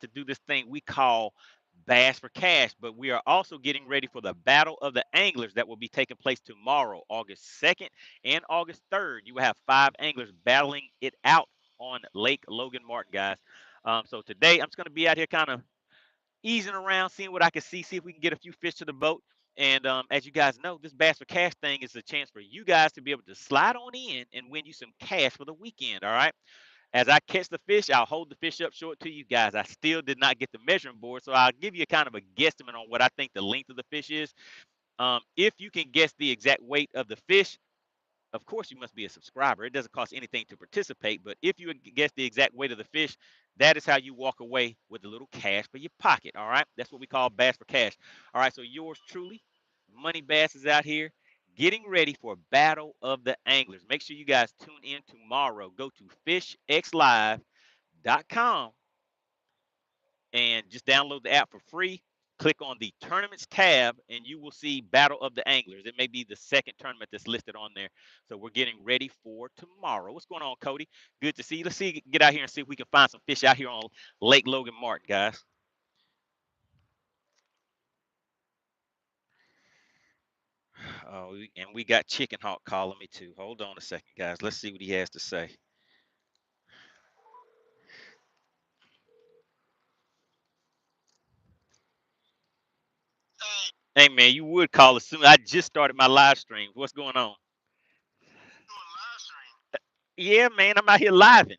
to do this thing we call Bass for Cash, but we are also getting ready for the Battle of the Anglers that will be taking place tomorrow, August 2nd and August 3rd. You will have 5 anglers battling it out on Lake Logan Martin, guys. So today I'm just going to be out here kind of easing around, seeing what I can see if we can get a few fish to the boat. And as you guys know, this Bass for Cash thing is a chance for you guys to be able to slide on in and win you some cash for the weekend. All right. As I catch the fish, I'll hold the fish up short to you guys. I still did not get the measuring board, so I'll give you kind of a guesstimate on what I think the length of the fish is. If you can guess the exact weight of the fish, of course, you must be a subscriber. It doesn't cost anything to participate, but if you guess the exact weight of the fish, that is how you walk away with a little cash for your pocket. All right, that's what we call Bass for Cash. All right, so yours truly, Money Bass, is out here getting ready for Battle of the Anglers. Make sure you guys tune in tomorrow. Go to FishXLive.com and just download the app for free. Click on the tournaments tab and you will see Battle of the Anglers. It may be the second tournament that's listed on there. So we're getting ready for tomorrow. What's going on, Cody? Good to see you. Let's see, get out here and see if we can find some fish out here on Lake Logan Martin, guys. Oh, and we got Chicken Hawk calling me too. Hold on a second, guys. Let's see what he has to say. Hey man, you would call as soon. I just started my live stream. What's going on? Yeah, man, I'm out here living.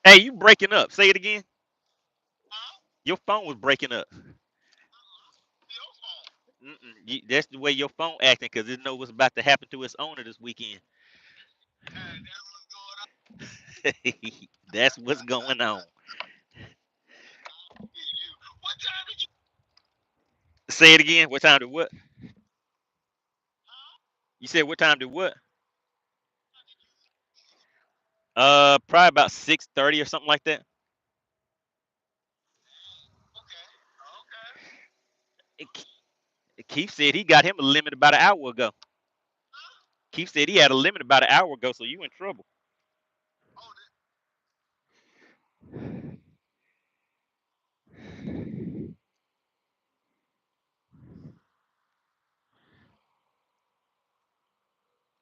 Hey, you breaking up? Say it again. Your phone was breaking up. That's the way your phone acting because it know what's about to happen to its owner this weekend. That's what's going on. Say it again. What time did what? You said what time did what? Probably about 6:30 or something like that. It- Keith said he got him a limit about an hour ago. Keith said he had a limit about an hour ago, so you in trouble.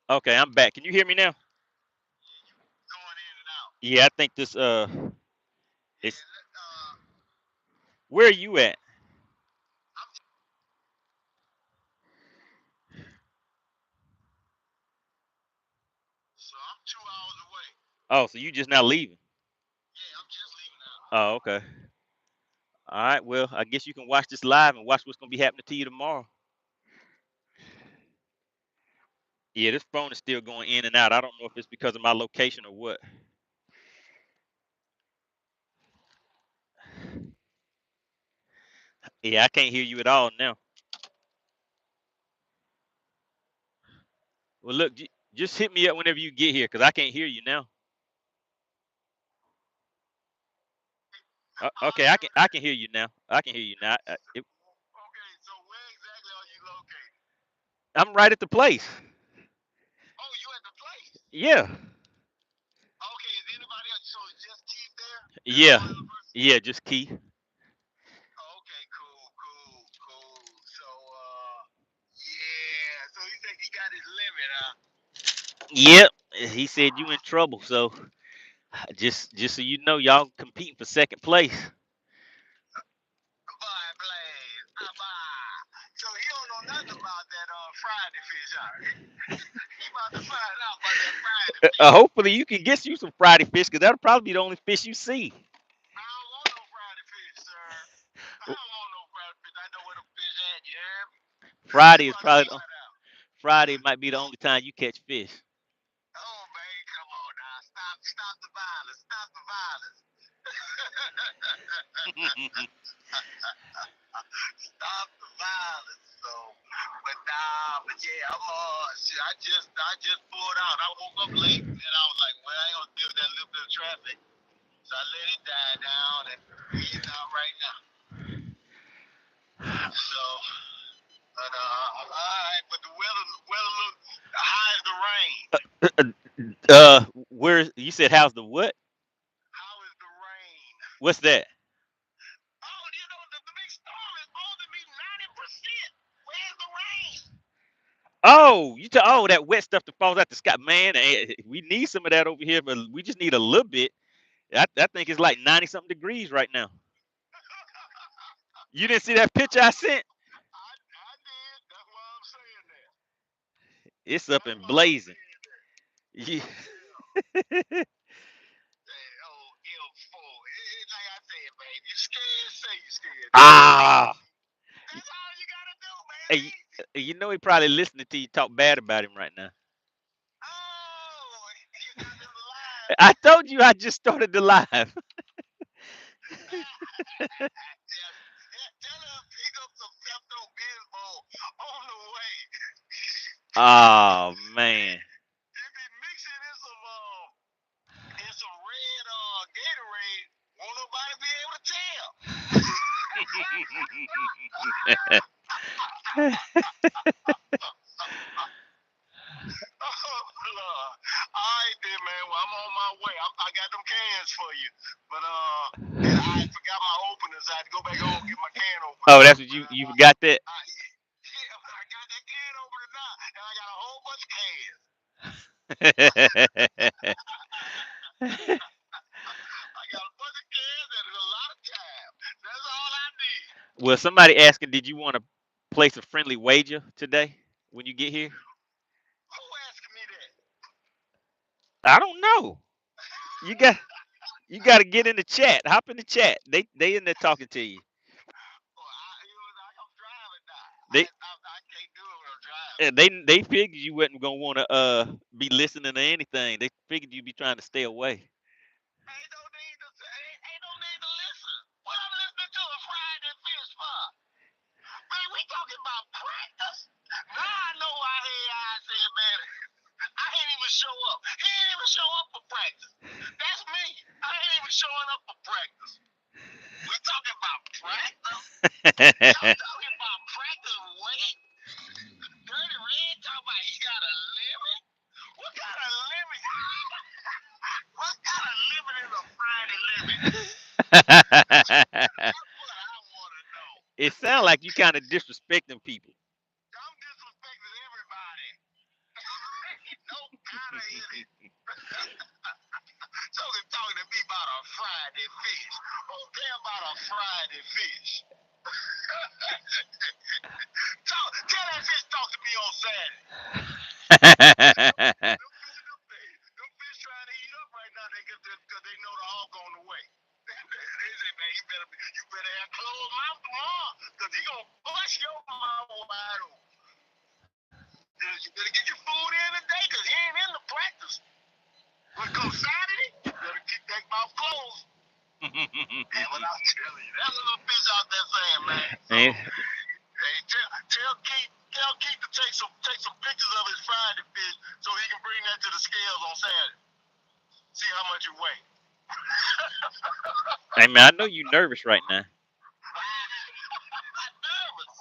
Okay, I'm back. Can you hear me now? Yeah, I think this it's where are you at? Oh, so you just now leaving. Oh, okay. All right. Well, I guess you can watch this live and watch what's gonna be happening to you tomorrow. Yeah, this phone is still going in and out. I don't know if it's because of my location or what. Yeah, I can't hear you at all now. Well, look, just hit me up whenever you get here, cause I can't hear you now. Okay, I can hear you now. I can hear you now. I'm right at the place. Yeah, yeah, yeah. Just Key. Yep. He said you in trouble. So just so you know, y'all competing for second place. Hopefully you can get you some Friday fish, cause that'll probably be the only fish you see. Friday is probably Friday might be the only time you catch fish. All right, but the weather look high as the rain. Where you said how's the what? How is the rain? What's that? Oh, the big storm is supposed to be 90%. Where's the rain? Oh, oh that wet stuff that falls out the sky, man. We need some of that over here, but we just need a little bit. I think it's like 90 something degrees right now. You didn't see that picture I sent? I did. That's why I'm saying that. It's up That's and why I'm blazing. saying that. Yeah. Yeah. Oh, M4. Like I said, man, you scared, say you scared. That's all. Ah, That's all you gotta do, baby. hey, you know he probably listening to you talk bad about him right now. Oh, you got them alive. I told you I just started the live. Tell her to pick up some Pepto Bismol on the way. Oh man. You be mixing in some red Gatorade. Won't nobody be able to tell. Oh, Lord. All right then, man. Well, I'm on my way. I got them cans for you, but and I forgot my openers. I had to go back home and get my can opener. Oh, that's what But you forgot that. yeah, I got that can opener now, and I got a whole bunch of cans. I got a bunch of cans and a lot of time. That's all I need. Well, somebody asking, did you want to place a friendly wager today when you get here? Who asking me that? I don't know. You got you got to get in the chat. Hop in the chat. They in there talking to you. Well, I'm driving now. They I can't do it when I'm driving. they figured you wasn't gonna want to be listening to anything. They figured you'd be trying to stay away. Ain't no need to listen. What I'm listening to is Friday Fish for? Man, we talking about practice. Now I know why I said, man, I ain't even show up. He ain't even show up for practice. That's me. I ain't even showing up for practice. We talking about practice? Y'all talking about practice weight? Dirty Red talking about he got a limit? What kind of limit? What kind of limit is a Friday limit? That's what I want to know. It sounds like you kind of disrespecting people. I'm disrespecting everybody. No kind of in it. Talking to me about a Friday fish. Who care about a Friday fish? Tell that fish talk to me on Saturday. Them fish trying to eat up right now because they know the hog on the way. They say, man, you better have closed mouth tomorrow because he going to bust your mouth wide open. You better get your food in today because he ain't in the practice. When it comes Saturday, you better keep that mouth closed. And what I'm telling you, that's what the fish out there saying, man. So, hey, tell Keith to take some pictures of his Friday fish so he can bring that to the scales on Saturday. See how much it weighs. Hey man, I know you nervous right now. I'm nervous.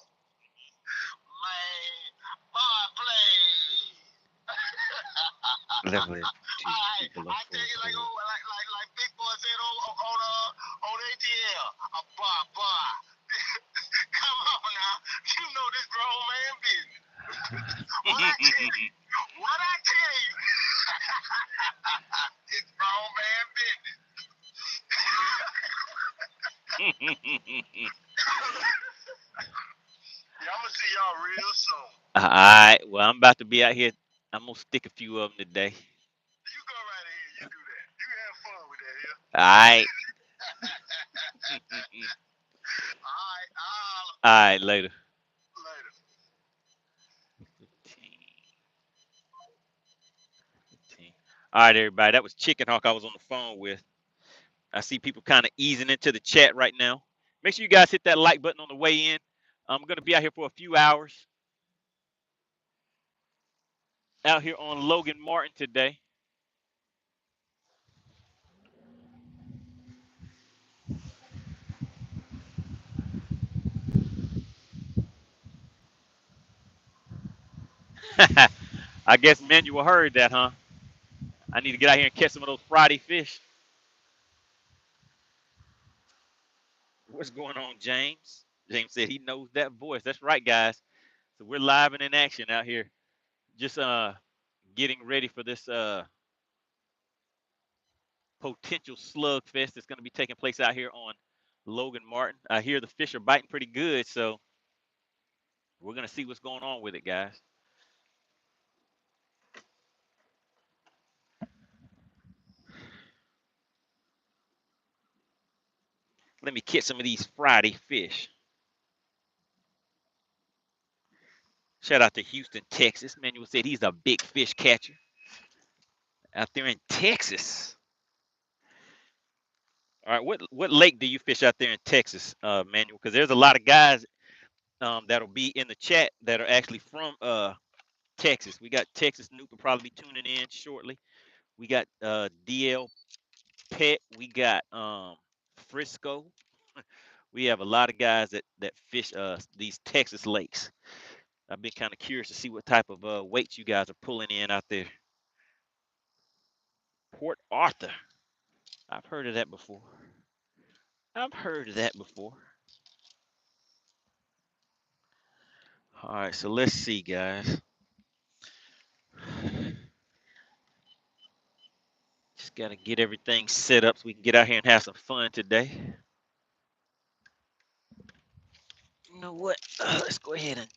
Man, boy, play. Level it to below I tell you like Big Boy said on ATL, a bar. Come on now, you know this grown man business. What I tell you, it's grown man business. Yeah, I'm gonna see y'all real soon. All right. Well, I'm about to be out here. I'm gonna stick a few of them today. You go right ahead, you do that. You have fun with that here. All right. All right, I'll All right. Later. later. 15, 15. All right, everybody. That was Chicken Hawk I was on the phone with. I see people kind of easing into the chat right now. Make sure you guys hit that like button on the way in. I'm going to be out here for a few hours. Out here on Logan Martin today. I guess Manuel heard that, huh? I need to get out here and catch some of those Friday fish. What's going on, James? James said he knows that voice. That's right, guys. So we're live and in action out here. Just getting ready for this potential slugfest that's going to be taking place out here on Logan Martin. I hear the fish are biting pretty good, so we're going to see what's going on with it, guys. Let me catch some of these Friday fish. Shout out to Houston, Texas. Manuel said he's a big fish catcher out there in Texas. All right, what lake do you fish out there in Texas, Manuel? Because there's a lot of guys that'll be in the chat that are actually from Texas. We got Texas Nuke will probably be tuning in shortly. We got DL Pet. We got Frisco. We have a lot of guys that fish these Texas lakes. I've been kind of curious to see what type of weights you guys are pulling in out there. Port Arthur. I've heard of that before. I've heard of that before. All right, so let's see, guys. Just got to get everything set up so we can get out here and have some fun today. You know what? Let's go ahead and,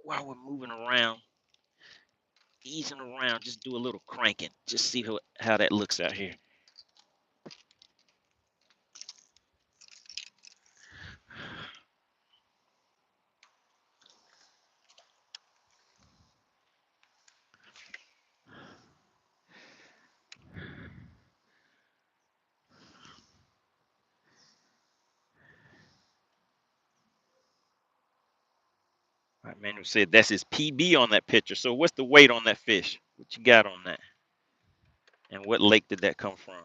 while we're moving around, easing around, just do a little cranking. Just see how that looks out here. All right, Manuel said that's his PB on that picture. So what's the weight on that fish? What you got on that? And what lake did that come from?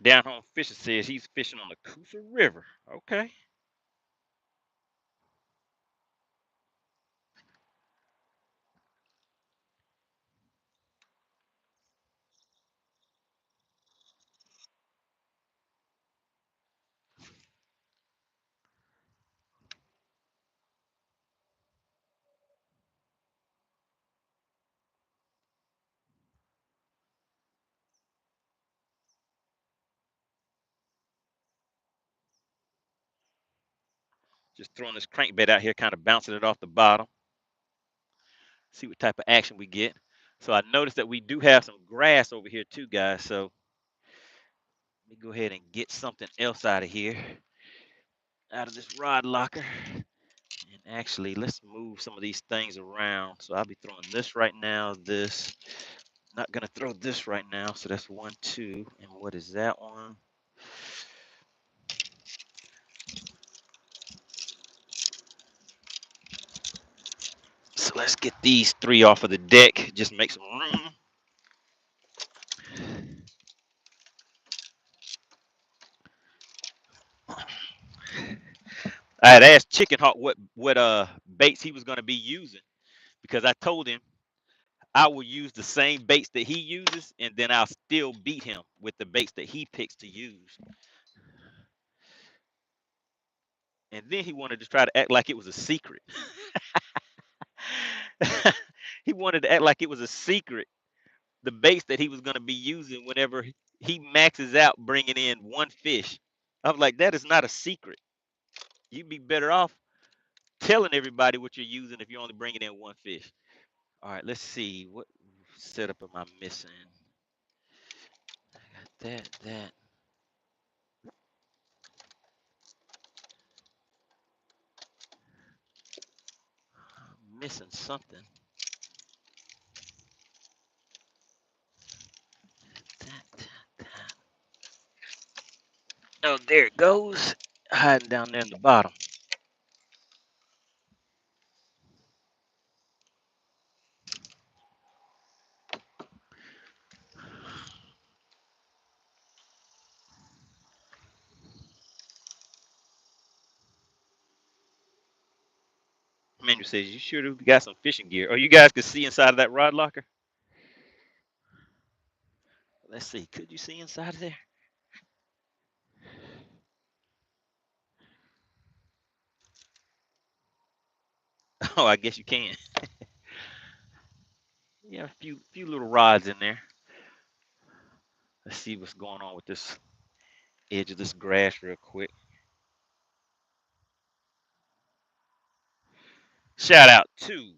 Down Home Fisher says he's fishing on the Coosa River. Okay. Just throwing this crankbait out here, kind of bouncing it off the bottom. See what type of action we get. So I noticed that we do have some grass over here too, guys. So let me go ahead and get something else out of here, out of this rod locker. And actually, let's move some of these things around. So I'll be throwing this right now, this. Not going to throw this right now. So that's 1, 2. And what is that one? So let's get these 3 off of the deck. Just make some room. I had asked Chicken Hawk what baits he was going to be using, because I told him I will use the same baits that he uses, and then I'll still beat him with the baits that he picks to use. And then he wanted to try to act like it was a secret. He wanted to act like it was a secret, the baits that he was going to be using whenever he maxes out bringing in one fish. I was like, that is not a secret. You'd be better off telling everybody what you're using if you're only bringing in one fish. All right, let's see. What setup am I missing? I got that. I'm missing something. That. Oh, there it goes. Hiding down there in the bottom. Manuel says, you sure we got some fishing gear? Oh, you guys could see inside of that rod locker? Let's see. Could you see inside of there? Oh, I guess you can. Yeah, a few little rods in there. Let's see what's going on with this edge of this grass real quick. Shout out to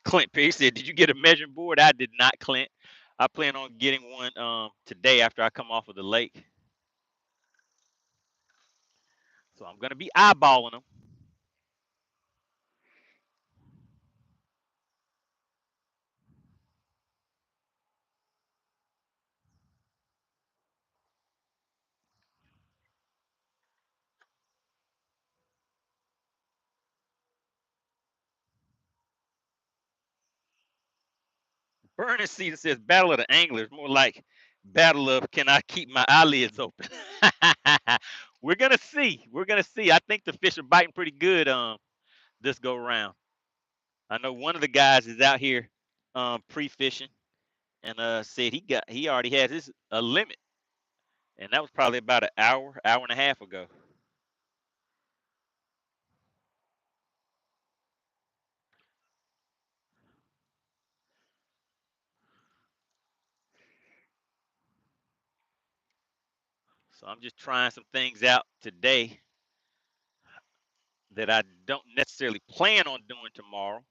Clint P. He said, did you get a measuring board? I did not, Clint. I plan on getting one today after I come off of the lake. So I'm going to be eyeballing them. Burning Season says, Battle of the Anglers, more like Battle of Can I Keep My Eyelids Open? We're going to see. We're going to see. I think the fish are biting pretty good this go around. I know one of the guys is out here pre-fishing and said he already has his a limit, and that was probably about an hour and a half ago. So I'm just trying some things out today that I don't necessarily plan on doing tomorrow,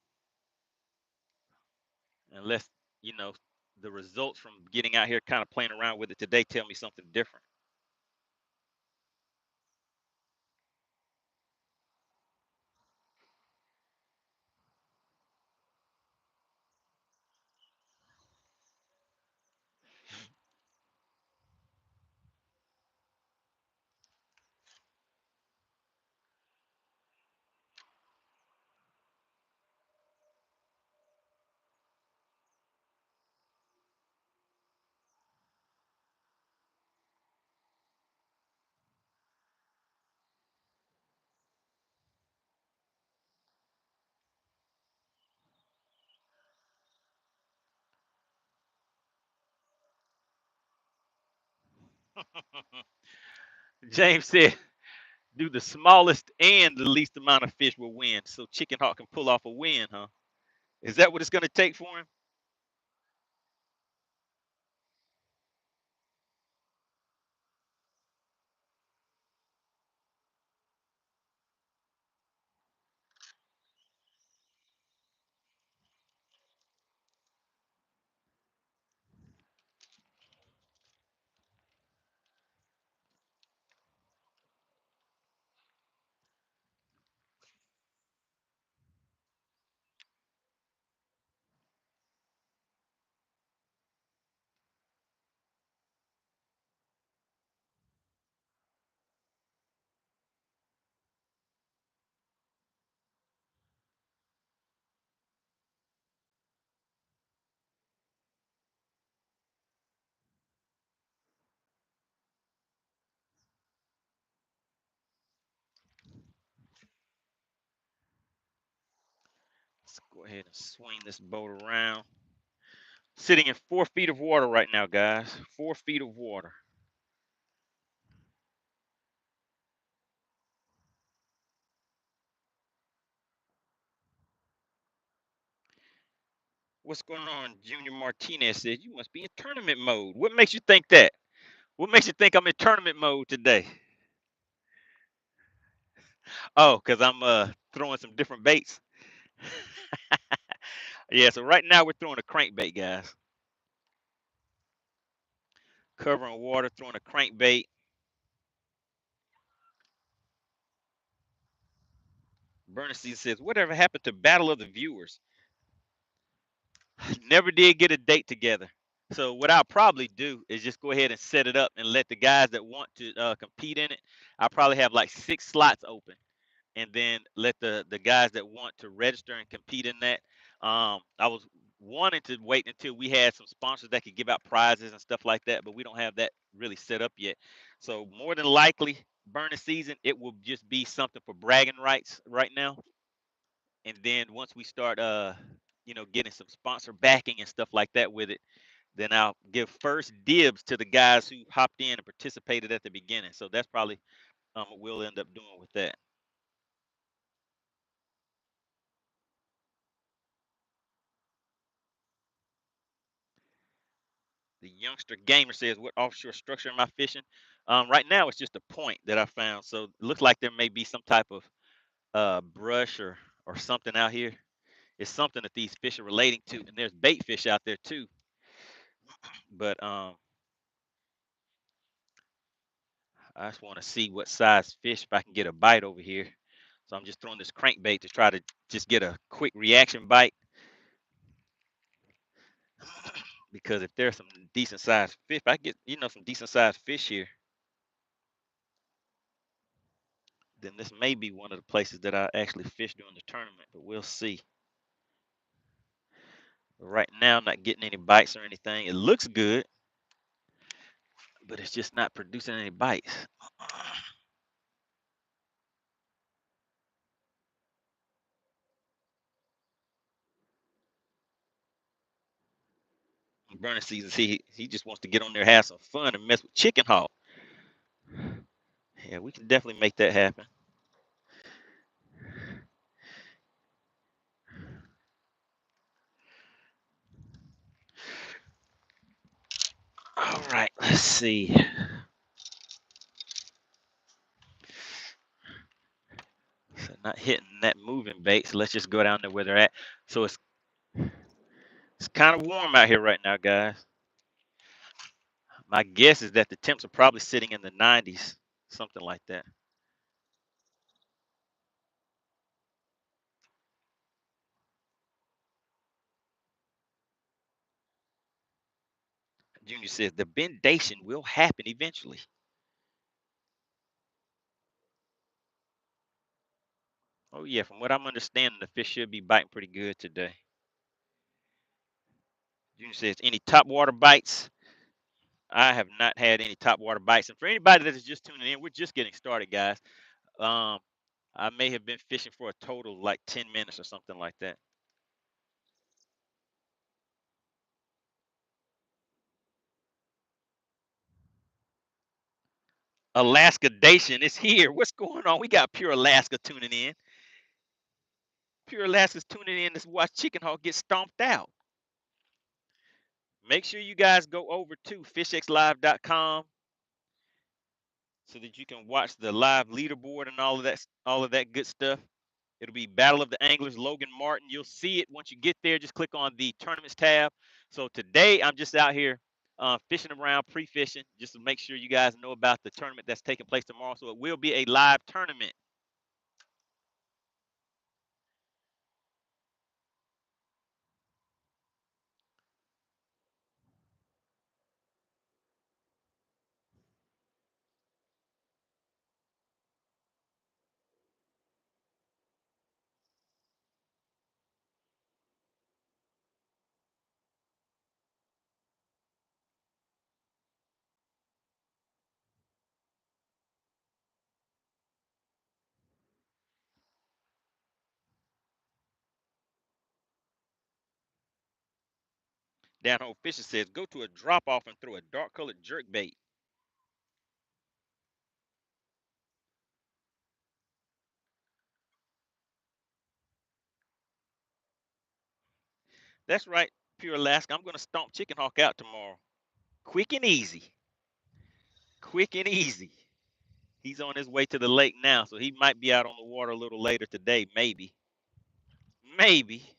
unless you know the results from getting out here kind of playing around with it today tell me something different. James said, "Do the smallest and the least amount of fish will win." So Chicken Hawk can pull off a win, huh? Is that what it's going to take for him? Let's go ahead and swing this boat around. Sitting in 4 feet of water right now, guys. 4 feet of water. What's going on? Junior Martinez says you must be in tournament mode. What makes you think that? What makes you think I'm in tournament mode today? Oh, because I'm throwing some different baits. Yeah, so right now we're throwing a crankbait, guys. Covering water, throwing a crankbait. Bernstein says, whatever happened to Battle of the Viewers? Never did get a date together. So what I'll probably do is just go ahead and set it up and let the guys that want to compete in it. I'll probably have like 6 slots open, and then let the guys that want to register and compete in that. I was wanting to wait until we had some sponsors that could give out prizes and stuff like that, but we don't have that really set up yet. So more than likely, burning season, it will just be something for bragging rights right now. And then once we start getting some sponsor backing and stuff like that with it, then I'll give first dibs to the guys who hopped in and participated at the beginning. So that's probably what we'll end up doing with that. The youngster gamer says, "What offshore structure am I fishing?" Right now, it's just a point that I found. So it looks like there may be some type of brush or something out here. It's something that these fish are relating to, and there's bait fish out there too. But I just want to see what size fish if I can get a bite over here. So I'm just throwing this crankbait to try to just get a quick reaction bite. Because if there's some decent sized fish, if I get some decent sized fish here, then this may be one of the places that I actually fish during the tournament. But we'll see. But right now, I'm not getting any bites or anything. It looks good, but it's just not producing any bites. Burning season, he just wants to get on there, have some fun, and mess with chicken hawk. Yeah, we can definitely make that happen. All right, let's see. So not hitting that moving bait, so let's just go down there where they're at. So it's kind of warm out here right now, guys. My guess is that the temps are probably sitting in the 90s, something like that. Junior says the bendation will happen eventually. Oh yeah, from what I'm understanding, the fish should be biting pretty good today. Junior says any top water bites? I have not had any top water bites. And for anybody that is just tuning in, we're just getting started, guys. Um, I may have been fishing for a total of like 10 minutes or something like that. Alaska Dation is here. What's going on? We got Pure Alaska tuning in. Pure Alaska's tuning in to watch Chicken Hawk get stomped out. Make sure you guys go over to FishXLive.com so that you can watch the live leaderboard and all of that good stuff. It'll be Battle of the Anglers, Logan Martin. You'll see it once you get there. Just click on the tournaments tab. So today I'm just out here fishing around, pre-fishing, just to make sure you guys know about the tournament that's taking place tomorrow. So it will be a live tournament. Down home fishing says go to a drop off and throw a dark colored jerk bait. That's right. Pure Alaska. I'm gonna stomp Chicken Hawk out tomorrow. Quick and easy. Quick and easy. He's on his way to the lake now, so he might be out on the water a little later today, maybe. Maybe.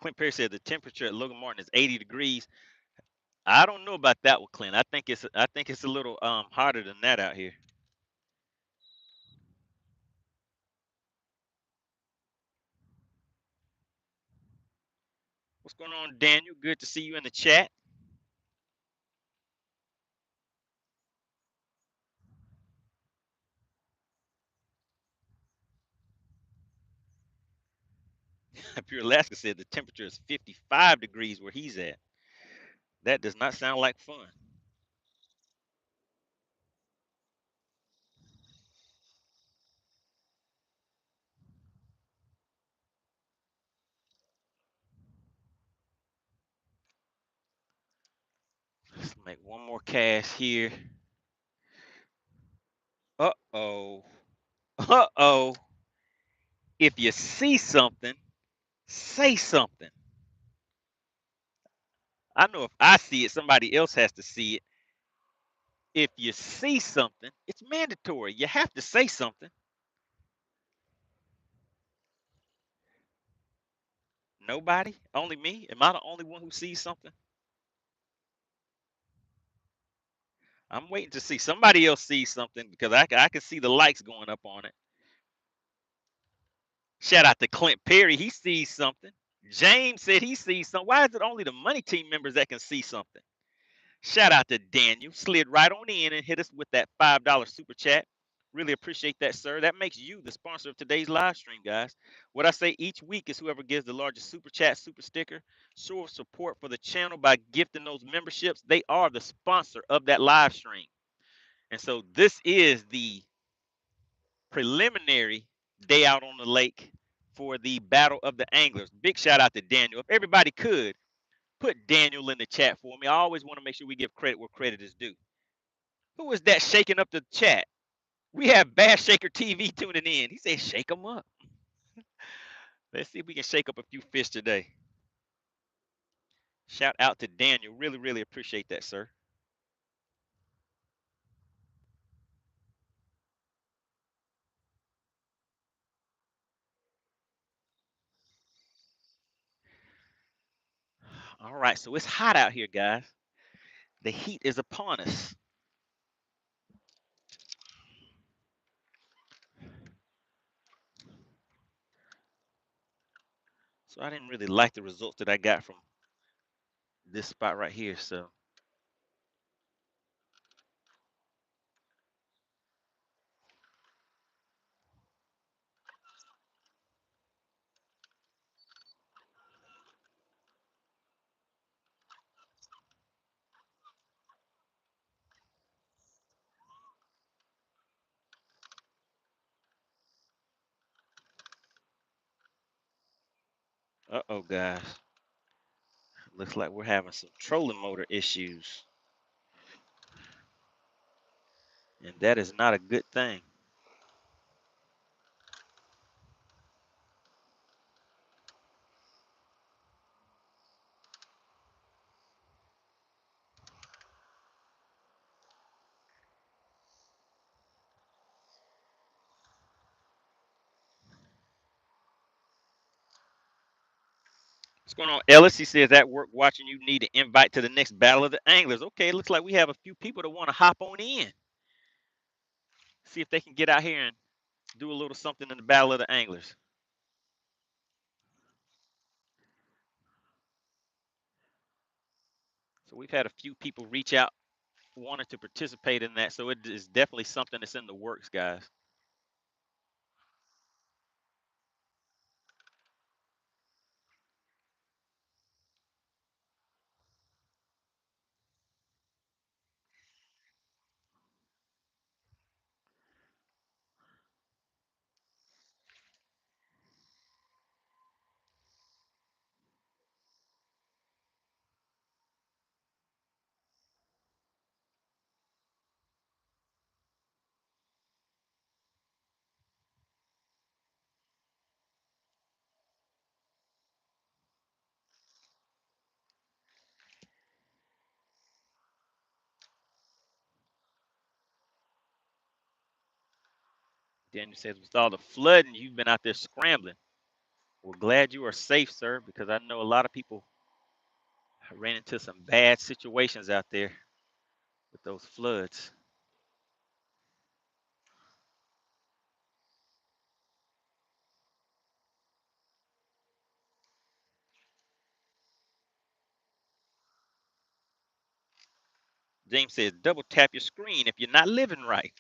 Clint Perry said the temperature at Logan Martin is 80 degrees. I don't know about that one, Clint. I think it's a little hotter than that out here. What's going on, Daniel? Good to see you in the chat. Pure Alaska said the temperature is 55 degrees where he's at. That does not sound like fun. Let's make one more cast here. Uh-oh. Uh-oh. If you see something, say something. I know if I see it, somebody else has to see it. If you see something, it's mandatory. You have to say something. Nobody? Only me? Am I the only one who sees something? I'm waiting to see somebody else see something because I can see the lights going up on it. Shout out to Clint Perry. He sees something. James said he sees something. Why is it only the money team members that can see something? Shout out to Daniel. Slid right on in and hit us with that $5 super chat. Really appreciate that, sir. That makes you the sponsor of today's live stream, guys. What I say each week is whoever gives the largest super chat, super sticker, show of support for the channel by gifting those memberships, they are the sponsor of that live stream. And so this is the preliminary day out on the lake for the Battle of the Anglers. Big shout out to Daniel. If everybody could, put Daniel in the chat for me. I always want to make sure we give credit where credit is due. Who is that shaking up the chat? We have Bass Shaker TV tuning in. He said, shake them up. Let's see if we can shake up a few fish today. Shout out to Daniel. Really, really appreciate that, sir. All right, so it's hot out here, guys. The heat is upon us. So I didn't really like the results that I got from this spot right here. So, uh-oh, guys. Looks like we're having some trolling motor issues. And that is not a good thing. What's going on, Ellis? He says at work watching you need an invite to the next Battle of the Anglers. Okay, it looks like we have a few people that want to hop on in. See if they can get out here and do a little something in the Battle of the Anglers. So we've had a few people reach out wanting to participate in that. So it is definitely something that's in the works, guys. Daniel says, with all the flooding, you've been out there scrambling. We're glad you are safe, sir, because I know a lot of people ran into some bad situations out there with those floods. James says, double tap your screen if you're not living right.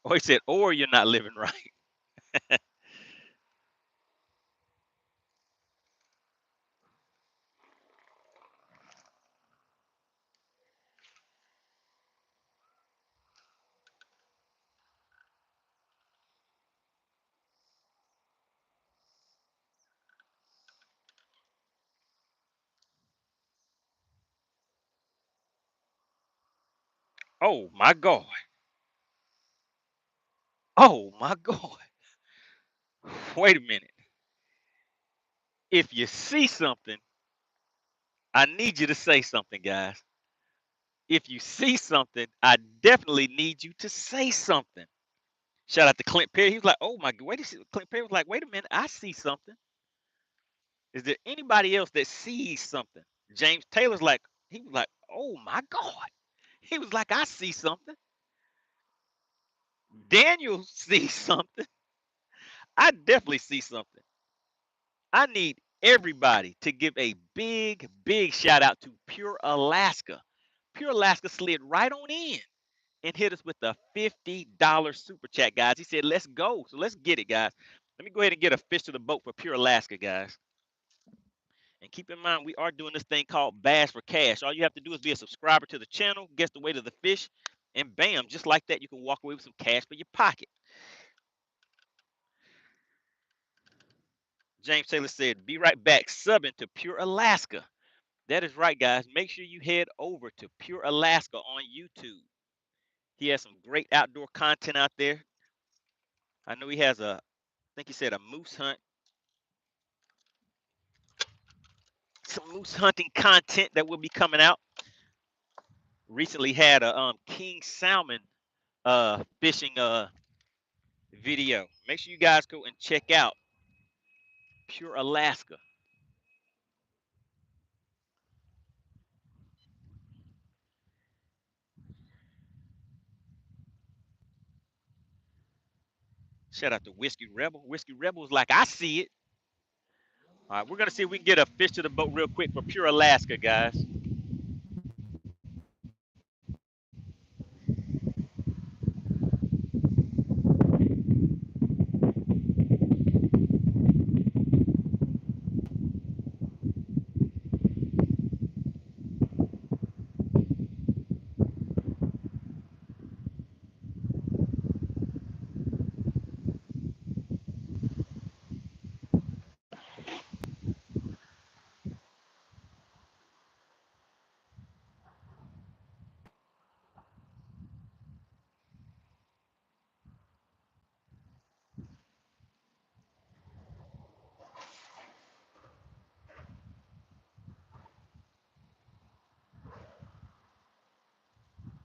Or he said, or you're not living right. Oh my God. Oh my God. Wait a minute. If you see something, I need you to say something, guys. If you see something, I definitely need you to say something. Shout out to Clint Perry. He was like, oh my God. Clint Perry was like, wait a minute. I see something. Is there anybody else that sees something? James Taylor's like, he was like, oh my God. He was like, I see something. Daniel sees something. I definitely see something. I need everybody to give a big, big shout out to Pure Alaska. Pure Alaska slid right on in and hit us with a $50 super chat, guys. He said, let's go. So let's get it, guys. Let me go ahead and get a fish to the boat for Pure Alaska, guys. And keep in mind, we are doing this thing called Bass for Cash. All you have to do is be a subscriber to the channel, guess the weight of the fish, and bam, just like that, you can walk away with some cash for your pocket. James Taylor said, be right back, subbing to Pure Alaska. That is right, guys. Make sure you head over to Pure Alaska on YouTube. He has some great outdoor content out there. I know he has I think he said a moose hunt. Some moose hunting content that will be coming out. Recently had a king salmon fishing video. Make sure you guys go and check out Pure Alaska. Shout out to Whiskey Rebel. Whiskey Rebel is like, I see it. All right, we're gonna see if we can get a fish to the boat real quick for Pure Alaska, guys.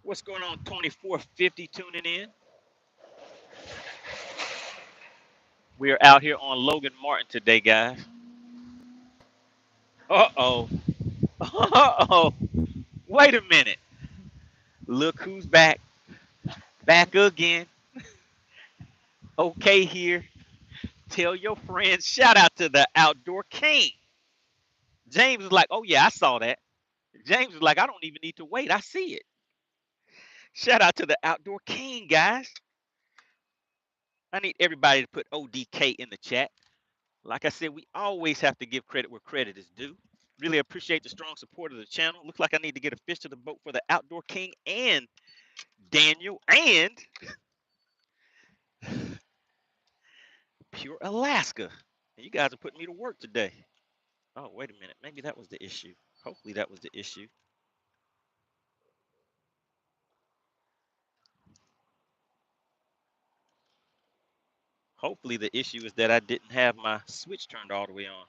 What's going on, 2450 tuning in? We are out here on Logan Martin today, guys. Uh-oh. Uh-oh. Wait a minute. Look who's back. Back again. Okay here. Tell your friends. Shout out to the Outdoor King. James is like, oh yeah, I saw that. James was like, I don't even need to wait. I see it. Shout out to the Outdoor King, guys. I need everybody to put ODK in the chat. Like I said, we always have to give credit where credit is due. Really appreciate the strong support of the channel. Looks like I need to get a fish to the boat for the Outdoor King and Daniel and Pure Alaska. And you guys are putting me to work today. Oh, wait a minute. Maybe that was the issue. Hopefully that was the issue. Hopefully the issue is that I didn't have my switch turned all the way on.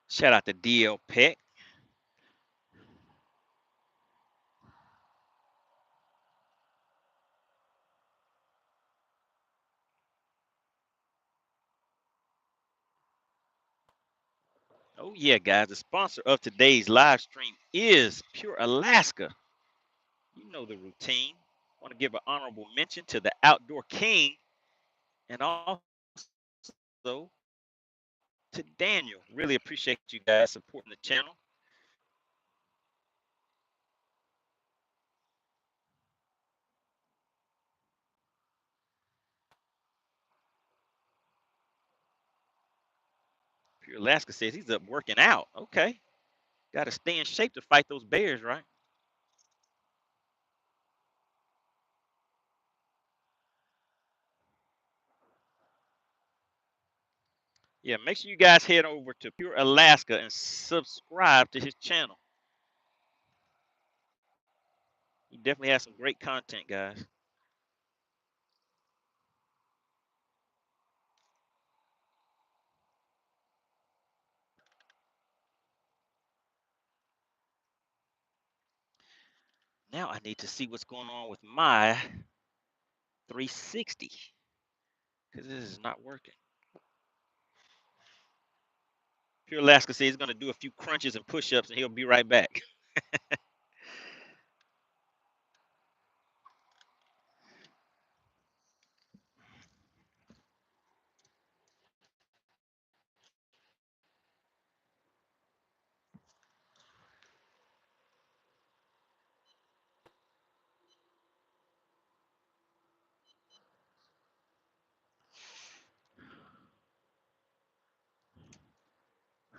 Shout out to DL Peck. Oh yeah, guys, the sponsor of today's live stream is Pure Alaska. You know the routine. Want to give an honorable mention to the Outdoor King and also to Daniel. Really appreciate you guys supporting the channel. Pure Alaska says he's up working out. Okay. Got to stay in shape to fight those bears, right? Yeah, make sure you guys head over to Pure Alaska and subscribe to his channel. He definitely has some great content, guys. Now I need to see what's going on with my 360 because this is not working. Pure Alaska says he's going to do a few crunches and push-ups and he'll be right back.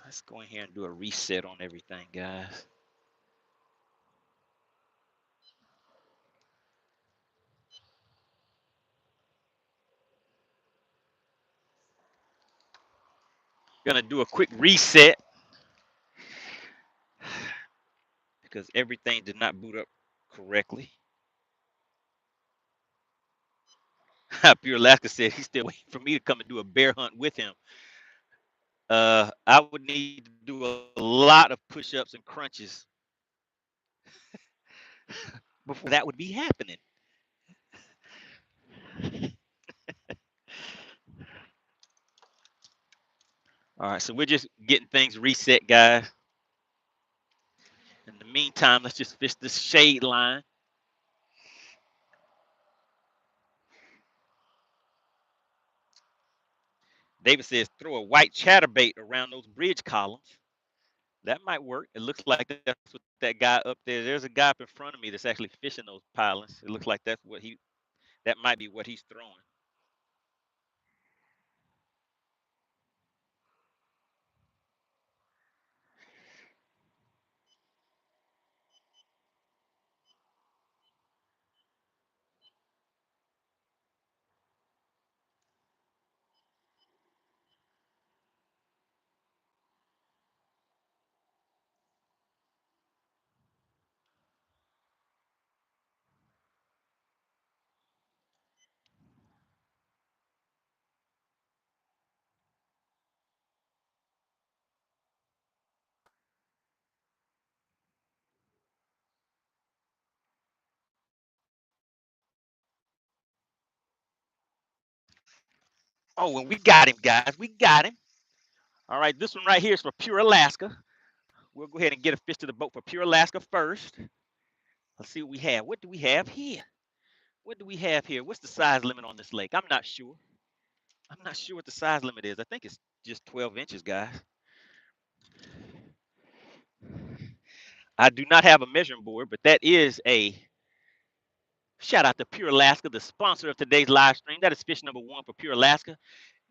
Let's go in here and do a reset on everything, guys. Gonna do a quick reset because everything did not boot up correctly. Pure Alaska said he's still waiting for me to come and do a bear hunt with him. I would need to do a lot of push-ups and crunches before that would be happening. All right, so we're just getting things reset, guys. In the meantime, let's just fish this shade line. David says throw a white chatterbait around those bridge columns. That might work. It looks like that's what that guy up there. There's a guy up in front of me that's actually fishing those pilings. It looks like that's what that might be what he's throwing. Oh, and we got him, guys. We got him. All right, this one right here is for Pure Alaska. We'll go ahead and get a fish to the boat for Pure Alaska first. Let's see what we have. What do we have here? What do we have here? What's the size limit on this lake? I'm not sure. I'm not sure what the size limit is. I think it's just 12 inches, guys. I do not have a measuring board, but that is a shout out to Pure Alaska, the sponsor of today's live stream. That is fish number one for Pure Alaska.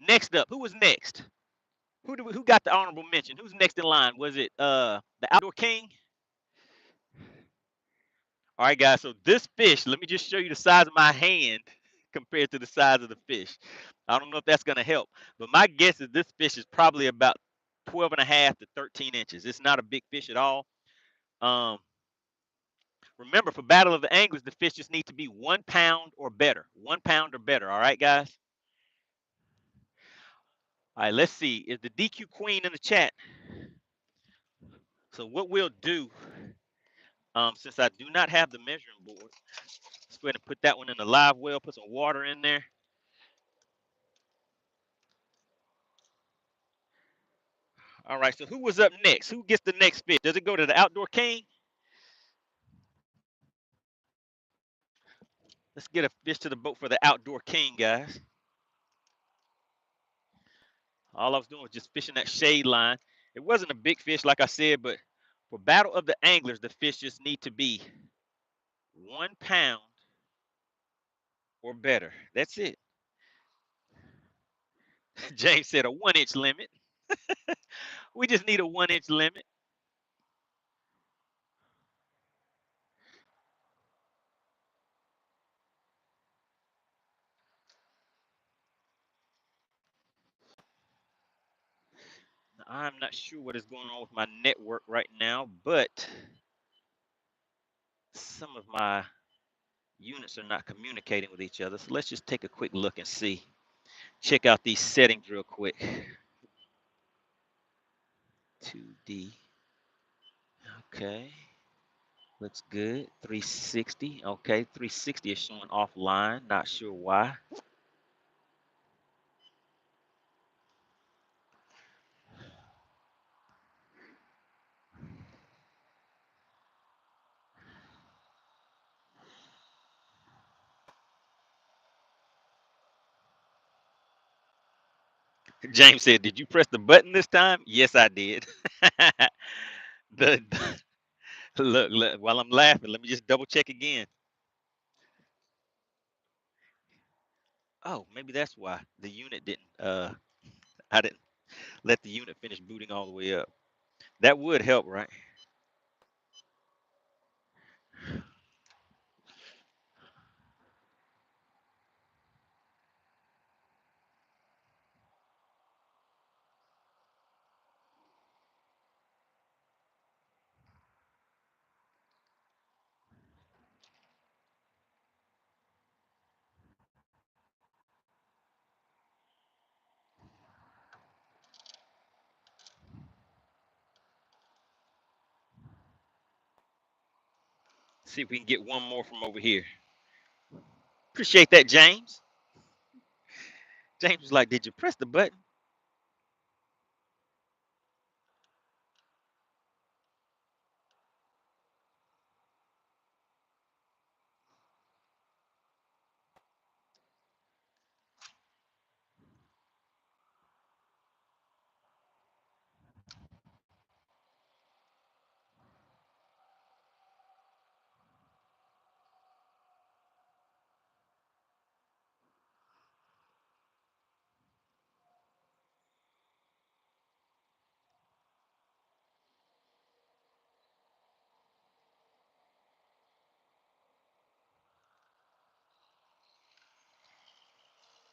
Next up, who was next? Who got the honorable mention? Who's next in line? Was it the Outdoor King? All right, guys. So this fish, let me just show you the size of my hand compared to the size of the fish. I don't know if that's gonna help, but my guess is this fish is probably about 12 and a half to 13 inches. It's not a big fish at all. Um, Remember, for Battle of the Anglers, the fish just need to be 1 pound or better. 1 pound or better. All right, guys. All right, let's see. Is the DQ Queen in the chat? So what we'll do, since I do not have the measuring board, let's go ahead and put that one in the live well. Put some water in there. All right. So who was up next? Who gets the next fish? Does it go to the Outdoor King? Let's get a fish to the boat for the Outdoor King, guys. All I was doing was just fishing that shade line. It wasn't a big fish, like I said, but for Battle of the Anglers, the fish just need to be 1 pound or better. That's it. James said a 1 inch limit. We just need a 1 inch limit. I'm not sure what is going on with my network right now, but some of my units are not communicating with each other. So let's just take a quick look and see. Check out these settings real quick. 2D. Okay. Looks good. 360. Okay. 360 is showing offline. Not sure why. James said, "Did you press the button this time?" Yes, I did. the look, while I'm laughing, let me just double check again. Oh, maybe that's why the unit didn't I didn't let the unit finish booting all the way up. That would help, right? See if we can get one more from over here. Appreciate that, James. James was like, "Did you press the button?"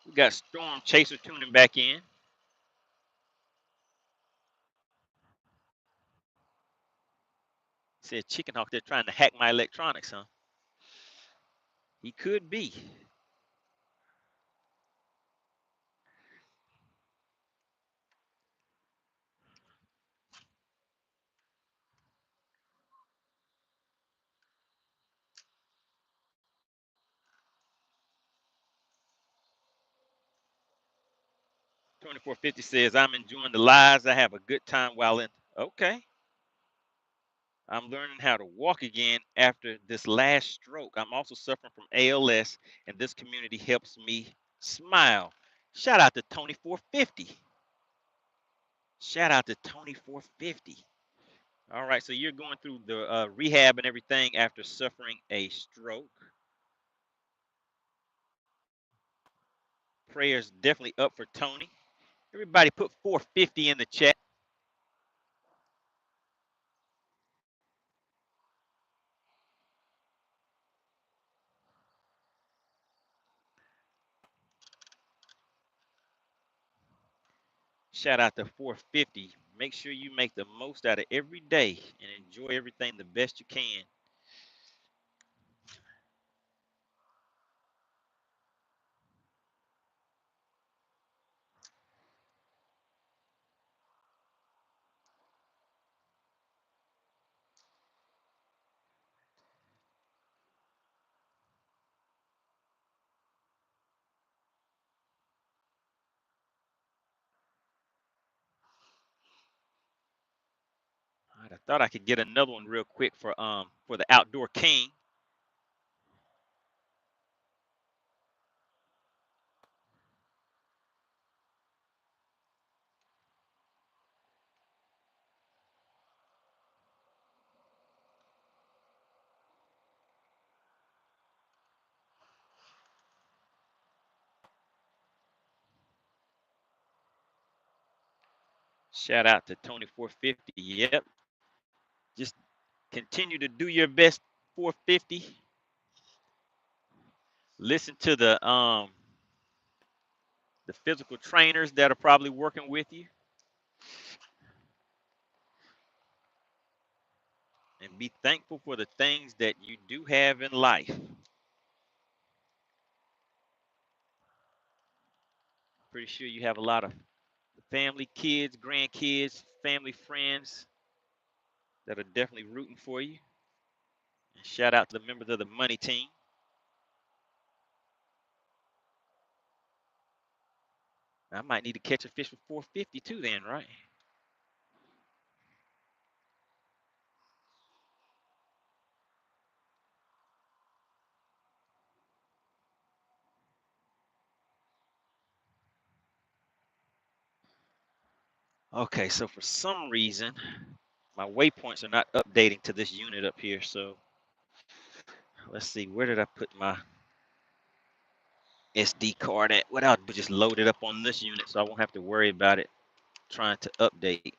We got Storm Chaser tuning back in. Said Chicken Hawk, they're trying to hack my electronics, huh? He could be. 2450 says, I'm enjoying the lives. I have a good time while in. Okay. I'm learning how to walk again after this last stroke. I'm also suffering from ALS, and this community helps me smile. Shout out to Tony 450. Shout out to Tony 450. All right, so you're going through the rehab and everything after suffering a stroke. Prayers definitely up for Tony. Everybody put 450 in the chat. Shout out to 450. Make sure you make the most out of every day and enjoy everything the best you can. All right, I thought I could get another one real quick for the Outdoor King. Shout out to Tony 450. Yep. Just continue to do your best, 450. Listen to the physical trainers that are probably working with you, and be thankful for the things that you do have in life. Pretty sure you have a lot of family, kids, grandkids, family, friends that are definitely rooting for you. And shout out to the members of the Money Team. I might need to catch a fish for 450 too then, right? Okay, so for some reason, my waypoints are not updating to this unit up here. So let's see, where did I put my SD card at? What I'll do is just load it up on this unit so I won't have to worry about it trying to update.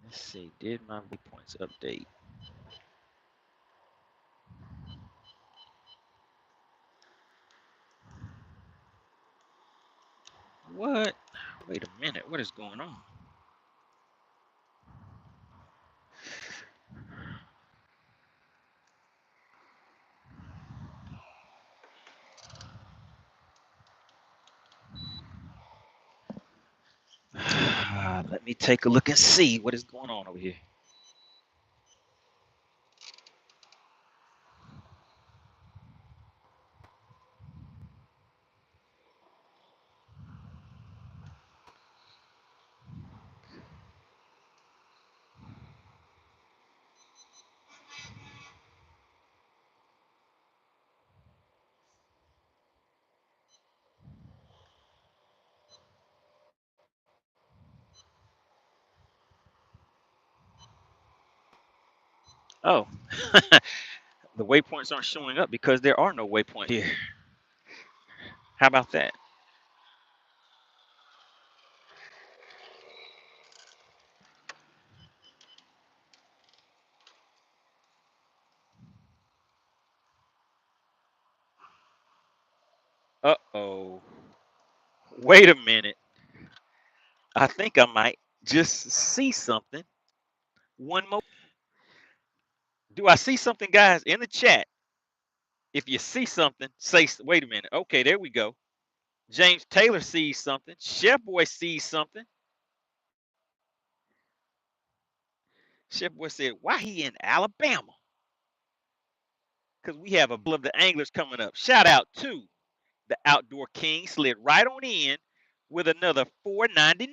Let's see, did my waypoints update? What? Wait a minute, what is going on? Let me take a look and see what is going on over here. Oh, the waypoints aren't showing up because there are no waypoints here. How about that? Uh-oh. Wait a minute. I think I might just see something. One more. Do I see something, guys, in the chat? If you see something, say, wait a minute. Okay, there we go. James Taylor sees something. Chef Boy sees something. Chef Boy said, why he in Alabama? Because we have a Battle of the Anglers coming up. Shout out to the Outdoor King. Slid right on in with another $4.99.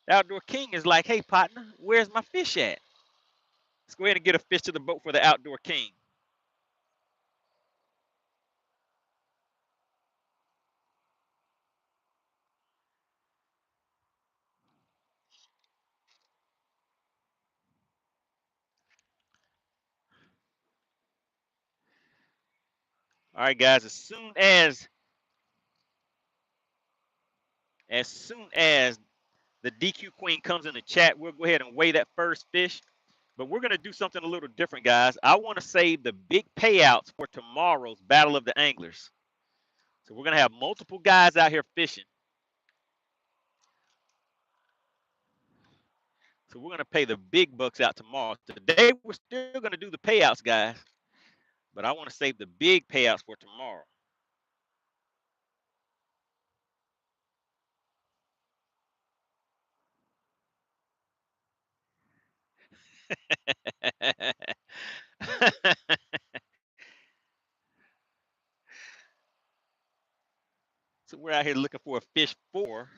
The Outdoor King is like, hey, partner, where's my fish at? Let's go ahead and get a fish to the boat for the Outdoor King. All right, guys, as soon as the DQ Queen comes in the chat, we'll go ahead and weigh that first fish. But we're going to do something a little different, guys. I want to save the big payouts for tomorrow's Battle of the Anglers. So we're going to have multiple guys out here fishing. So we're going to pay the big bucks out tomorrow. Today, we're still going to do the payouts, guys. But I want to save the big payouts for tomorrow. So we're out here looking for a fish for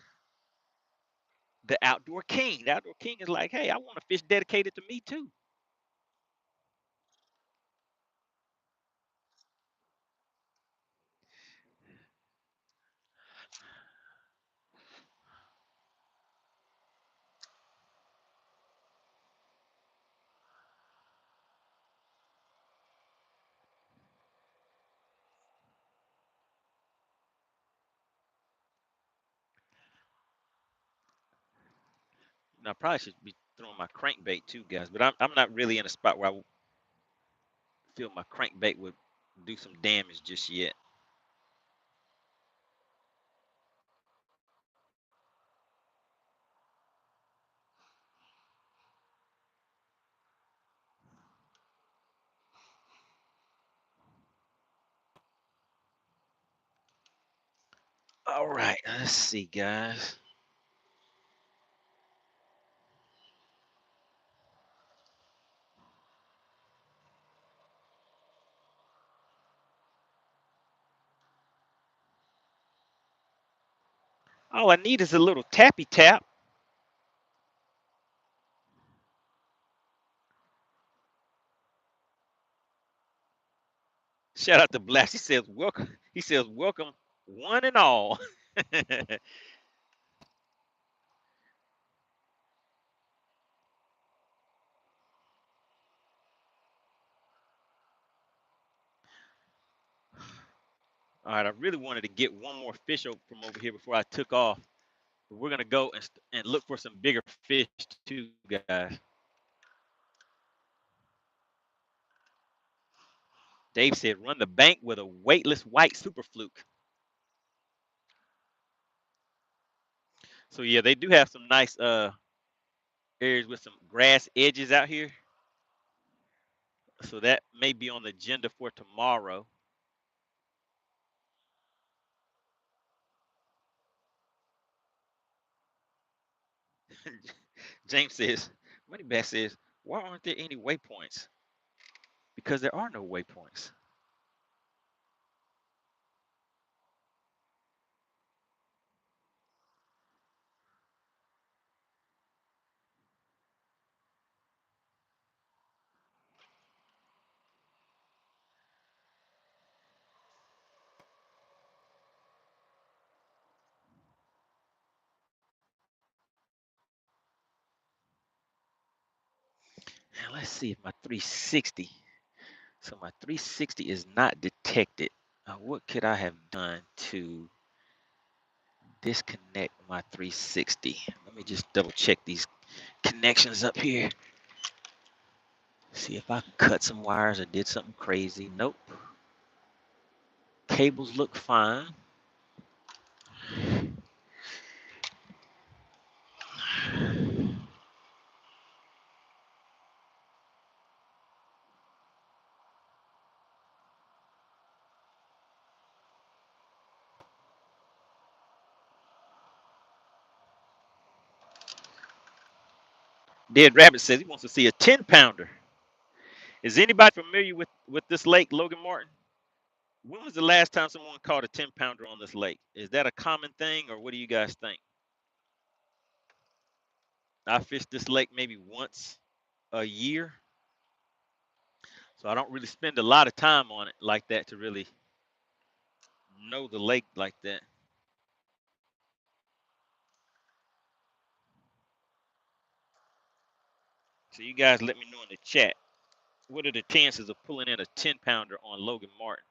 the Outdoor King. The Outdoor King is like, hey, I want a fish dedicated to me too. Now, I probably should be throwing my crankbait too, guys, but I'm not really in a spot where I feel my crankbait would do some damage just yet. All right, let's see, guys. All I need is a little tappy tap. Shout out to Blast. He says, welcome. He says, welcome, one and all. All right, I really wanted to get one more fish from over here before I took off. But we're going to go and look for some bigger fish too, guys. Dave said, run the bank with a weightless white super fluke. So, yeah, they do have some nice areas with some grass edges out here. So that may be on the agenda for tomorrow. James says, MoneyBass says, why aren't there any waypoints? Because there are no waypoints. Now let's see if my 360. So my 360 is not detected. What could I have done to disconnect my 360? Let me just double check these connections up here. See if I cut some wires or did something crazy. Nope. Cables look fine. Dead Rabbit says he wants to see a 10-pounder. Is anybody familiar with this lake, Logan Martin? When was the last time someone caught a 10-pounder on this lake? Is that a common thing, or what do you guys think? I fish this lake maybe once a year, so I don't really spend a lot of time on it like that to really know the lake like that. So you guys let me know in the chat, what are the chances of pulling in a 10-pounder on Logan Martin?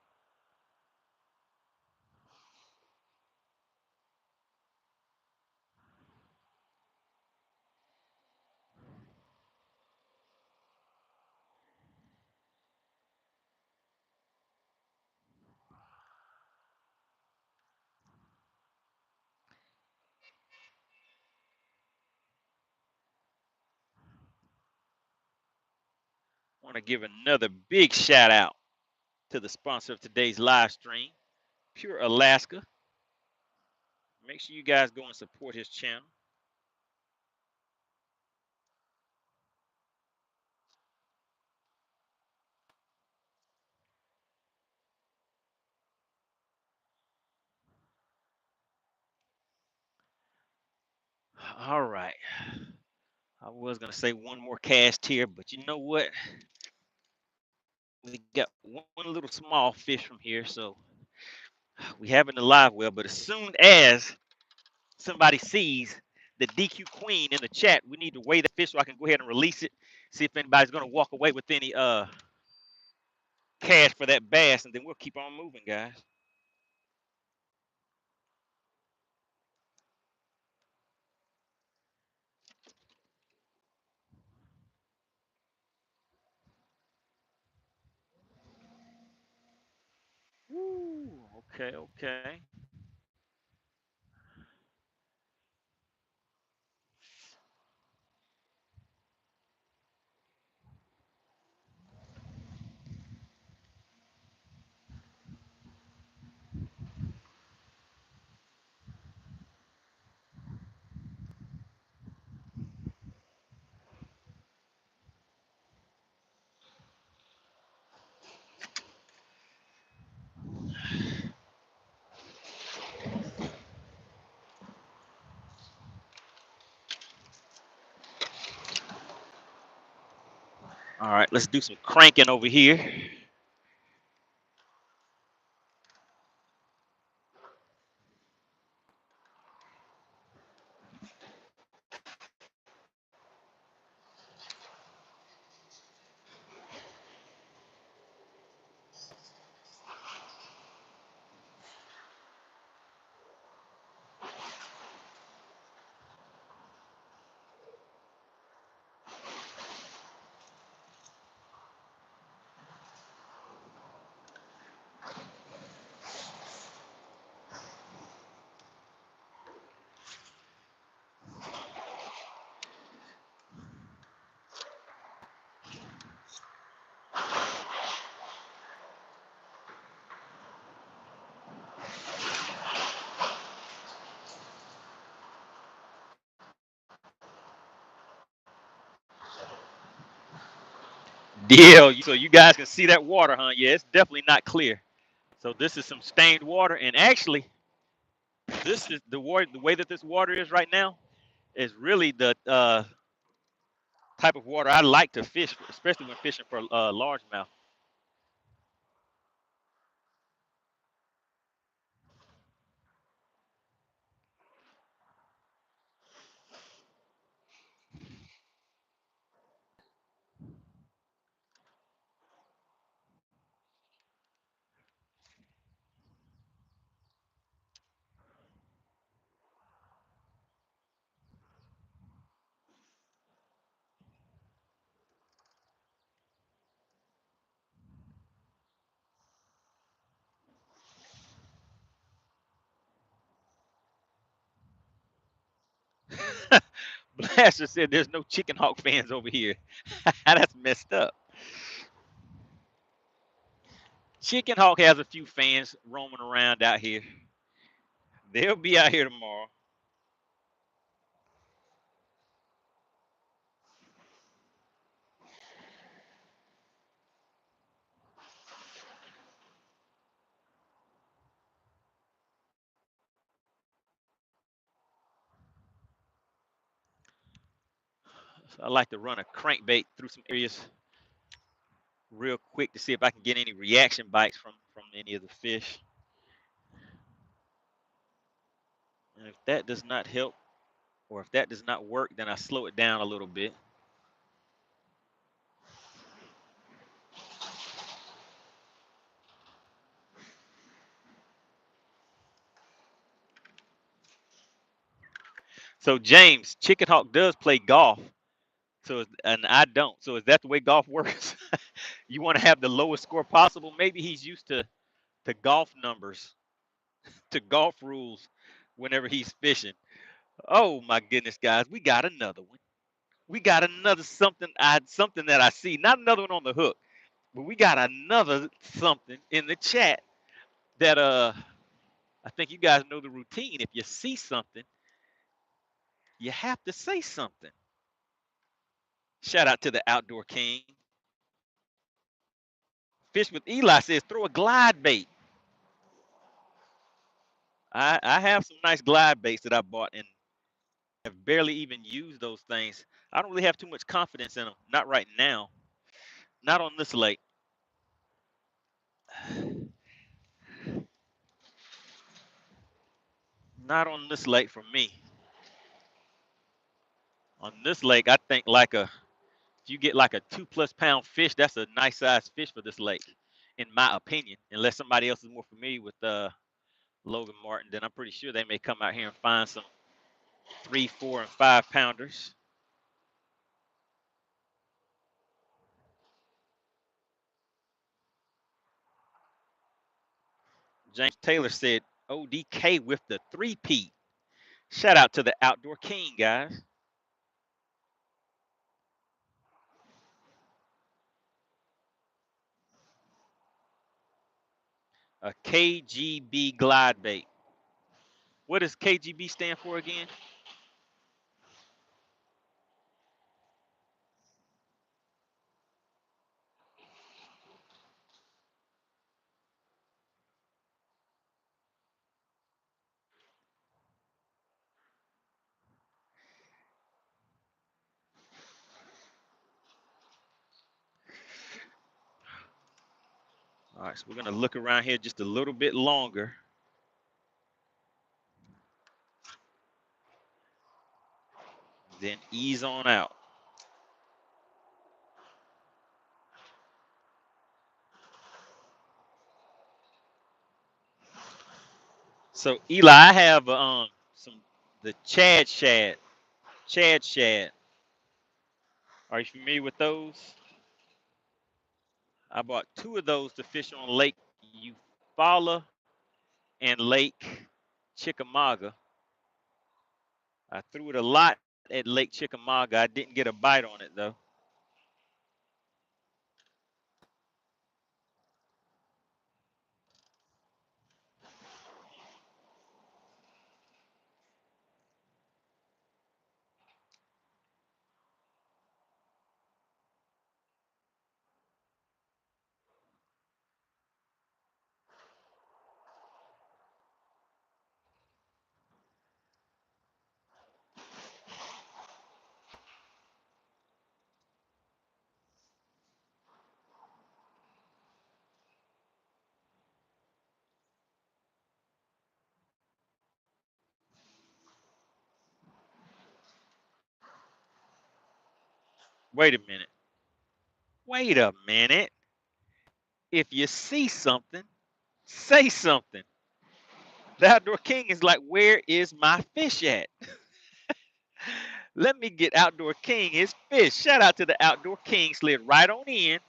I want to give another big shout out to the sponsor of today's live stream, Pure Alaska. Make sure you guys go and support his channel. All right. I was going to say one more cast here, but you know what? We got one little small fish from here, so we having the live well. But as soon as somebody sees the DQ Queen in the chat, we need to weigh that fish so I can go ahead and release it. See if anybody's going to walk away with any cash for that bass, and then we'll keep on moving, guys. Woo, okay, okay. All right, let's do some cranking over here. Deal. So you guys can see that water, huh? Yeah, it's definitely not clear. So this is some stained water, and actually, this is the water. The way that this water is right now is really the type of water I like to fish for, especially when fishing for largemouth. Master said there's no Chicken Hawk fans over here. That's messed up. Chicken Hawk has a few fans roaming around out here. They'll be out here tomorrow. So I like to run a crankbait through some areas real quick to see if I can get any reaction bites from any of the fish. And if that does not help, or if that does not work, then I slow it down a little bit. So James, Chicken Hawk does play golf. So and I don't. So is that the way golf works? You want to have the lowest score possible? Maybe he's used to golf numbers, to golf rules whenever he's fishing. Oh my goodness, guys, we got another one. We got another something that I see. Not another one on the hook, but we got another something in the chat that I think you guys know the routine. If you see something, you have to say something. Shout out to the Outdoor King. Fish with Eli says throw a glide bait. I have some nice glide baits that I bought and have barely even used those things. I don't really have too much confidence in them. Not right now. Not on this lake. Not on this lake for me. On this lake, I think if you get like a 2+ pound fish, that's a nice sized fish for this lake, in my opinion. Unless somebody else is more familiar with Logan Martin, then I'm pretty sure they may come out here and find some 3, 4, and 5 pounders. James Taylor said ODK with the 3-peat. Shout out to the Outdoor King, guys. A KGB glide bait. What does KGB stand for again? All right, so we're going to look around here just a little bit longer. Then ease on out. So Eli, I have some the Chad shad. Are you familiar with those? I bought 2 of those to fish on Lake Eufaula and Lake Chickamauga. I threw it a lot at Lake Chickamauga. I didn't get a bite on it though. Wait a minute. Wait a minute. If you see something, say something. The Outdoor King is like, where is my fish at? Let me get Outdoor King his fish. Shout out to the Outdoor King. Slid right on in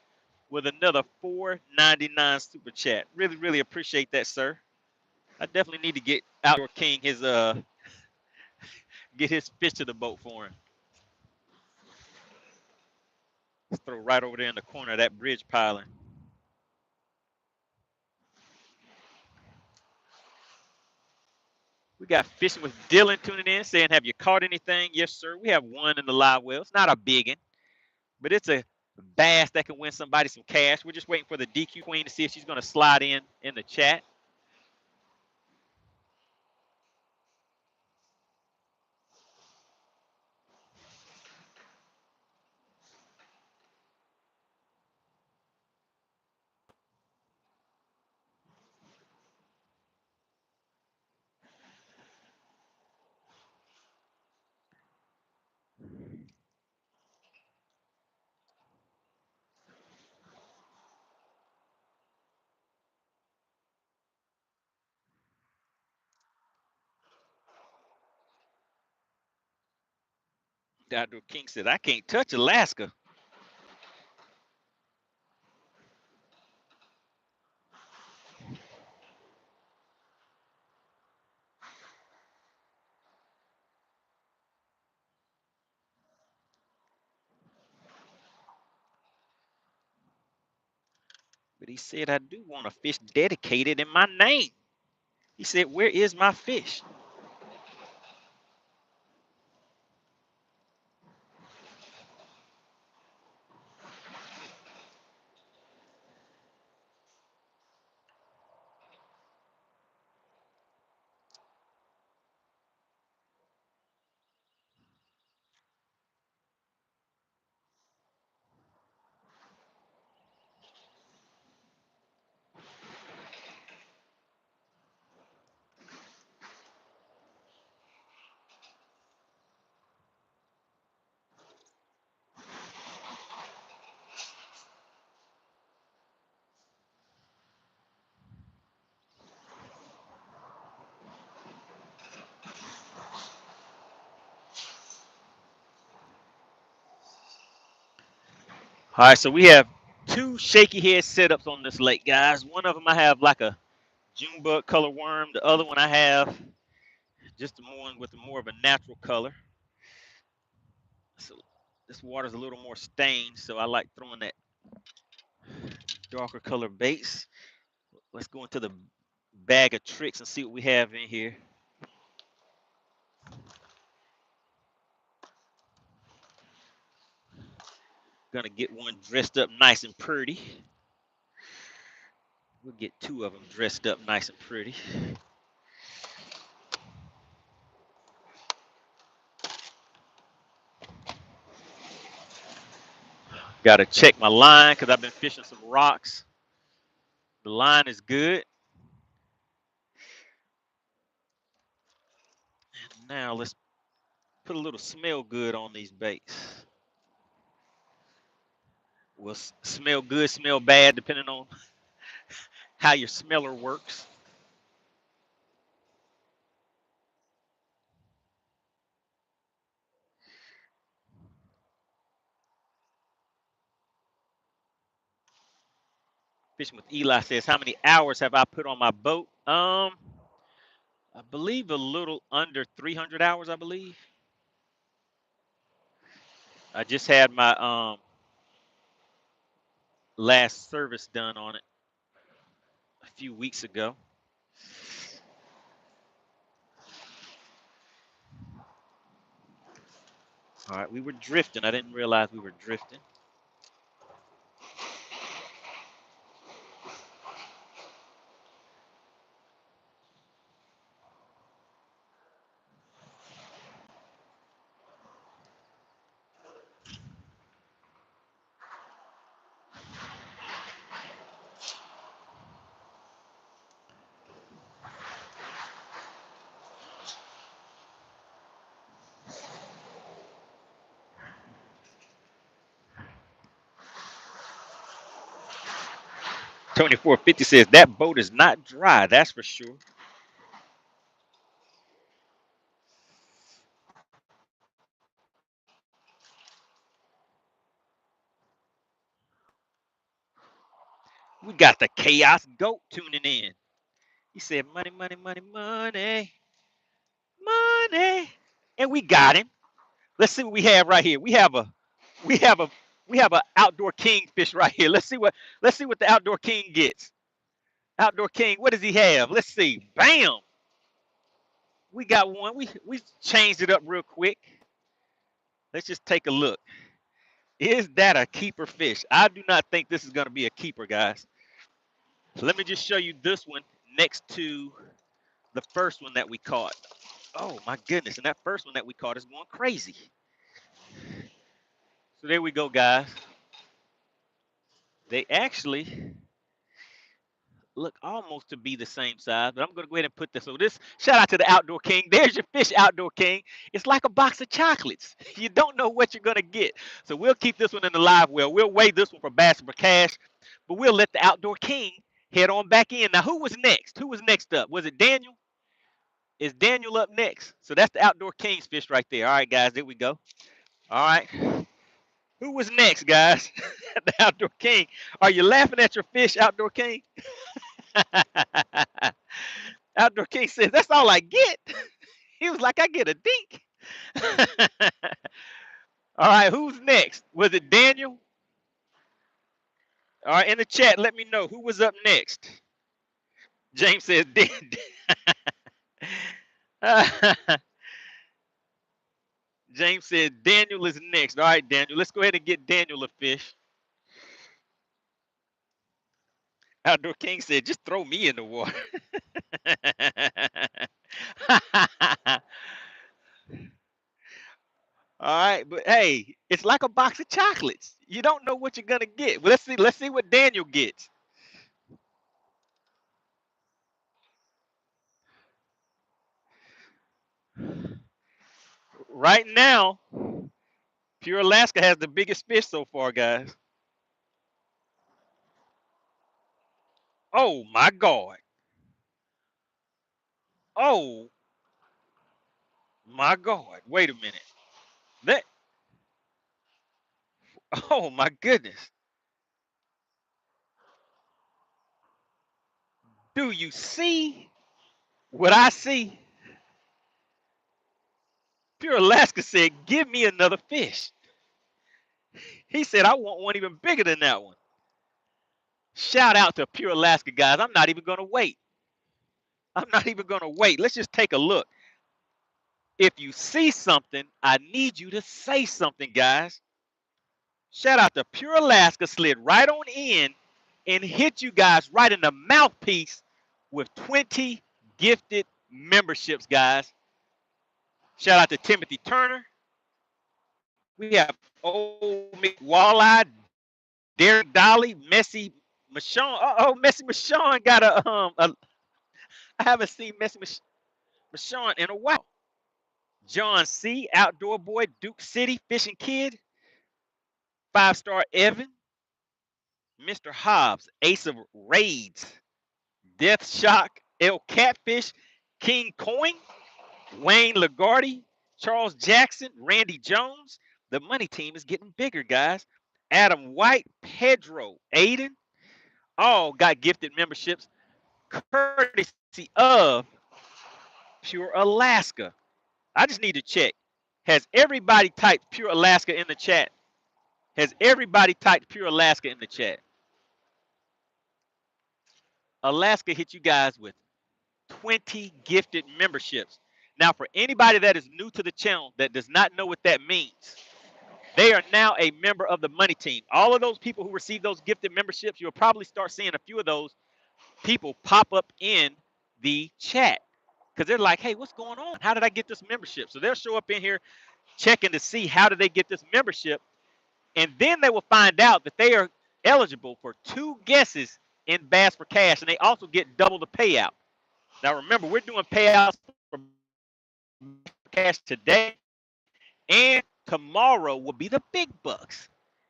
with another $4.99 super chat. Really, really appreciate that, sir. I definitely need to get Outdoor King his get his fish to the boat for him. Let's throw right over there in the corner of that bridge piling. We got Fishing with Dylan tuning in, saying, have you caught anything? Yes, sir. We have one in the live well. It's not a big one, but it's a bass that can win somebody some cash. We're just waiting for the DQ Queen to see if she's going to slide in the chat. Dr. King said, I can't touch Alaska. But he said, I do want a fish dedicated in my name. He said, where is my fish? All right, so we have two shaky head setups on this lake, guys. One of them I have like a June bug color worm. The other one I have just one with more of a natural color. So this water's a little more stained, so I like throwing that darker color baits. Let's go into the bag of tricks and see what we have in here. Gonna get one dressed up nice and pretty. We'll get two of them dressed up nice and pretty. Got to check my line because I've been fishing some rocks. The line is good. And now let's put a little smell good on these baits. Will smell good, smell bad, depending on how your smeller works. Fishing with Eli says, how many hours have I put on my boat? I believe a little under 300 hours, I believe. I just had my last service done on it a few weeks ago. All right, we were drifting. I didn't realize we were drifting. Tony 450 says that boat is not dry. That's for sure. We got the Chaos Goat tuning in. He said, money, money, money, money, money. And we got him. Let's see what we have right here. We have a We have an outdoor king fish right here. Let's see what the outdoor king gets. Outdoor king, what does he have? Let's see. Bam! We got one. We changed it up real quick. Let's just take a look. Is that a keeper fish? I do not think this is going to be a keeper, guys. So let me just show you this one next to the first one that we caught. Oh my goodness! And that first one that we caught is going crazy. So there we go, guys. They actually look almost to be the same size, but I'm going to go ahead and put this. So this, shout out to the Outdoor King. There's your fish, Outdoor King. It's like a box of chocolates. You don't know what you're going to get. So we'll keep this one in the live well. We'll weigh this one for Bass for Cash, but we'll let the Outdoor King head on back in. Now, who was next? Who was next up? Was it Daniel? Is Daniel up next? So that's the Outdoor King's fish right there. All right, guys, there we go. All right. Who was next, guys? The Outdoor King. Are you laughing at your fish, Outdoor King? Outdoor King says, that's all I get. He was like, I get a dink. All right, who's next? Was it Daniel? All right, in the chat, let me know who was up next. James says, James said, Daniel is next. All right, Daniel, let's go ahead and get Daniel a fish. Outdoor King said, just throw me in the water. All right, but hey, it's like a box of chocolates. You don't know what you're gonna get. Well, let's see what Daniel gets. Right now, Pure Alaska has the biggest fish so far, guys. Oh my God. Oh my God. Wait a minute. That oh my goodness. Do you see what I see? Pure Alaska said, give me another fish. He said, I want one even bigger than that one. Shout out to Pure Alaska, guys. I'm not even gonna wait. I'm not even gonna wait. Let's just take a look. If you see something, I need you to say something, guys. Shout out to Pure Alaska, slid right on in and hit you guys right in the mouthpiece with 20 gifted memberships, guys. Shout out to Timothy Turner. We have Old McWalleye, Derek Dolly, Messi Michon. Oh, Messi Michon got a. I haven't seen Messi Michon in a while. John C, Outdoor Boy, Duke City, Fishing Kid, 5-star Evan, Mr. Hobbs, Ace of Raids, Death Shock, El Catfish, King Coin, Wayne Lagarde, Charles Jackson, Randy Jones. The money team is getting bigger, guys. Adam White, Pedro, Aiden, all got gifted memberships courtesy of Pure Alaska. I just need to check. Has everybody typed Pure Alaska in the chat? Has everybody typed Pure Alaska in the chat? Alaska hit you guys with 20 gifted memberships. Now, for anybody that is new to the channel that does not know what that means, they are now a member of the money team. All of those people who receive those gifted memberships, you'll probably start seeing a few of those people pop up in the chat because they're like, hey, what's going on? How did I get this membership? So they'll show up in here checking to see how did they get this membership. And then they will find out that they are eligible for 2 guesses in Bass for Cash, and they also get double the payout. Now, remember, we're doing payouts for cash today, and tomorrow will be the big bucks.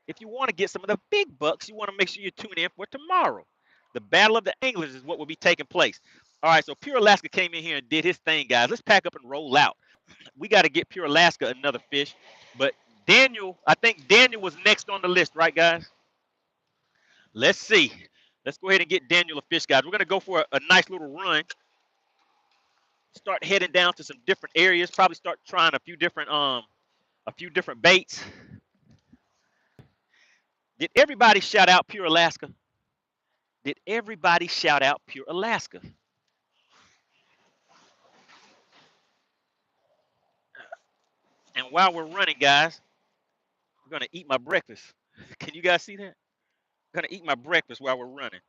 If you want to get some of the big bucks, you want to make sure you tune in for tomorrow. The Battle of the Anglers is what will be taking place. All right, so Pure Alaska came in here and did his thing, guys. Let's pack up and roll out. We got to get Pure Alaska another fish. But Daniel, I think Daniel was next on the list, right, guys? Let's see. Let's go ahead and get Daniel a fish, guys. We're going to go for a nice little run. Start heading down to some different areas. Probably start trying a few different baits. Did everybody shout out Pure Alaska? Did everybody shout out Pure Alaska? And while we're running, guys, I'm gonna eat my breakfast. Can you guys see that? I'm gonna eat my breakfast while we're running.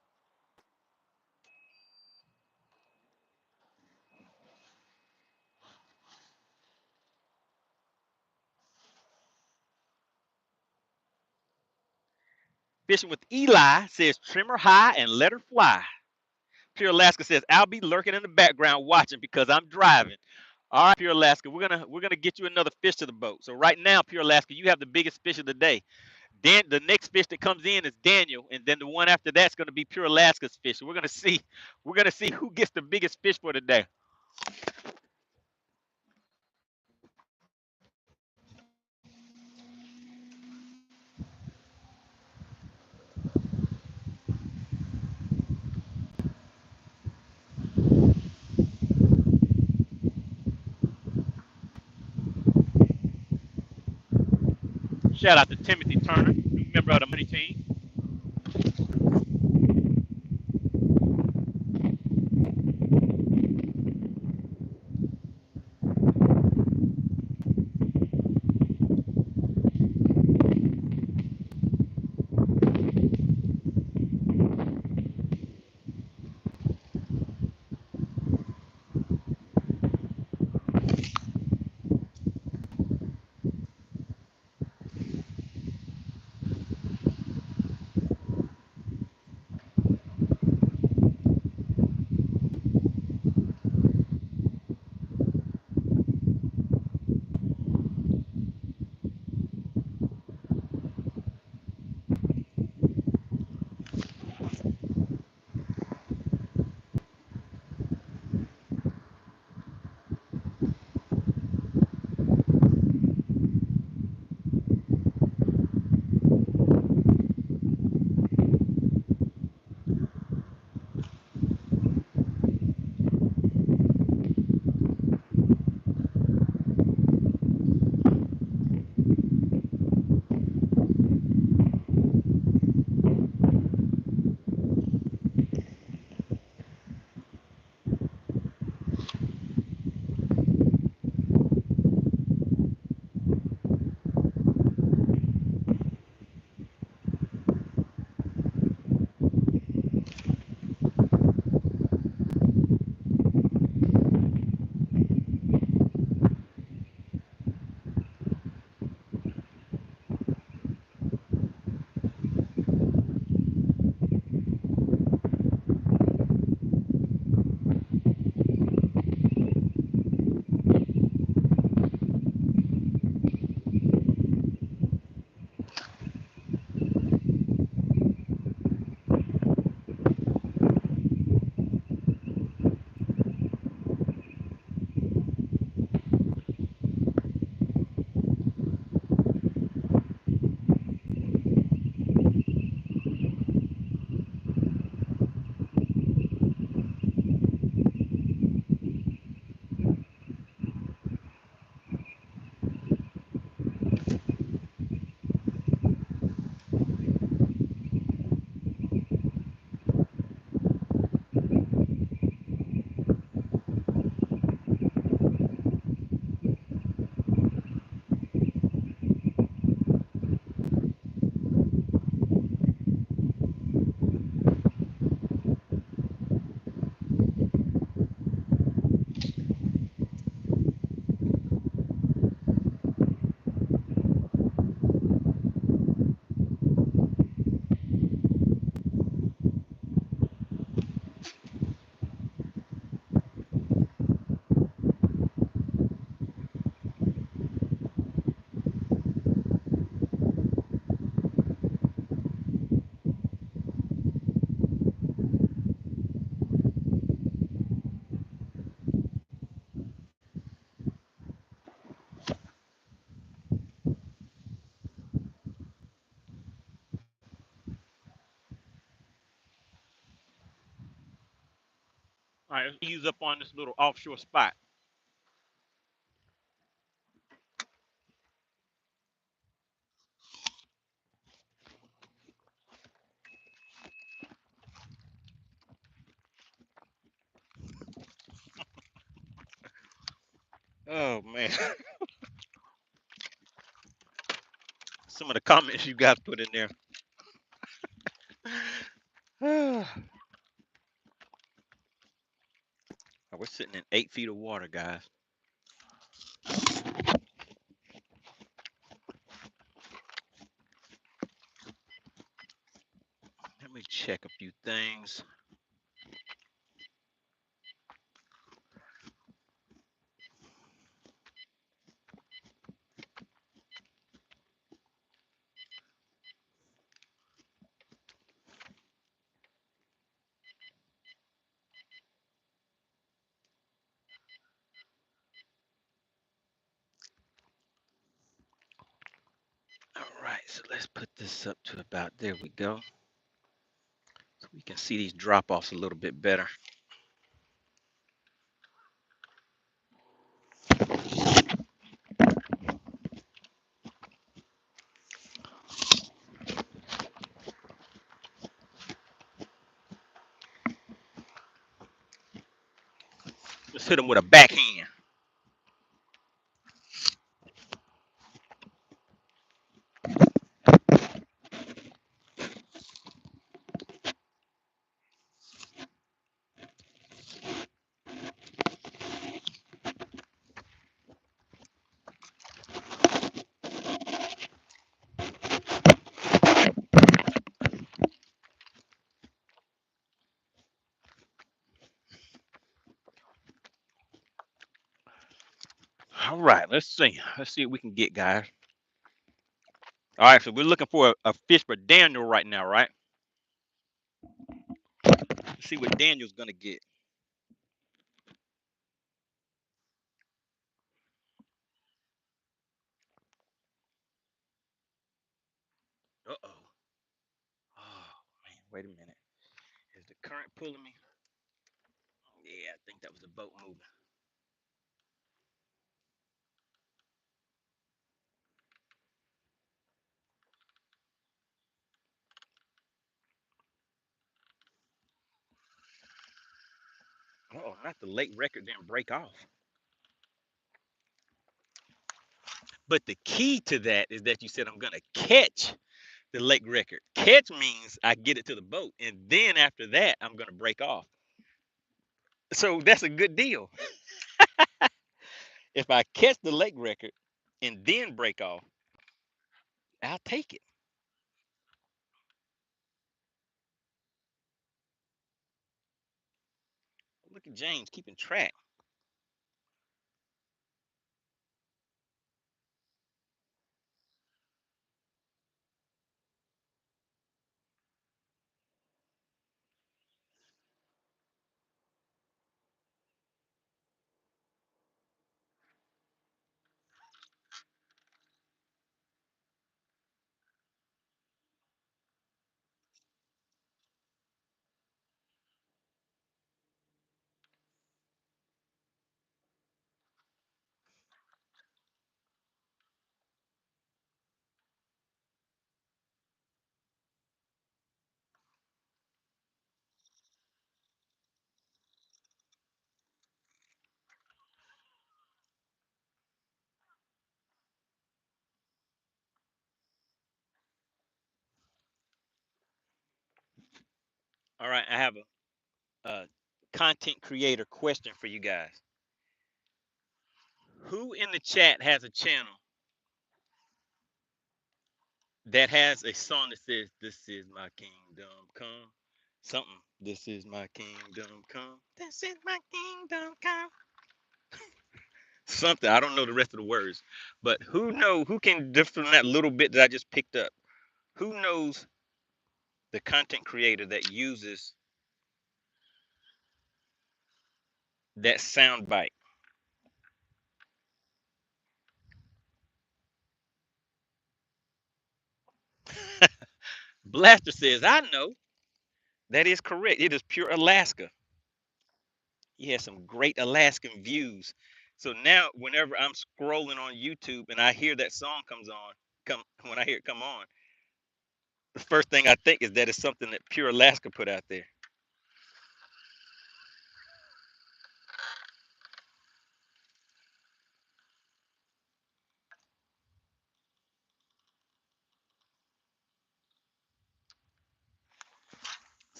Fishing with Eli says trim her high and let her fly. Pure Alaska says I'll be lurking in the background watching because I'm driving. All right, Pure Alaska, we're gonna get you another fish to the boat. So right now, Pure Alaska, you have the biggest fish of the day. Then the next fish that comes in is Daniel, and then the one after that's gonna be Pure Alaska's fish. So we're gonna see who gets the biggest fish for the day. Shout out to Timothy Turner, new member of the Money Team. All right, let's ease up on this little offshore spot. Oh man, some of the comments you guys put in there. Oh, we're sitting in 8 feet of water, guys. Let me check a few things. All right, so let's put this up to about there we go. So we can see these drop offs a little bit better. Let's hit them with a backhand. All right, let's see. Let's see what we can get, guys. All right, so we're looking for a fish for Daniel right now, right? Let's see what Daniel's gonna get. Uh-oh. Oh man, wait a minute. Is the current pulling me? Yeah, I think that was the boat moving. Oh, not the late record didn't break off. But the key to that is that you said I'm gonna catch the lake record. Catch means I get it to the boat, and then after that, I'm gonna break off. So that's a good deal. If I catch the lake record and then break off, I'll take it. Look at James keeping track. All right, I have a content creator question for you guys. Who in the chat has a channel that has a song that says "This is my kingdom come"? Something. This is my kingdom come. This is my kingdom come. Something. I don't know the rest of the words, but who can differ from that little bit that I just picked up? Who knows the content creator that uses that sound bite? Blaster says, I know. That is correct. It is pure Alaska. He has some great Alaskan views. So now whenever I'm scrolling on YouTube and I hear that song come when I hear it come on, the first thing I think is that it's something that Pure Alaska put out there.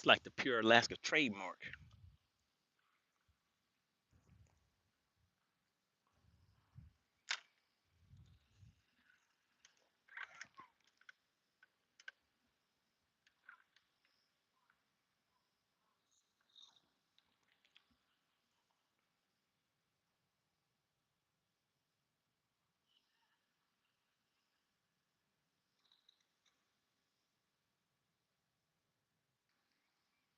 like the Pure Alaska trademark.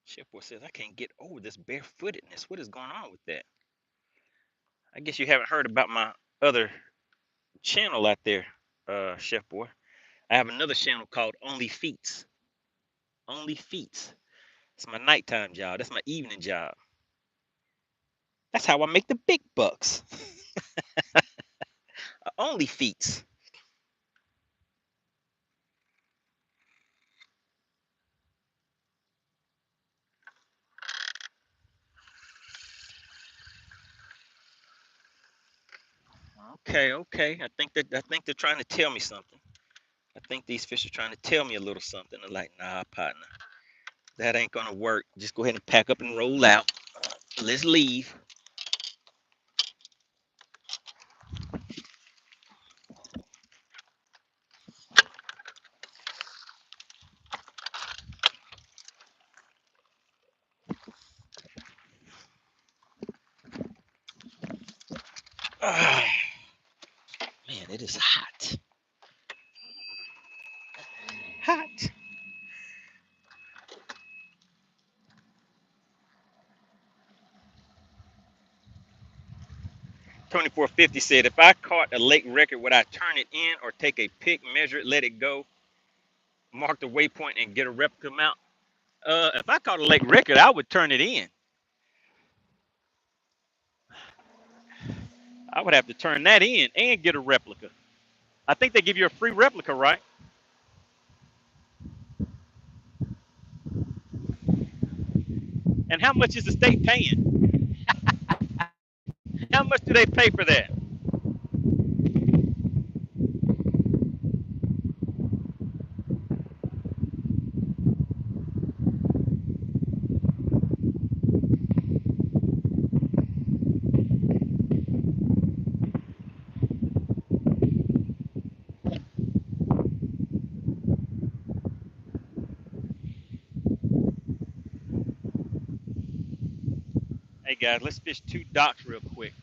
Chef Boy says, I can't get over this barefootedness. What is going on with that? I guess you haven't heard about my other channel out there, Chef Boy. I have another channel called Only Feats. Only Feats. It's my nighttime job. That's my evening job. That's how I make the big bucks. Only Feats. Okay, okay. I think they're trying to tell me something. I think these fish are trying to tell me a little something. They're like, nah, partner, that ain't gonna work. Just go ahead and pack up and roll out. Let's leave. Ah, man, it is hot. Hot. 2450 said, if I caught a lake record, would I turn it in or take a pic, measure it, let it go, mark the waypoint, and get a replica mount? If I caught a lake record, I would turn it in. I would have to turn that in and get a replica. I think they give you a free replica, right? And how much is the state paying? How much do they pay for that? Hey guys, let's fish 2 docks real quick.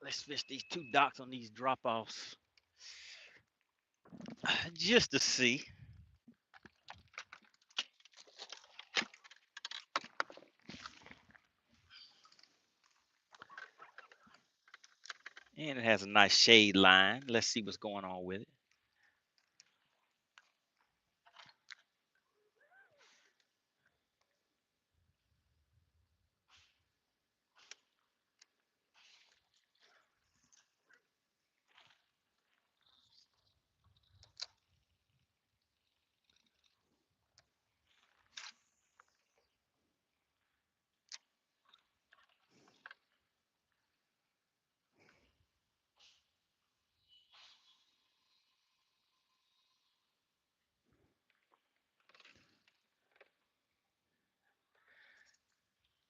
Let's fish these 2 docks on these drop offs just to see. And it has a nice shade line. Let's see what's going on with it.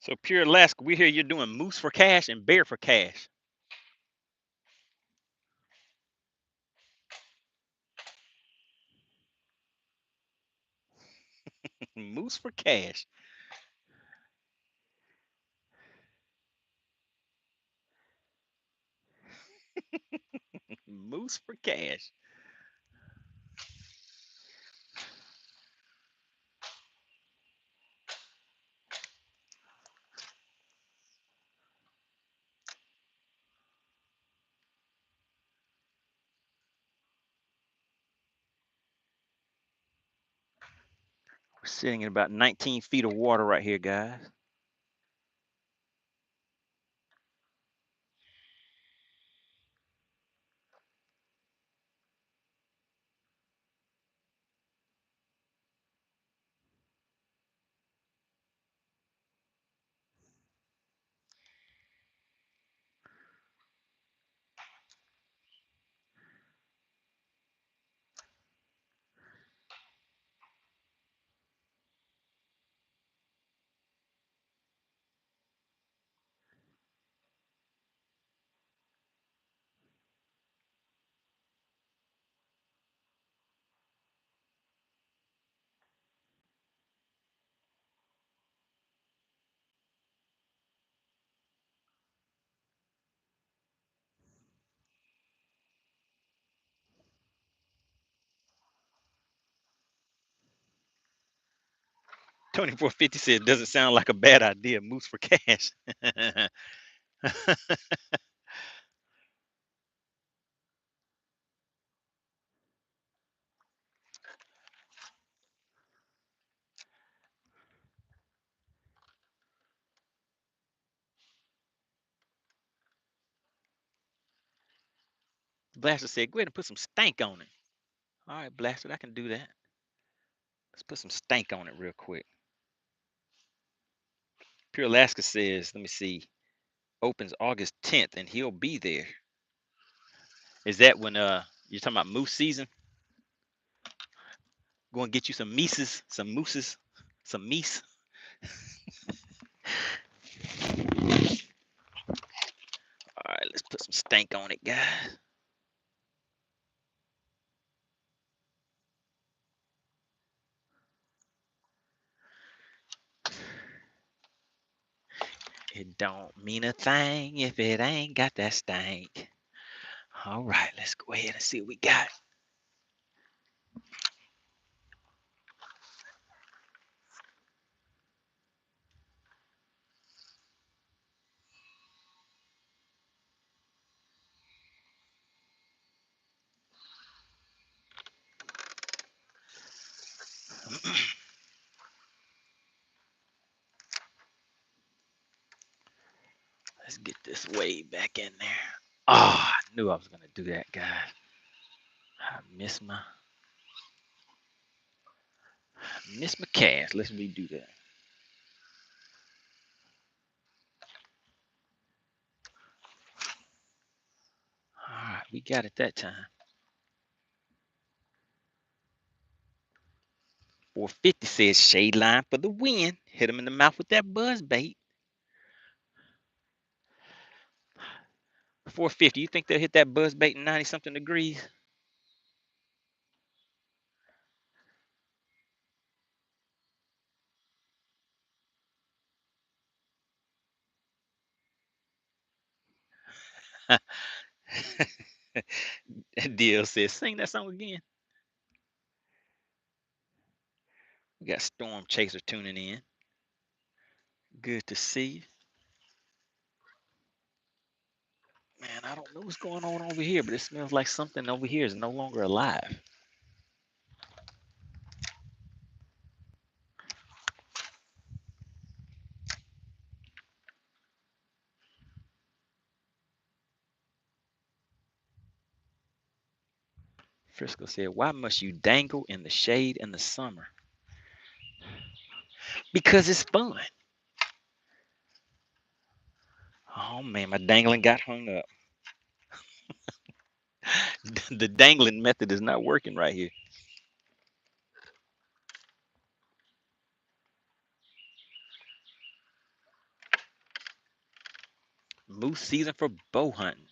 So Pure Alaska, we hear you're doing moose for cash and bear for cash. Moose for cash. Moose for cash. We're sitting in about 19 feet of water right here, guys. 2450 said doesn't sound like a bad idea. Moose for cash. Blaster said, go ahead and put some stank on it. All right, Blaster, I can do that. Let's put some stank on it real quick. Pure Alaska says, let me see, opens August 10th, and he'll be there. Is that when you're talking about moose season? Go and get you some meeses, some mooses, some meese. All right, let's put some stank on it, guys. It don't mean a thing if it ain't got that stank. All right, let's go ahead and see what we got. Let's get this way back in there. Oh, I knew I was gonna do that, guys. I missed my cast. Let's redo that. All right, we got it that time. 450 says shade line for the win. Hit him in the mouth with that buzz bait. 450, you think they'll hit that buzz bait in 90 something degrees? DL says, sing that song again. We got Storm Chaser tuning in. Good to see you. Man, I don't know what's going on over here, but it smells like something over here is no longer alive. Frisco said, why must you dangle in the shade in the summer? Because it's fun. Oh man, my dangling got hung up. The dangling method is not working right here. Moose season for bow hunting.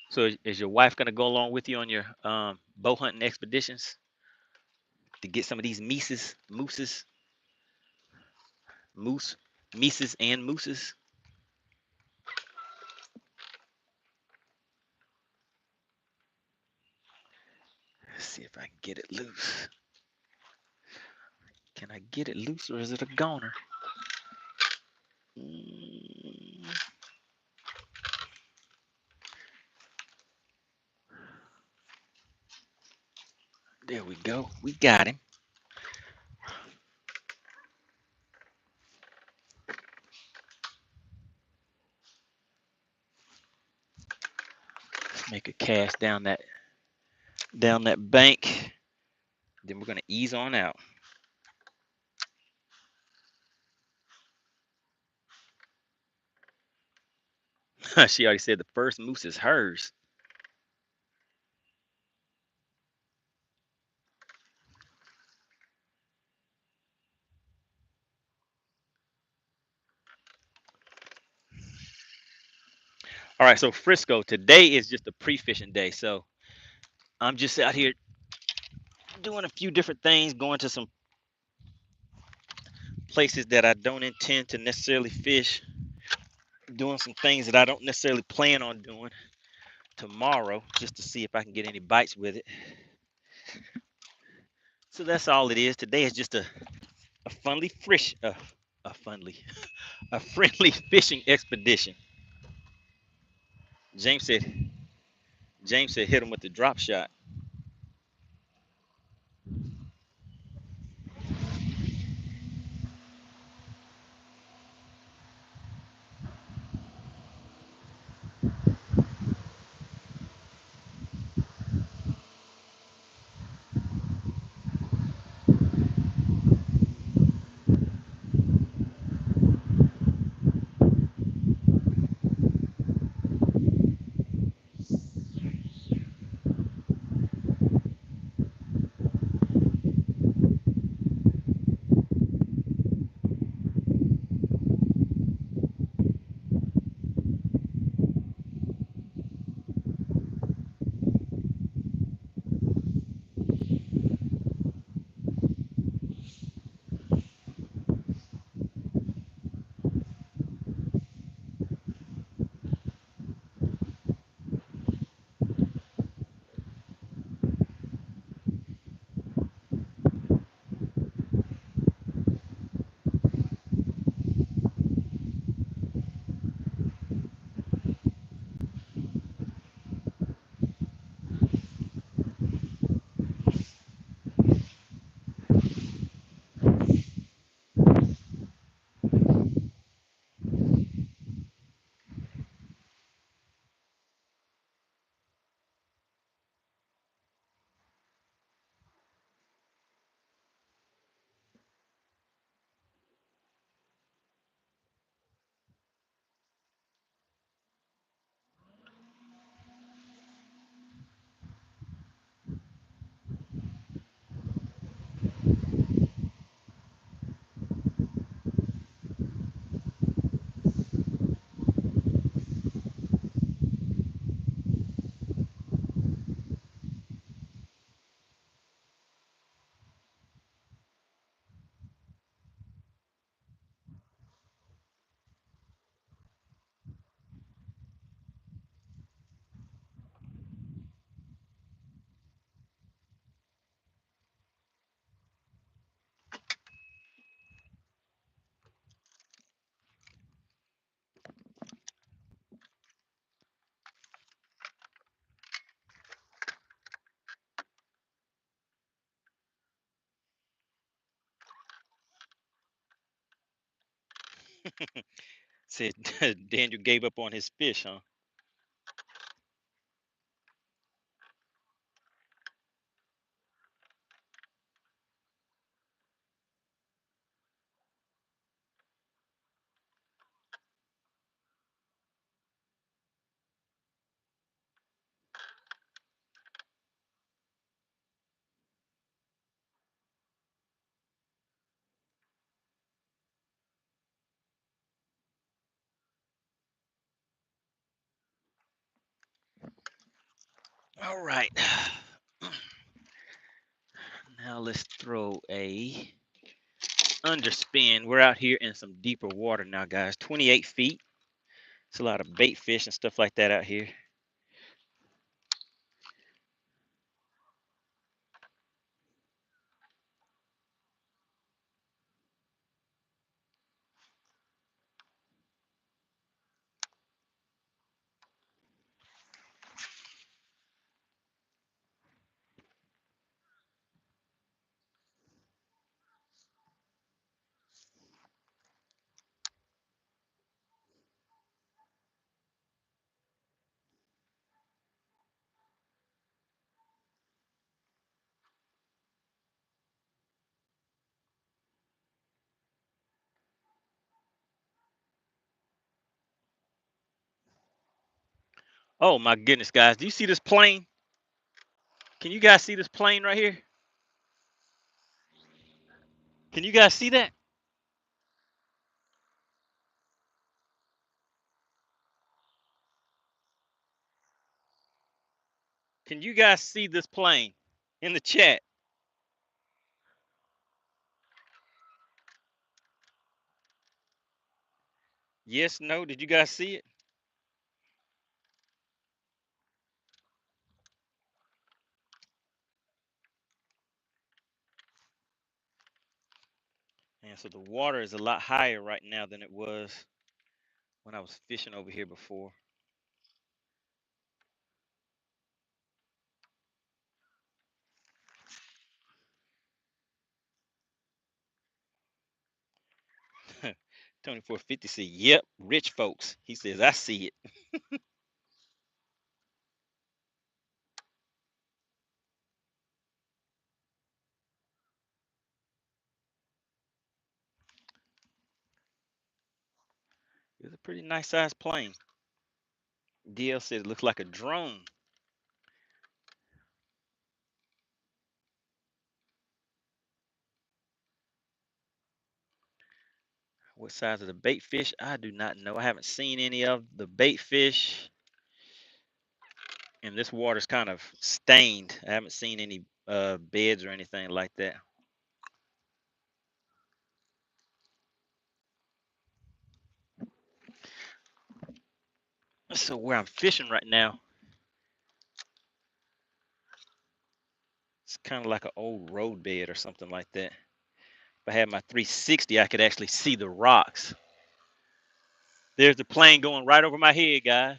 So is your wife gonna go along with you on your bow hunting expeditions to get some of these mooses, meeses and mooses? Let's see if I can get it loose. Can I get it loose or is it a goner? There we go. We got him. Let's make a cast down that bank. Then we're gonna ease on out. She already said the first moose is hers. All right, so Frisco, today is just a pre-fishing day. So I'm just out here doing a few different things, going to some places that I don't intend to necessarily fish, doing some things that I don't necessarily plan on doing tomorrow, just to see if I can get any bites with it. So that's all it is. Today is just a A friendly fish, a friendly, a friendly fishing expedition. James said. James said hit him with the drop shot. Said Daniel gave up on his fish, huh? All right. Now let's throw a underspin. We're out here in some deeper water now, guys. 28 feet. It's a lot of bait fish and stuff like that out here. Oh my goodness, guys. Do you see this plane? Can you guys see this plane right here? Can you guys see that? Can you guys see this plane in the chat? Yes, no. Did you guys see it? And so the water is a lot higher right now than it was when I was fishing over here before. Tony 450 said, "Yep, rich folks." He says, "I see it." It's a pretty nice sized plane. DL said it looks like a drone. What size of the bait fish? I do not know. I haven't seen any of the bait fish. And this water's kind of stained. I haven't seen any beds or anything like that. So where I'm fishing right now, it's kind of like an old road bed or something like that. If I had my 360, I could actually see the rocks. There's the plane going right over my head, guys.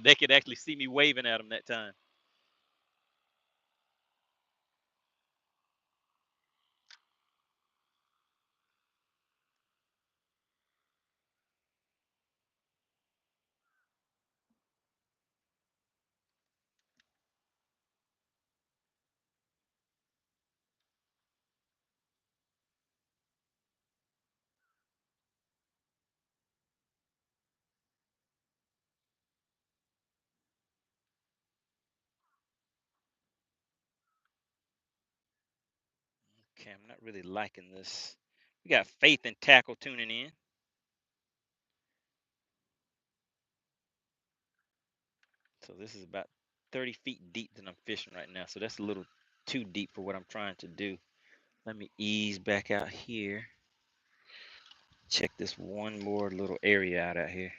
They could actually see me waving at them that time. Okay, I'm not really liking this. We got Faith and Tackle tuning in. So this is about 30 feet deep that I'm fishing right now. So that's a little too deep for what I'm trying to do. Let me ease back out here. Check this one more little area out here.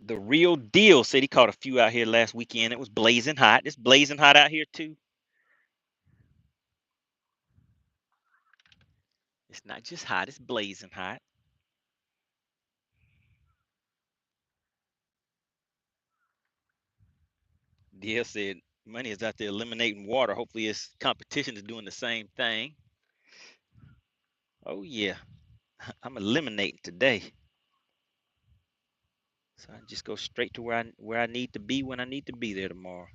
The real deal said he caught a few out here last weekend. It was blazing hot. It's blazing hot out here too. It's not just hot, it's blazing hot. DL said money is out there eliminating water. Hopefully his competition is doing the same thing. Oh yeah. I'm eliminating today. So I just go straight to where I need to be when I need to be there tomorrow.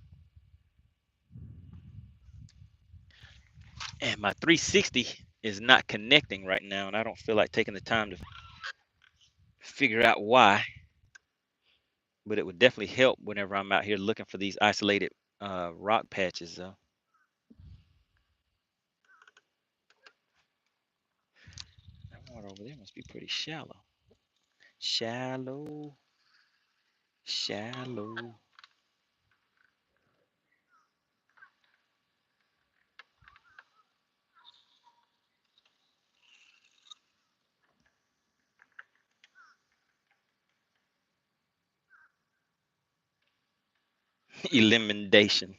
And my 360 is not connecting right now, and I don't feel like taking the time to figure out why. But it would definitely help whenever I'm out here looking for these isolated rock patches, though. That water over there must be pretty shallow. Shallow, shallow. Elimination.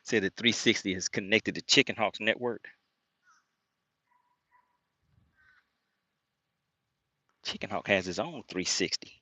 Said the 360 is connected to Chicken Hawk's network. Chicken Hawk has his own 360.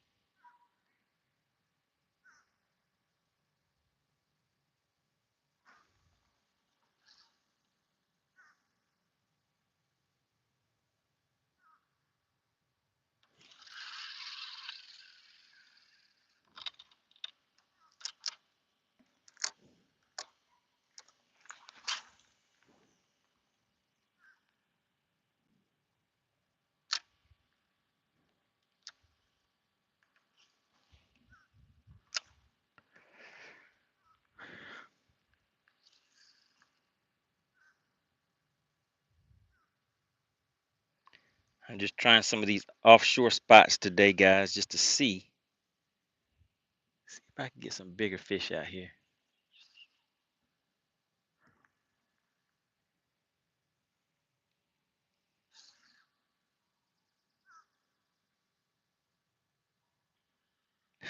I'm just trying some of these offshore spots today, guys, just to see if I can get some bigger fish out here.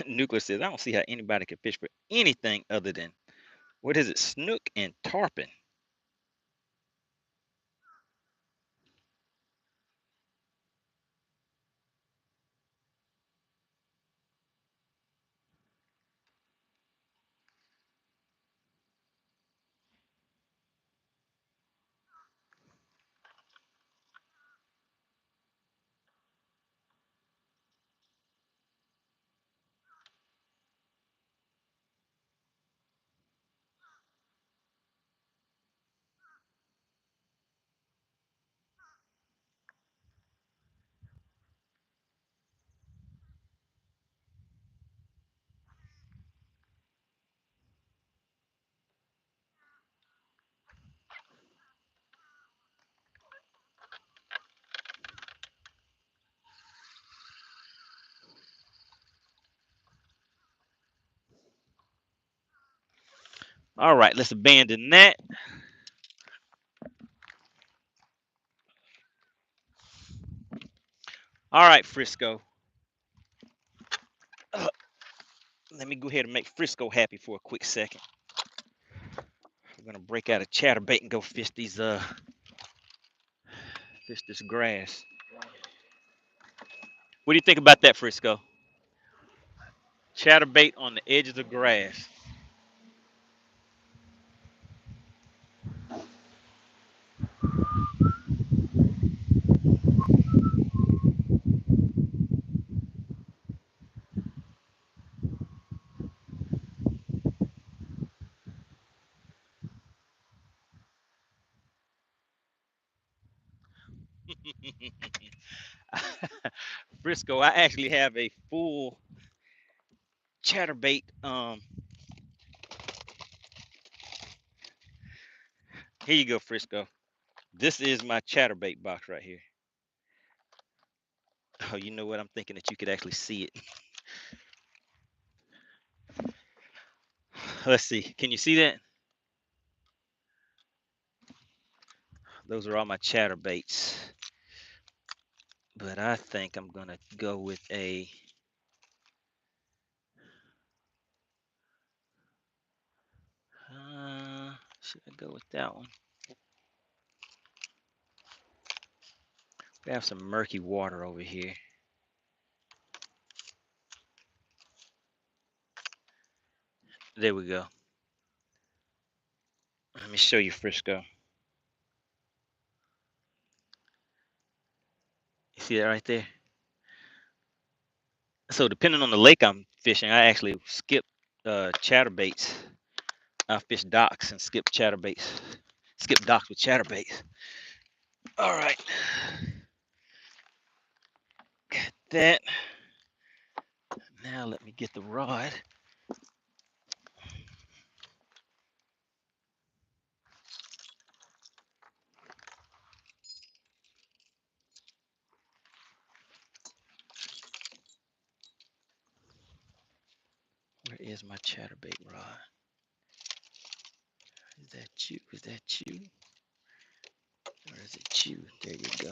Nuclear says, I don't see how anybody can fish for anything other than, what is it, snook and tarpon. All right, let's abandon that. All right, Frisco. Let me go ahead and make Frisco happy for a quick second. We're gonna break out a chatterbait and go fish these fish this grass. What do you think about that, Frisco? Chatterbait on the edges of grass. Frisco, I actually have a full chatterbait. Here you go, Frisco. This is my chatterbait box right here. Oh, you know what? I'm thinking that you could actually see it. Let's see. Can you see that? Those are all my chatterbaits. But I think I'm gonna go with a. Should I go with that one? We have some murky water over here. There we go. Let me show you, Frisco. You see that right there? So depending on the lake I'm fishing, I actually skip chatterbaits. I fish docks and skip chatterbaits. Skip docks with chatterbaits. All right. Got that. Now let me get the rod. Where is my chatterbait rod? Is that you? Is that you? Or is it you? There you go.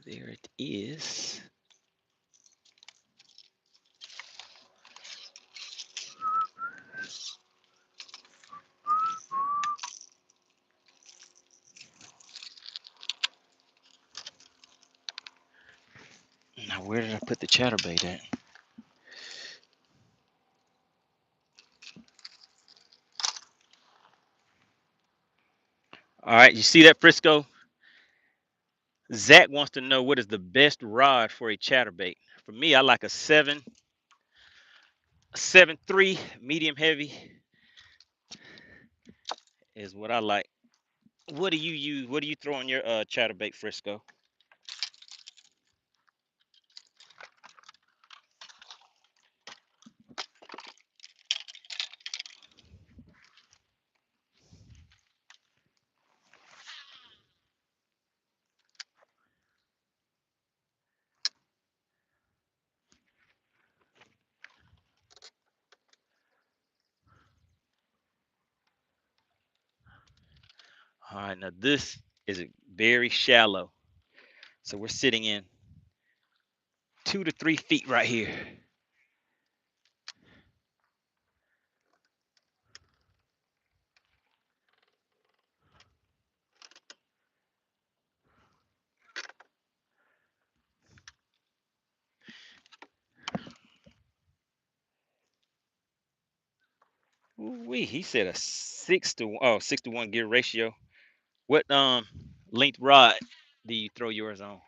There it is. Now where did I put the chatterbait at? All right, you see that, Frisco? Zach wants to know what is the best rod for a chatterbait. For me, I like a 7.3 medium heavy is what I like. What do you use? What do you throw on your chatterbait, Frisco? All right, now this is very shallow. So we're sitting in 2 to 3 feet right here. Ooh-wee, he said a 6 to 1 gear ratio. What length rod do you throw yours on?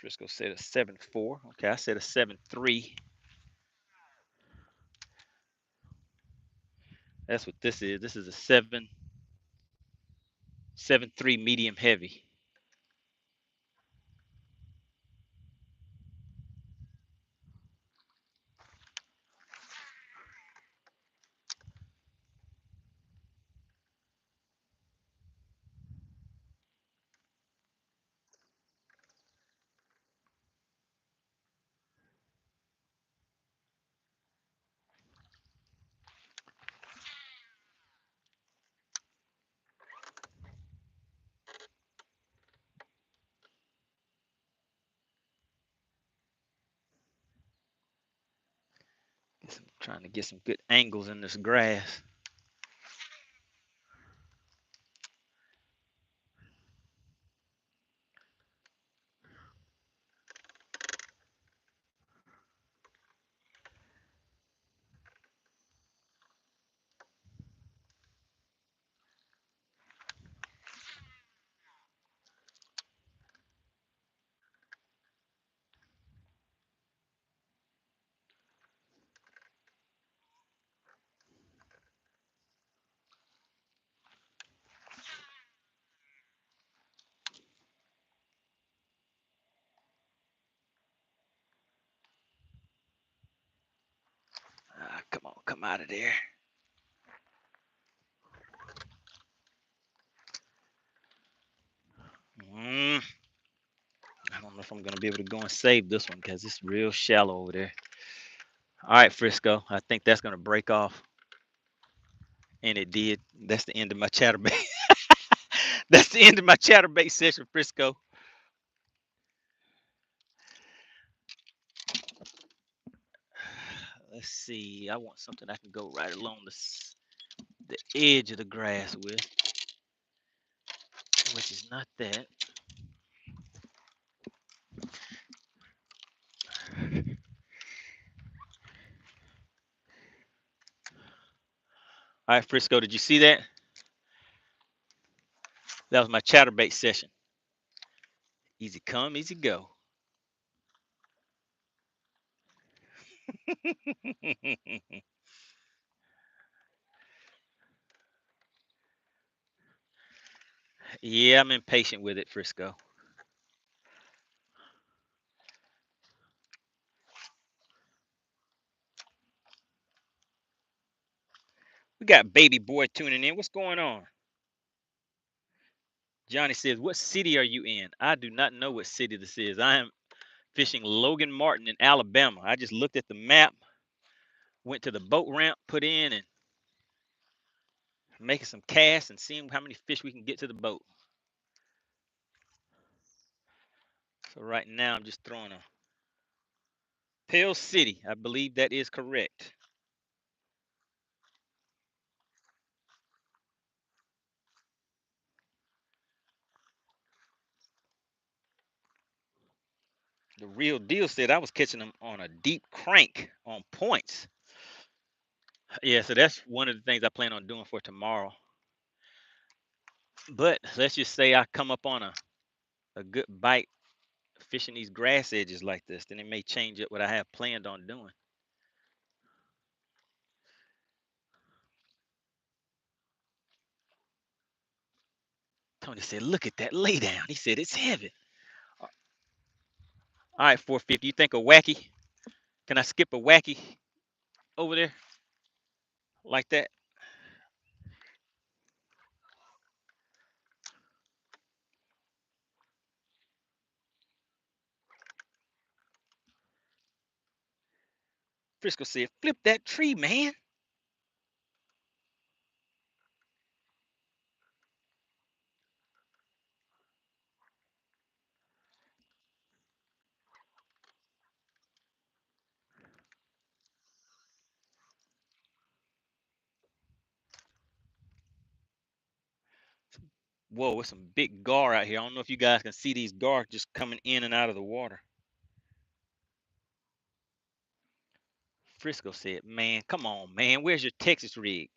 Frisco said a 7.4. Okay, I said a 7.3. That's what this is. This is a 7.3 medium heavy. Trying to get some good angles in this grass. Come on, come out of there. I don't know if I'm going to be able to go and save this one because it's real shallow over there. All right, Frisco. I think that's going to break off. And it did. That's the end of my chatterbait. That's the end of my chatterbait session, Frisco. Let's see. I want something I can go right along the edge of the grass with, which is not that. All right, Frisco, did you see that? That was my chatterbait session. Easy come, easy go. Yeah, I'm impatient with it, Frisco. We got baby boy tuning in. What's going on? Johnny says, what city are you in? I do not know what city this is. I am fishing Logan Martin in Alabama. I just looked at the map, went to the boat ramp, put in, and making some casts and seeing how many fish we can get to the boat. So right now I'm just throwing a Pale City. I believe that is correct. The real deal said I was catching them on a deep crank on points. Yeah, so that's one of the things I plan on doing for tomorrow. But let's just say I come up on a good bite fishing these grass edges like this, then it may change up what I have planned on doing. Tony said, look at that lay down. He said, it's heavy. All right, 450. You think a wacky? Can I skip a wacky over there like that? Frisco said, flip that tree, man. Whoa, it's some big gar out here. I don't know if you guys can see these gar just coming in and out of the water. Frisco said, man, come on, man. Where's your Texas rig?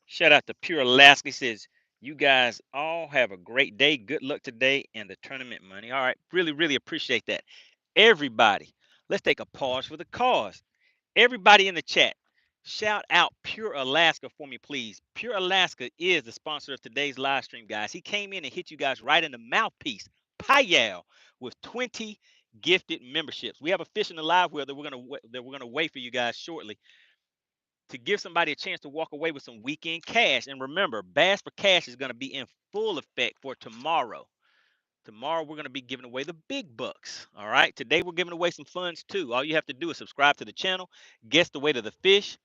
Shout out to Pure Alaska. He says, you guys all have a great day. Good luck today and the tournament money. All right. Really, really appreciate that. Everybody, let's take a pause for the cause. Everybody in the chat, shout out Pure Alaska for me, please. Pure Alaska is the sponsor of today's live stream, guys. He came in and hit you guys right in the mouthpiece, Payal, with 20 gifted memberships. We have a Fishing Alive wheel that we're gonna wait for you guys shortly to give somebody a chance to walk away with some weekend cash. And remember, Bass for Cash is going to be in full effect for tomorrow. Tomorrow, we're going to be giving away the big bucks. All right. Today, we're giving away some funds too. All you have to do is subscribe to the channel, guess the weight of the fish.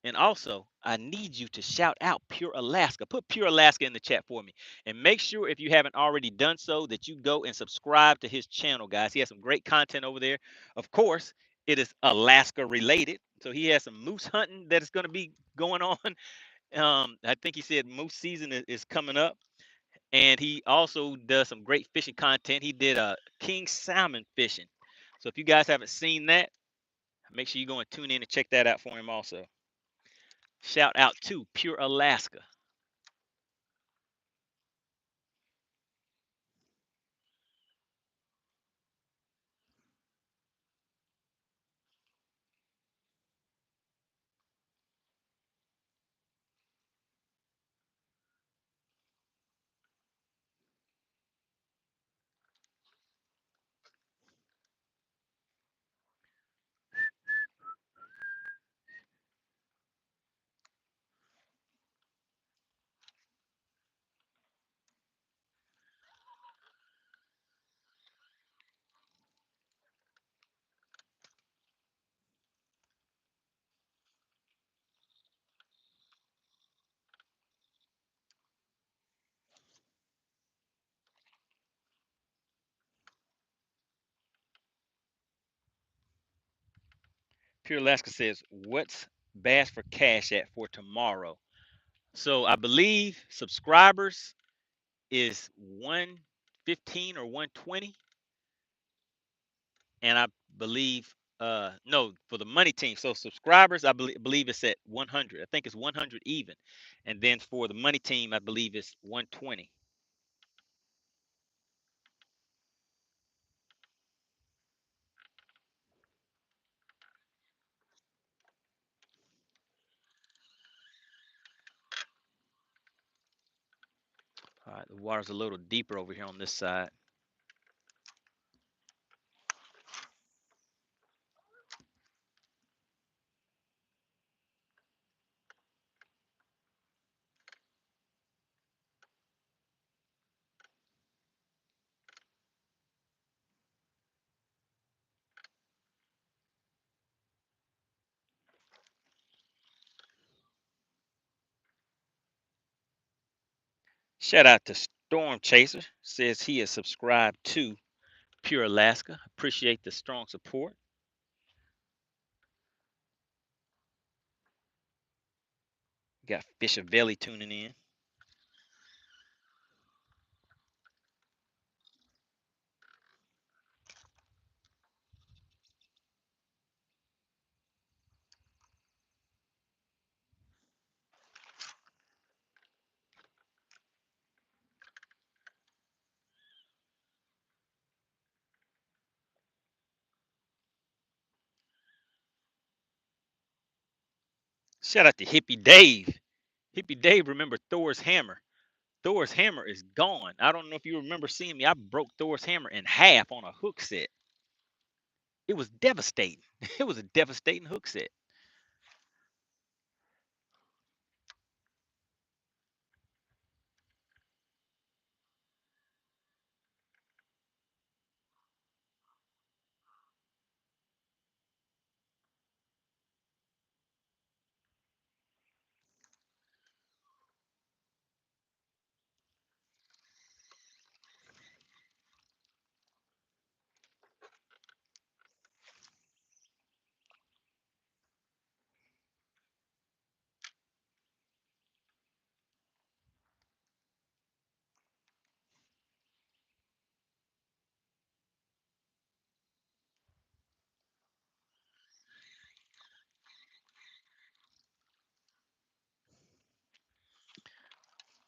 And also, I need you to shout out Pure Alaska. Put Pure Alaska in the chat for me. And make sure, if you haven't already done so, that you go and subscribe to his channel, guys. He has some great content over there. Of course, it is Alaska related. So he has some moose hunting that is going to be going on. I think he said moose season is coming up. And he also does some great fishing content. He did king salmon fishing. So if you guys haven't seen that, make sure you go and tune in and check that out for him also. Shout out to Pure Alaska. Pure Alaska says, what's Bass for Cash at for tomorrow? So I believe subscribers is 115 or 120, and I believe no, for the money team. So subscribers, I believe it's at 100. I think it's 100 even, and then for the money team, I believe it's 120. All right, the water's a little deeper over here on this side. Shout out to Storm Chaser. Says he is subscribed to Pure Alaska. Appreciate the strong support. Got Fisher Belly tuning in. Shout out to Hippie Dave. Hippie Dave, remember Thor's hammer. Thor's hammer is gone. I don't know if you remember seeing me. I broke Thor's hammer in half on a hook set. It was devastating. It was a devastating hook set.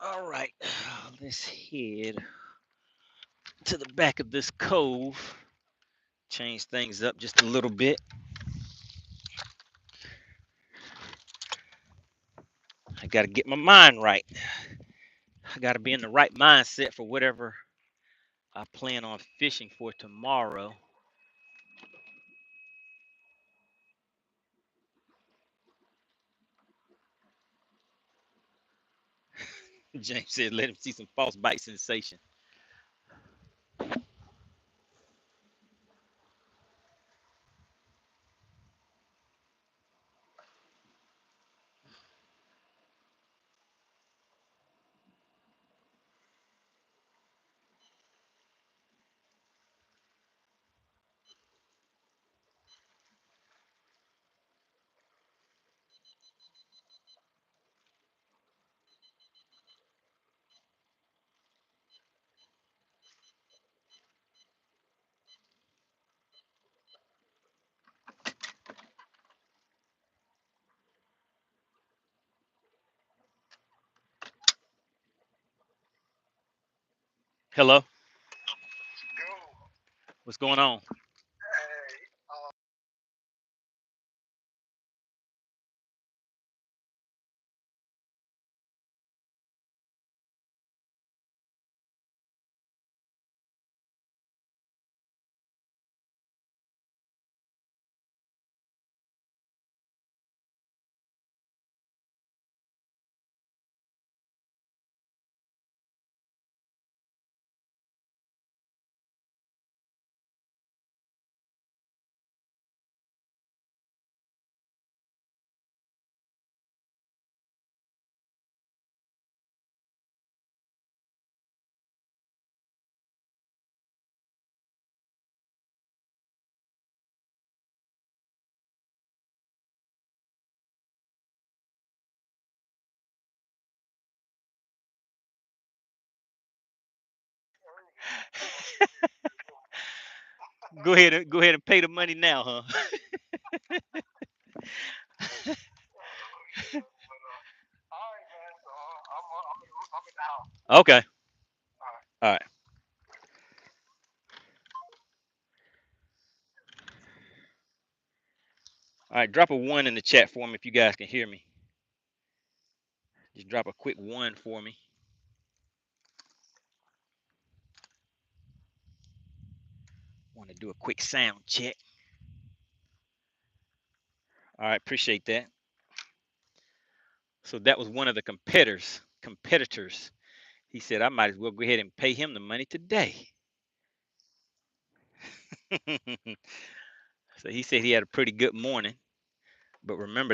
All right, let's head to the back of this cove. Change things up just a little bit. I got to get my mind right. I got to be in the right mindset for whatever I plan on fishing for tomorrow. James said, let him see some false bite sensation. Hello, Yo, what's going on? hey, Go ahead and pay the money now, huh? All right, man. So I'm in the house. Okay. All right. All right. All right. Drop a one in the chat for me if you guys can hear me. Just drop a quick one for me. Want to do a quick sound check. All right. Appreciate that. So that was one of the competitors. He said, I might as well go ahead and pay him the money today. So he said he had a pretty good morning. But remember,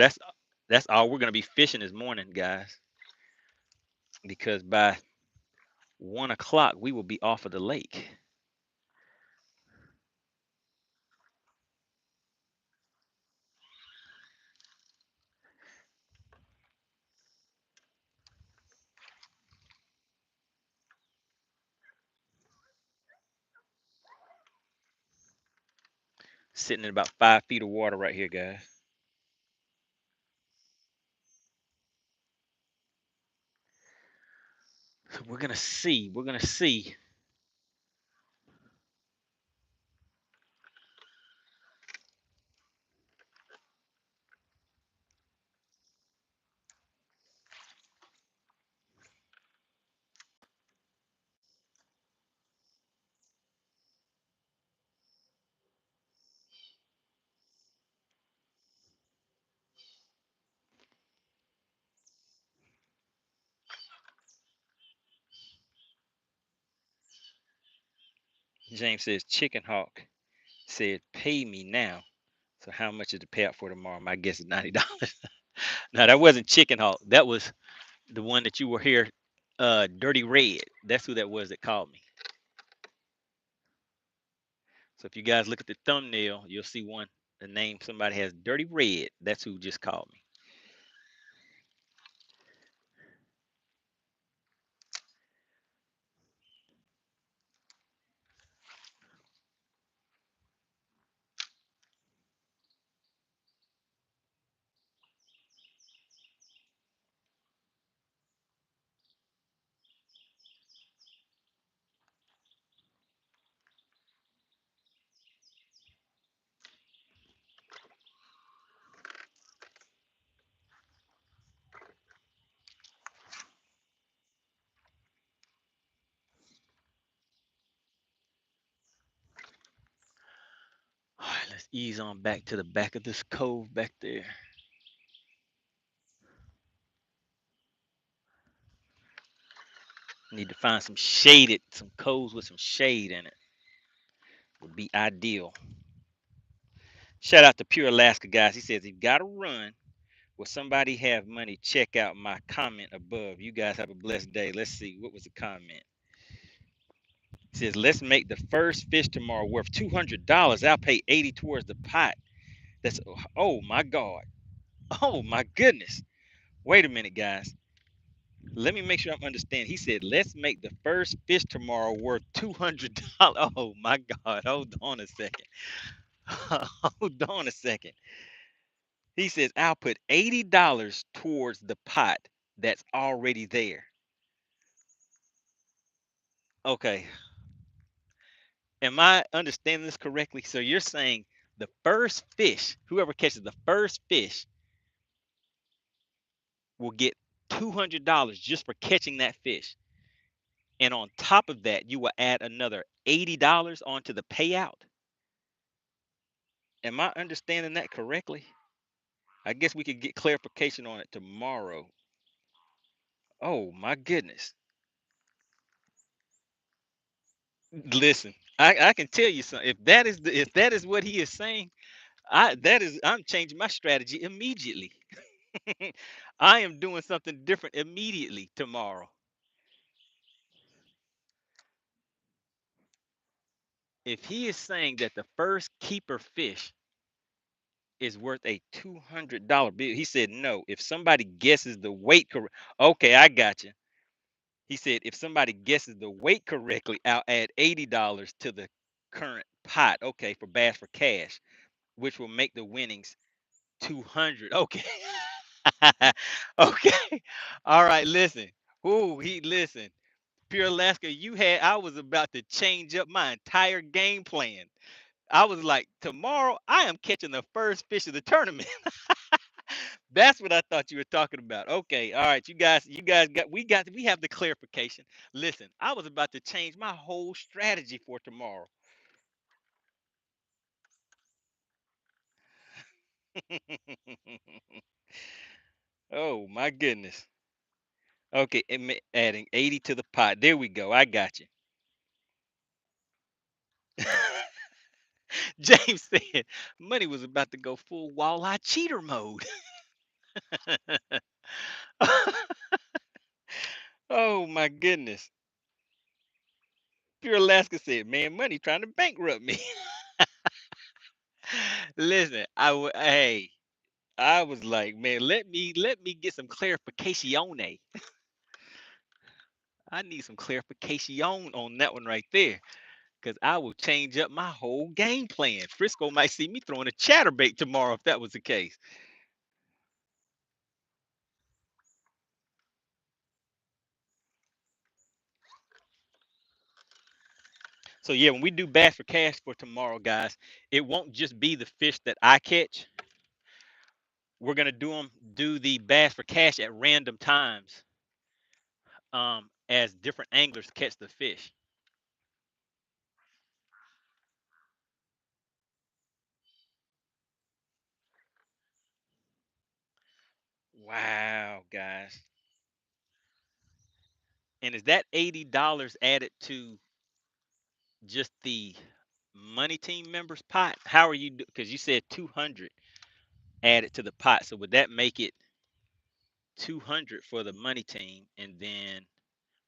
that's all we're gonna be fishing this morning, guys. Because by 1 o'clock we will be off of the lake. Sitting in about 5 feet of water right here, guys. So we're gonna see. We're gonna see. James says Chicken Hawk said, pay me now. So how much is the payout for tomorrow? My guess is $90. No, that wasn't Chicken Hawk. That was the one that you were here, Dirty Red. That's who that was that called me. So if you guys look at the thumbnail, you'll see one. The name somebody has Dirty Red. That's who just called me. All right, let's ease on back to the back of this cove back there. Need to find some coves with some shade in it. Would be ideal. Shout out to Pure Alaska, guys. He says, if you got to run, will somebody have money? Check out my comment above. You guys have a blessed day. Let's see. What was the comment? He says, let's make the first fish tomorrow worth $200. I'll pay 80 towards the pot. That's, oh my God. Oh my goodness. Wait a minute, guys. Let me make sure I'm understanding. He said, let's make the first fish tomorrow worth $200. Oh my God. Hold on a second. Hold on a second. He says, I'll put $80 towards the pot that's already there. Okay. Am I understanding this correctly? So you're saying the first fish, whoever catches the first fish, will get $200 just for catching that fish. And on top of that, you will add another $80 onto the payout. Am I understanding that correctly? I guess we could get clarification on it tomorrow. Oh my goodness. Listen, I can tell you something. If that is what he is saying, I'm changing my strategy immediately. I am doing something different immediately tomorrow. If he is saying that the first keeper fish is worth a $200 bill, he said no. If somebody guesses the weight correct, okay, I got you. He said if somebody guesses the weight correctly, I'll add $80 to the current pot. Okay, for Bass for Cash, which will make the winnings 200. Okay. Okay. All right, listen. Ooh, he listen. Pure Alaska, I was about to change up my entire game plan. I was like, tomorrow I am catching the first fish of the tournament. That's what I thought you were talking about. Okay, all right, you guys we have the clarification. Listen, I was about to change my whole strategy for tomorrow. Oh my goodness. Okay, adding 80 to the pot. There we go. I got you. James said money was about to go full walleye cheater mode. Oh my goodness. Pure Alaska said, man, money trying to bankrupt me. Listen, hey, I was like, man, let me get some clarification. I need some clarification on that one right there. Because I will change up my whole game plan. Frisco might see me throwing a chatterbait tomorrow if that was the case. So yeah, when we do Bass for Cash for tomorrow, guys, it won't just be the fish that I catch. We're gonna do the Bass for Cash at random times, as different anglers catch the fish. Wow, guys. And is that $80 added to just the money team members pot? How are you? Because you said 200 added to the pot. So would that make it 200 for the money team and then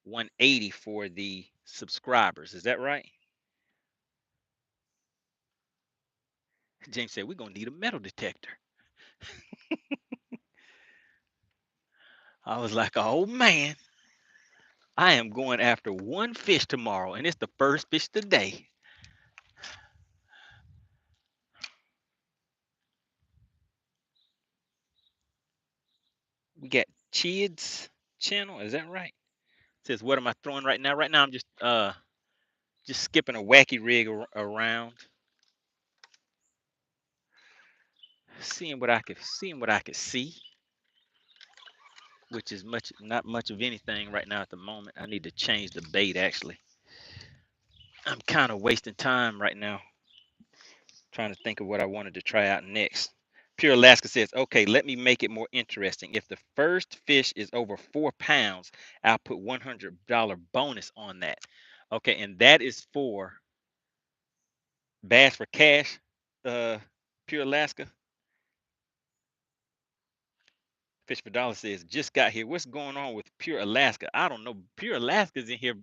180 for the subscribers? Is that right? James said we're gonna need a metal detector. I was like, oh man, I am going after one fish tomorrow, and it's the first fish today. We got Chid's channel. Is that right? Says what am I throwing right now? Right now I'm just skipping a wacky rig around, seeing what I could see, which is not much of anything right now at the moment. I need to change the bait actually. I'm kind of wasting time right now trying to think of what I wanted to try out next. Pure Alaska says, okay, let me make it more interesting. If the first fish is over 4 pounds, I'll put $100 bonus on that. Okay, and that is for Bass for Cash, uh, Pure Alaska. Fish for Dollar says, just got here. What's going on with Pure Alaska? I don't know. Pure Alaska's in here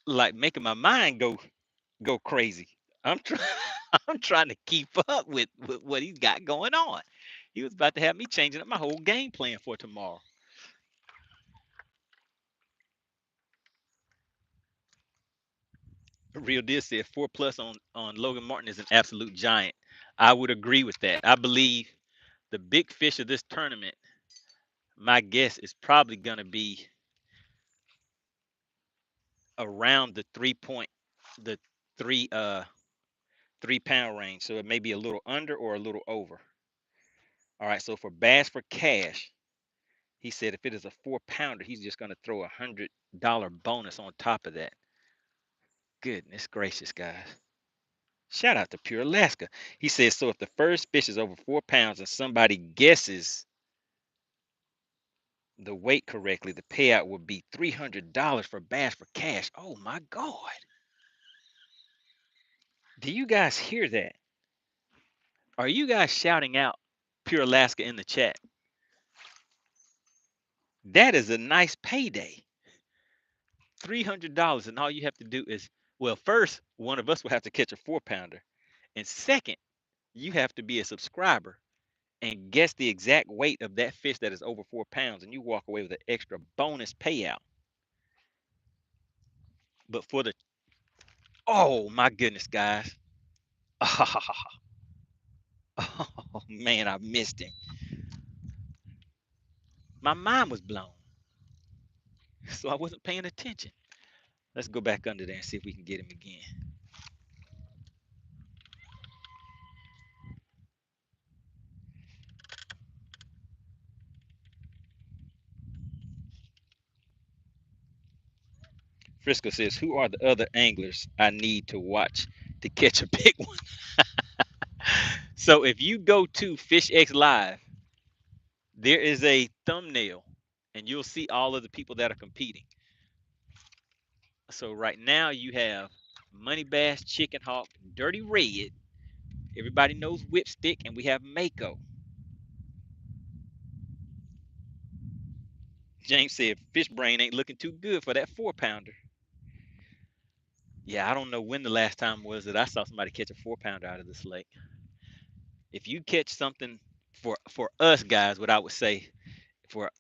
like making my mind go crazy. I'm trying I'm trying to keep up with what he's got going on. He was about to have me changing up my whole game plan for tomorrow. Real deal said 4 plus on Logan Martin is an absolute giant. I would agree with that. I believe the big fish of this tournament, my guess is probably gonna be around the three 3 pound range. So it may be a little under or a little over. All right. So for Bass for Cash, he said if it is a 4 pounder, he's just gonna throw $100 bonus on top of that. Goodness gracious, guys. Shout out to Pure Alaska. He says so if the first fish is over 4 pounds and somebody guesses the weight correctly, the payout would be $300 for Bass for Cash. Oh my God. Do you guys hear that? Are you guys shouting out Pure Alaska in the chat? That is a nice payday. $300, and all you have to do is, well, first, one of us will have to catch a 4 pounder. And second, you have to be a subscriber and guess the exact weight of that fish that is over 4 pounds, and you walk away with an extra bonus payout. But for the oh my goodness, guys. Oh man, I missed him. My mind was blown. So I wasn't paying attention. Let's go back under there and see if we can get him again. Frisco says, who are the other anglers I need to watch to catch a big one? So if you go to FishXLive, there is a thumbnail and you'll see all of the people that are competing. So right now you have MoneyBass, Chicken Hawk, Dirty Red. Everybody knows Whipstick, and we have Mako. James said fish brain ain't looking too good for that 4-pounder. Yeah, I don't know when the last time was that I saw somebody catch a 4-pounder out of this lake. If you catch something for us guys, what I would say for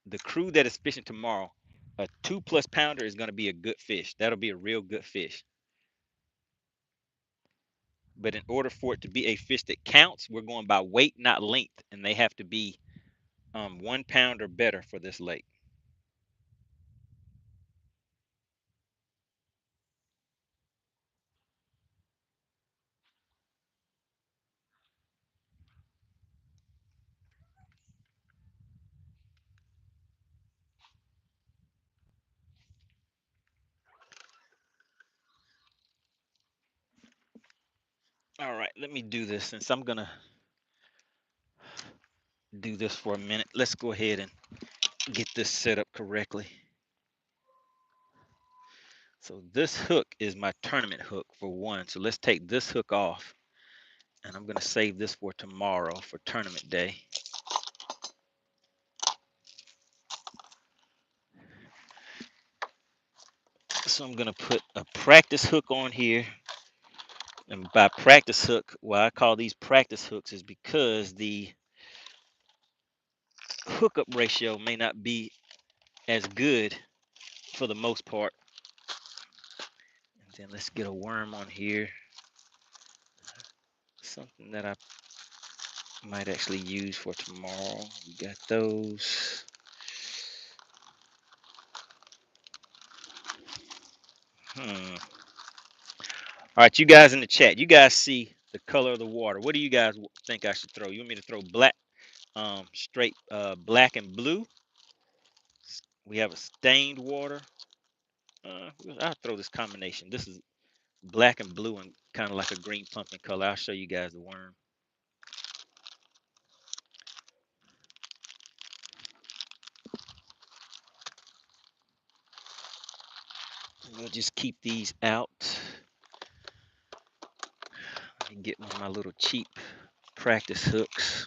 the crew that is fishing tomorrow, a 2+ pounder is going to be a good fish. That'll be a real good fish. But in order for it to be a fish that counts, we're going by weight, not length, and they have to be 1 pound or better for this lake. All right, let me do this since I'm gonna do this for a minute. Let's go ahead and get this set up correctly. So this hook is my tournament hook for one. So let's take this hook off, and I'm gonna save this for tomorrow for tournament day. So I'm gonna put a practice hook on here. And by practice hook, why I call these practice hooks is because the hookup ratio may not be as good for the most part. And then let's get a worm on here. Something that I might actually use for tomorrow. We got those. All right, you guys in the chat, you guys see the color of the water. What do you guys think I should throw? You want me to throw black, straight black and blue? We have a stained water. I'll throw this combination. This is black and blue and kind of like a green pumpkin color. I'll show you guys the worm. We'll just keep these out. Let me get one of my little cheap practice hooks.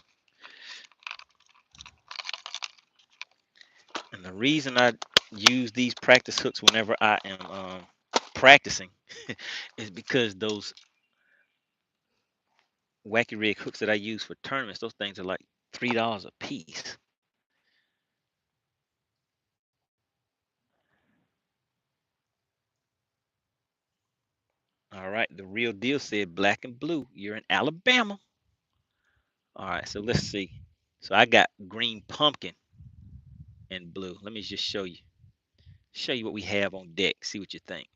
And the reason I use these practice hooks whenever I am practicing is because those wacky rig hooks that I use for tournaments, those things are like $3 a piece. All right, the real deal said black and blue. You're in Alabama. All right, so let's see. So I got green pumpkin and blue. Let me just show you. Show you what we have on deck. See what you think.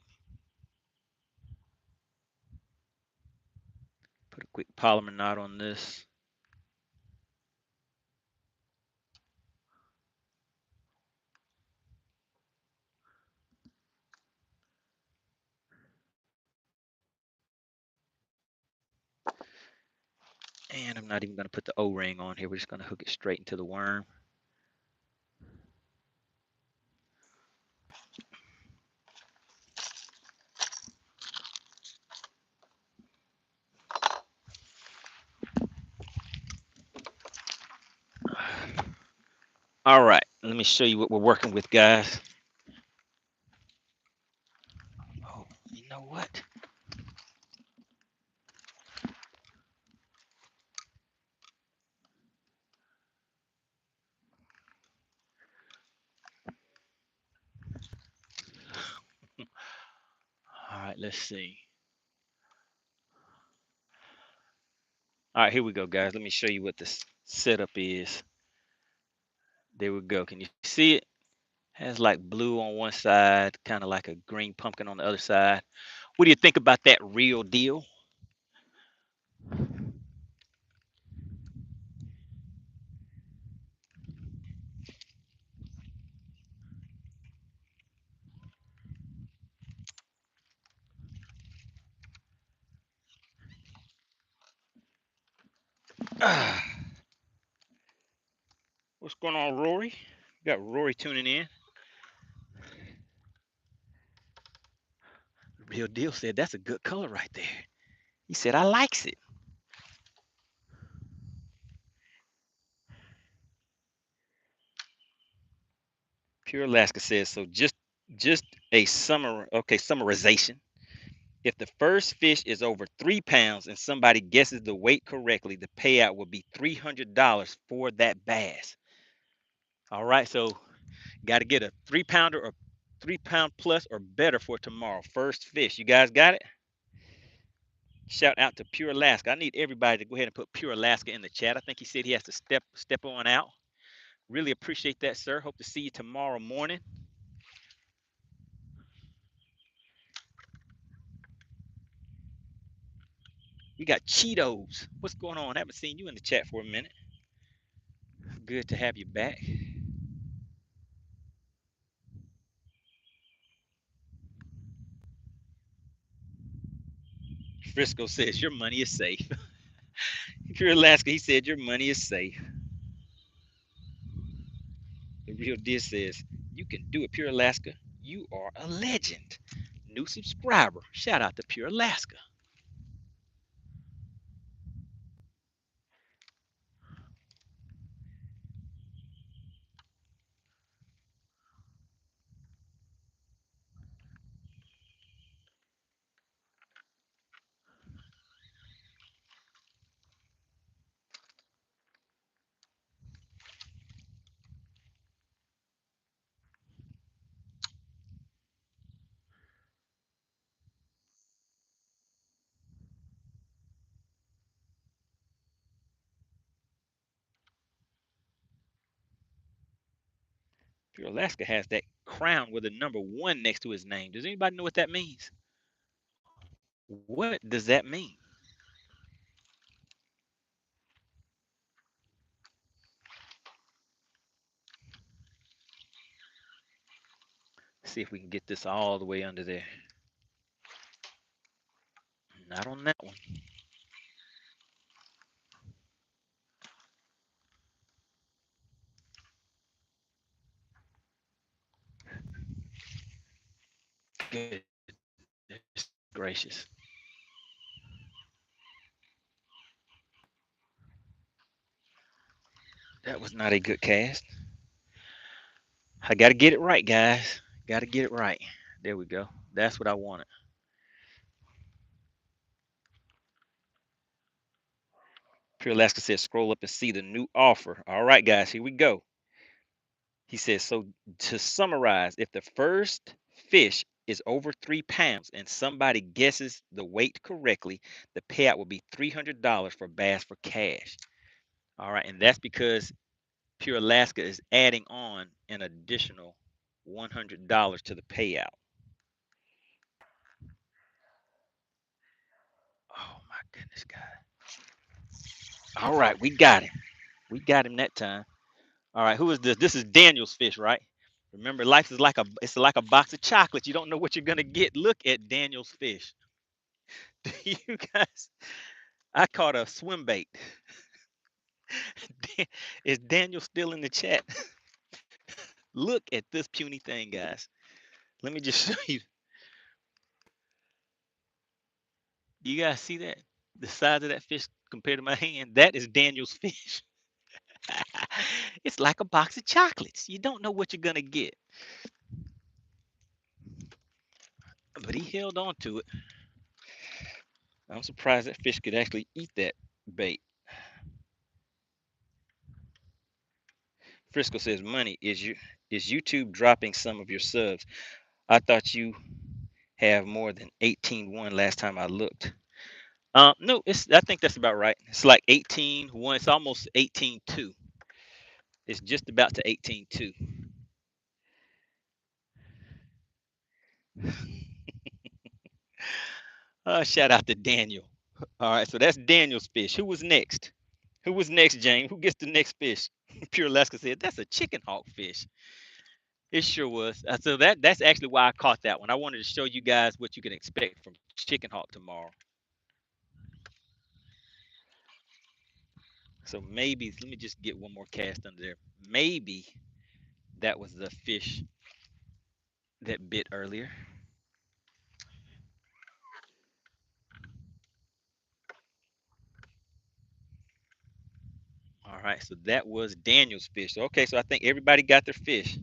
Put a quick polymer knot on this. And I'm not even going to put the O-ring on here. We're just going to hook it straight into the worm. All right, let me show you what we're working with, guys. Oh, you know what? right, let's see. All right, here we go, guys. Let me show you what this setup is. There we go. Can you see it? Has like blue on one side, kind of like a green pumpkin on the other side. What do you think about that real deal? What's going on, Rory? We got Rory tuning in. Real deal said that's a good color right there. He said I likes it. Pure Alaska says so. Just a summarization. If the first fish is over 3 pounds and somebody guesses the weight correctly, the payout will be $300 for that bass. All right, so got to get a 3 pounder or 3 pound plus or better for tomorrow. First fish. You guys got it? Shout out to Pure Alaska. I need everybody to go ahead and put Pure Alaska in the chat. I think he said he has to step on out. Really appreciate that, sir. Hope to see you tomorrow morning. We got Cheetos. What's going on? I haven't seen you in the chat for a minute. Good to have you back. Frisco says your money is safe. Pure Alaska, he said your money is safe. The real deal says you can do it, Pure Alaska. You are a legend. New subscriber. Shout out to Pure Alaska. Pure Alaska has that crown with a number 1 next to his name. Does anybody know what that means? What does that mean? See if we can get this all the way under there. Not on that one. Goodness gracious. That was not a good cast. I got to get it right, guys. Got to get it right. There we go. That's what I wanted. Pure Alaska says scroll up and see the new offer. All right, guys, here we go. He says, so to summarize, if the first fish is over 3 pounds and somebody guesses the weight correctly, the payout will be $300 for Bass for Cash. All right, and that's because Pure Alaska is adding on an additional $100 to the payout. Oh my goodness, God. All right, we got him. We got him that time. All right, who is this? This is Daniel's fish, right? Remember, life is like a box of chocolates. You don't know what you're gonna get. Look at Daniel's fish. You guys, I caught a swim bait. Is Daniel still in the chat? Look at this puny thing, guys. Let me just show you. You guys see that? The size of that fish compared to my hand. That is Daniel's fish. It's like a box of chocolates. You don't know what you're gonna get. But he held on to it. I'm surprised that fish could actually eat that bait. Frisco says, "Money is YouTube dropping some of your subs? I thought you have more than 18-1 last time I looked. No, it's I think that's about right. It's like 18-1. It's almost 18-2. It's just about to 18-2. Shout out to Daniel. All right, so that's Daniel's fish. Who was next? Who was next, James? Who gets the next fish? Pure Alaska said that's a chicken hawk fish. It sure was. So that's actually why I caught that one. I wanted to show you guys what you can expect from chicken hawk tomorrow. So maybe let me just get one more cast under there. Maybe that was the fish that bit earlier. All right, so that was Daniel's fish. So, okay, so I think everybody got their fish.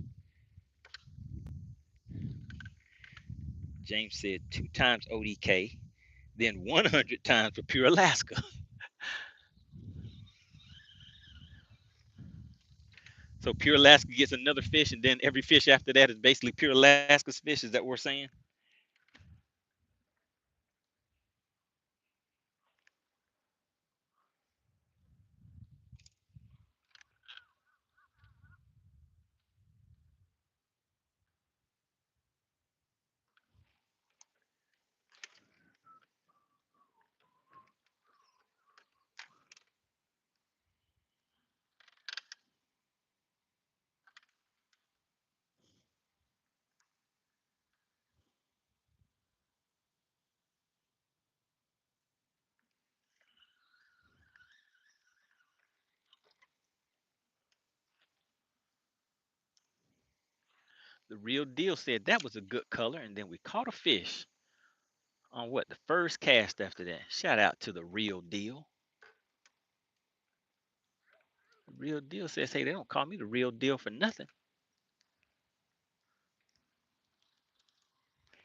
James said 2 times ODK, then 100 times for Pure Alaska. So Pure Alaska gets another fish, and then every fish after that is basically Pure Alaska's fish. Is that what we're saying? The real deal said that was a good color, and then we caught a fish on what the first cast after that. Shout out to the real deal. The real deal says, hey, they don't call me the real deal for nothing.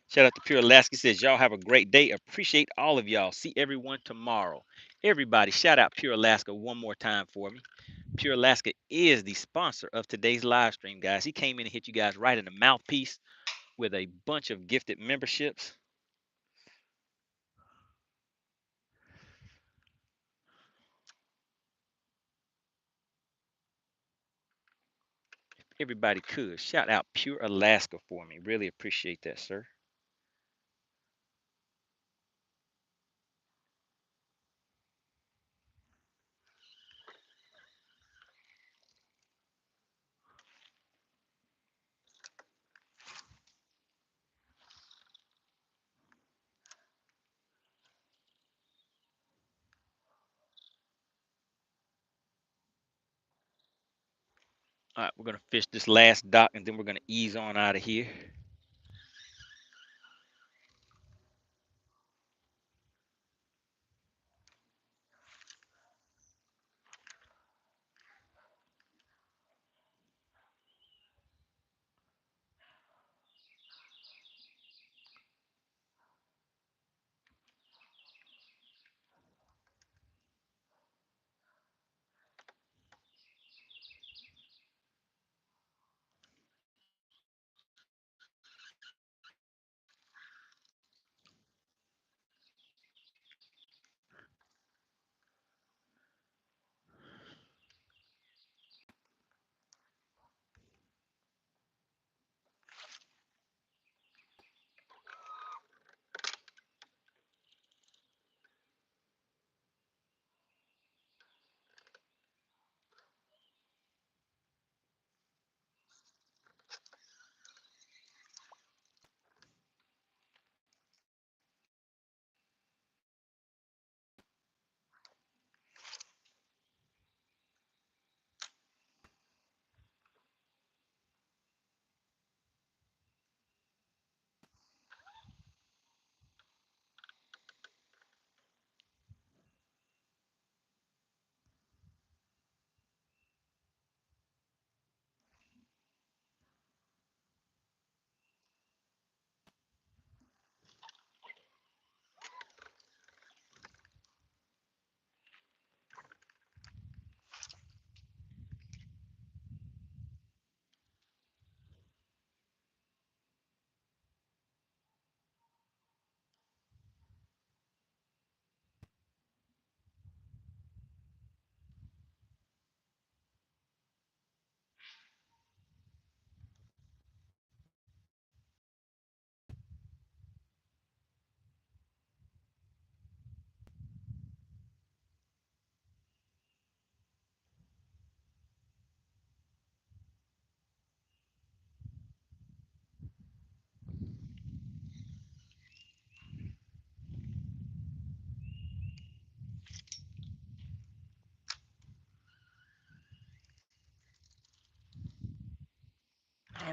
Shout out to Pure Alaska. Says, y'all have a great day. Appreciate all of y'all. See everyone tomorrow. Everybody, shout out Pure Alaska one more time for me. Pure Alaska is the sponsor of today's live stream, guys. He came in and hit you guys right in the mouthpiece with a bunch of gifted memberships. Everybody could shout out Pure Alaska for me. Really appreciate that, sir. All right, we're gonna fish this last dock and then we're gonna ease on out of here.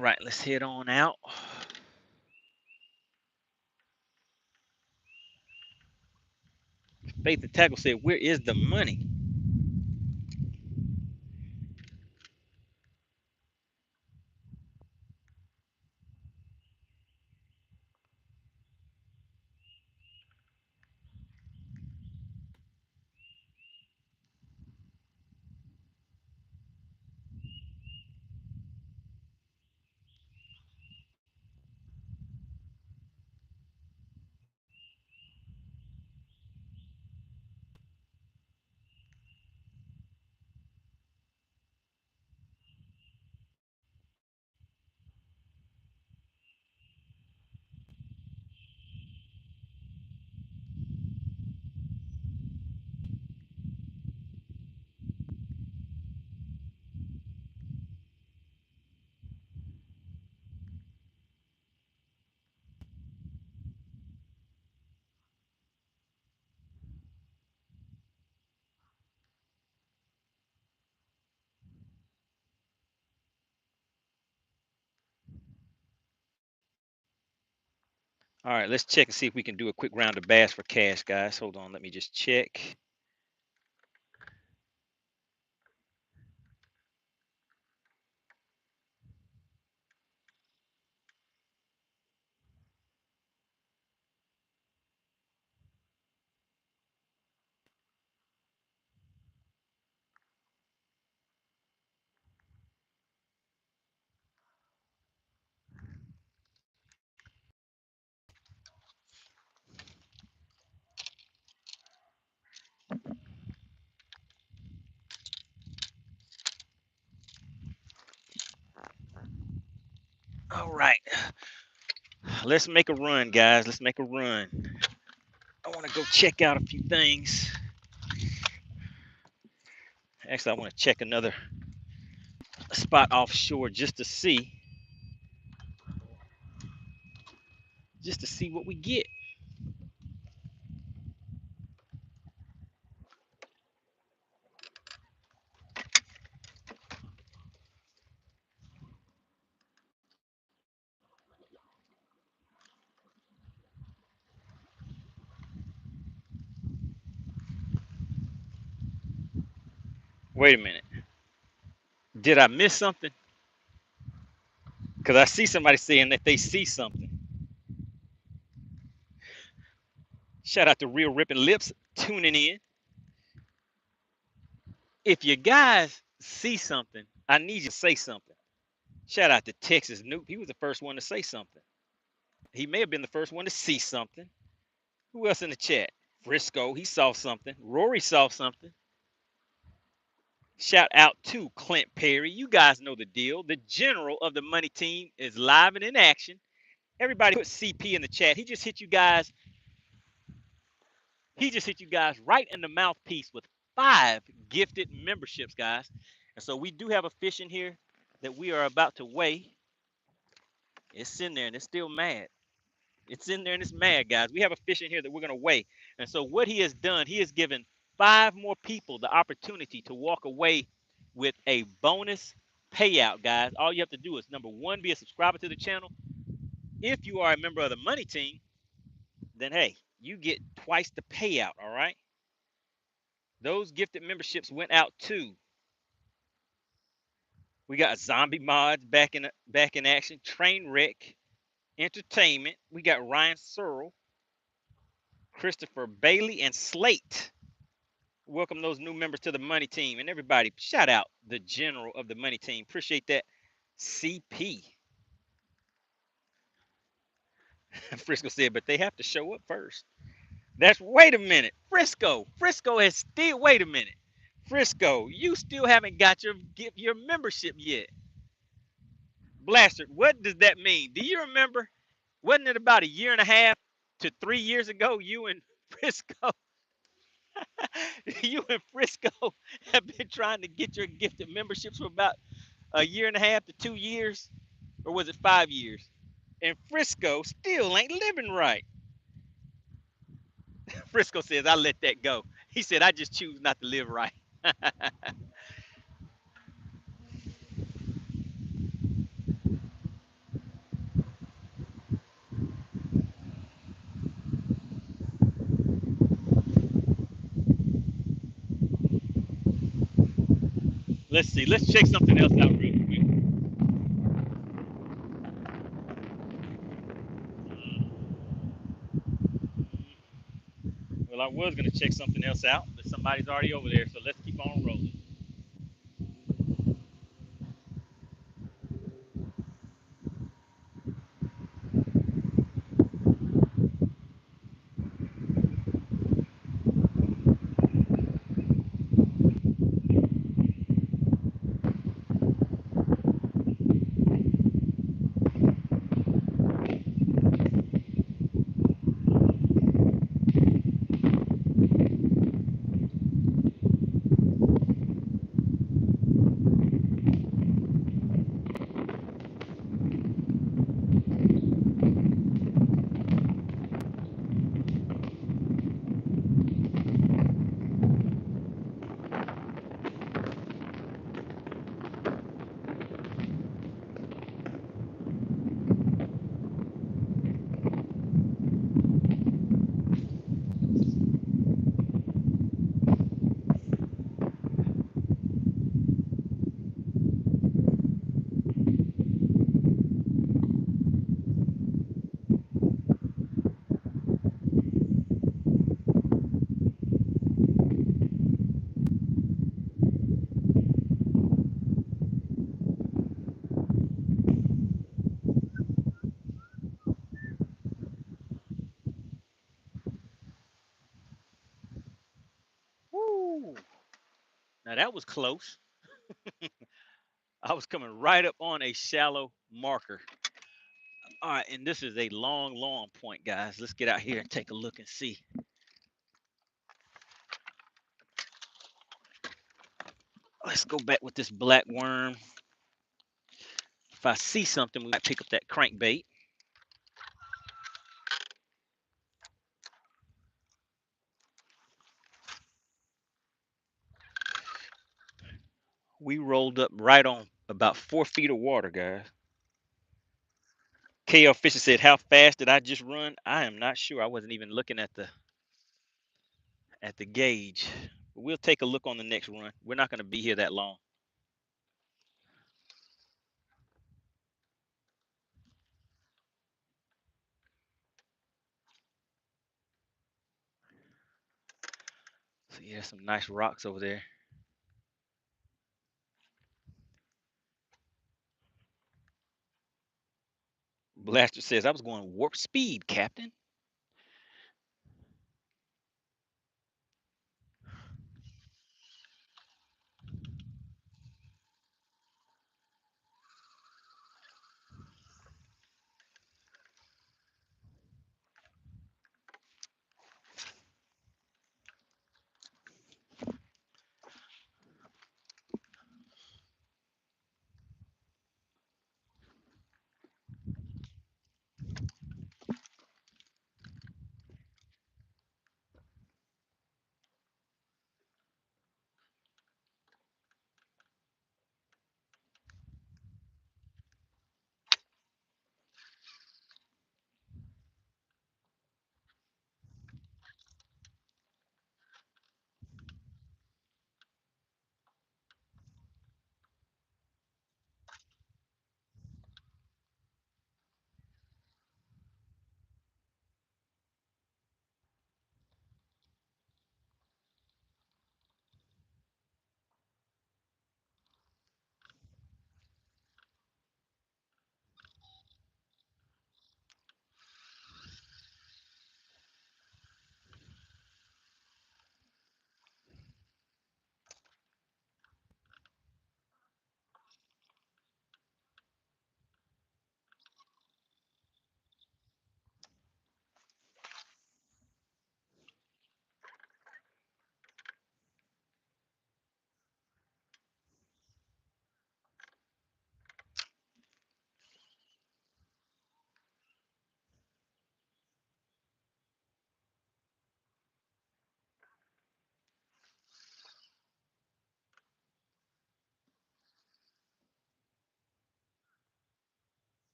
right, let's head on out. Faith the Tackle said, "Where is the money?" All right, let's check and see if we can do a quick round of bass for cash, guys. Hold on, let me just check. All right, let's make a run, guys. Let's make a run. I want to go check out a few things. Actually, I want to check another spot offshore just to see what we get. Wait a minute. Did I miss something? Because I see somebody saying that they see something. Shout out to Real Ripping Lips tuning in. If you guys see something, I need you to say something. Shout out to Texas Newt. He was the first one to say something. He may have been the first one to see something. Who else in the chat? Frisco, he saw something. Rory saw something. Shout out to Clint Perry. You guys know the deal. The general of the money team is live and in action. Everybody put CP in the chat. He just hit you guys. He just hit you guys right in the mouthpiece with 5 gifted memberships, guys. And so we do have a fish in here that we are about to weigh. It's in there and it's still mad. It's in there and it's mad, guys. We have a fish in here that we're going to weigh. And so what he has done, he has given 5 more people the opportunity to walk away with a bonus payout, guys. All you have to do is, number 1, be a subscriber to the channel. If you are a member of the money team, then hey, you get twice the payout, all right? Those gifted memberships went out to, we got Zombie Mods back in action, Trainwreck Entertainment. We got Ryan Searle, Christopher Bailey, and Slate. Welcome those new members to the money team. And everybody, shout out the general of the money team. Appreciate that. CP. Frisco said, but they have to show up first. Wait a minute. Frisco has still, wait a minute. Frisco, you still haven't got your membership yet. Blaster, what does that mean? Do you remember? Wasn't it about a year and a half to 3 years ago, you and Frisco, you and Frisco have been trying to get your gifted memberships for about a year and a half to 2 years? Or was it 5 years? And Frisco still ain't living right. Frisco says, I let that go. He said, I just choose not to live right. let's see. Let's check something else out real quick. Well, I was gonna check something else out, but somebody's already over there, so let's keep on rolling. Woo! Now that was close. I was coming right up on a shallow marker. All right, and this is a long, long point, guys. Let's get out here and take a look and see. Let's go back with this black worm. If I see something, we might pick up that crankbait. We rolled up right on about 4 feet of water, guys. KL Fisher said, "How fast did I just run?" I am not sure. I wasn't even looking at the gauge. But we'll take a look on the next run. We're not going to be here that long. So yeah, some nice rocks over there. Blaster says, "I was going warp speed, Captain."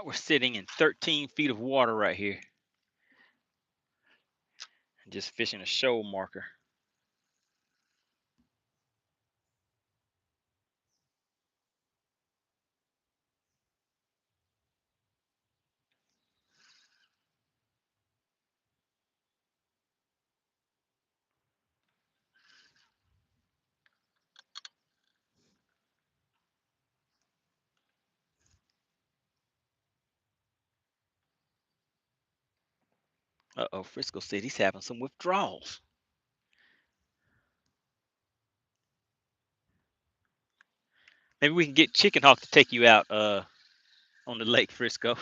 We're sitting in 13 feet of water right here. Just fishing a shoal marker. Uh-oh, Frisco said he's having some withdrawals. Maybe we can get Chicken Hawk to take you out on the lake, Frisco.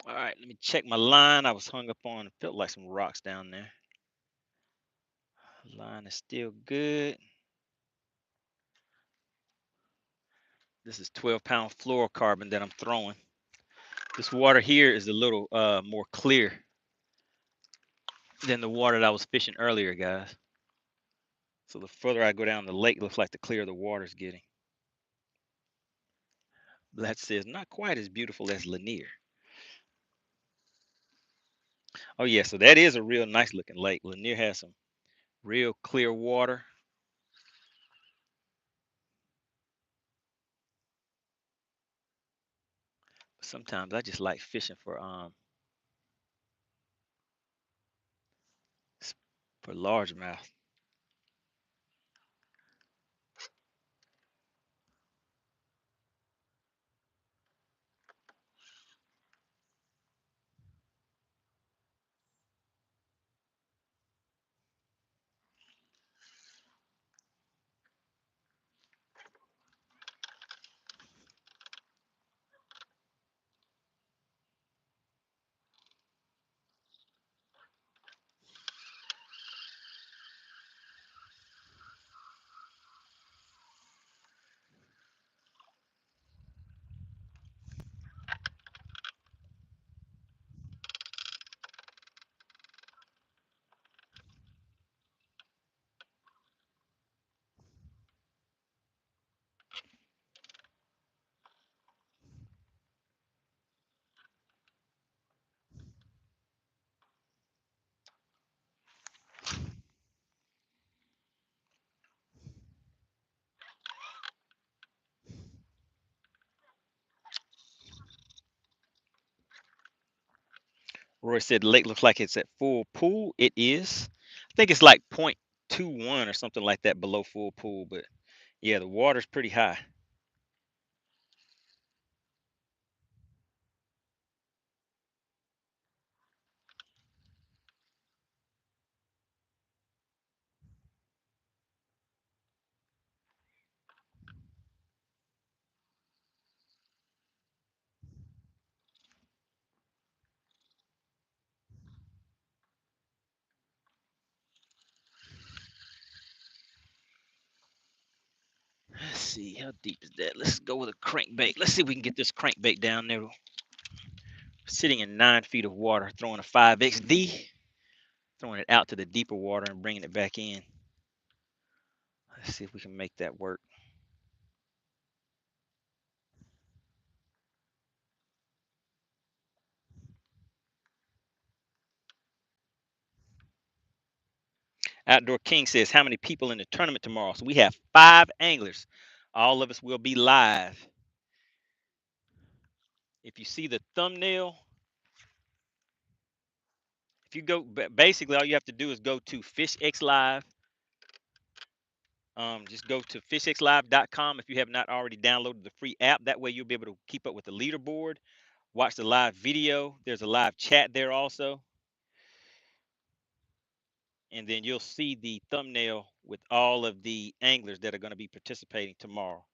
All right, let me check my line. I was hung up on, felt like some rocks down there. Line is still good. This is 12-pound fluorocarbon that I'm throwing. This water here is a little more clear than the water that I was fishing earlier, guys. So the further I go down the lake, looks like the clearer the water's getting. That says not quite as beautiful as Lanier. Oh yeah, so that is a real nice looking lake. Lanier has some real clear water. Sometimes I just like fishing for largemouth. Roy said the lake looks like it's at full pool. It is. I think it's like 0.21 or something like that below full pool, but yeah, the water's pretty high. see, how deep is that? Let's go with a crankbait. Let's see if we can get this crankbait down there. Sitting in 9 feet of water, throwing a 5XD, throwing it out to the deeper water and bringing it back in. Let's see if we can make that work. Outdoor King says, how many people in the tournament tomorrow? So we have 5 anglers. All of us will be live. If you see the thumbnail, if you go, basically all you have to do is go to FishXLive. Just go to FishXLive.com if you have not already downloaded the free app. That way you'll be able to keep up with the leaderboard, watch the live video. There's a live chat there also. And then you'll see the thumbnail with all of the anglers that are going to be participating tomorrow.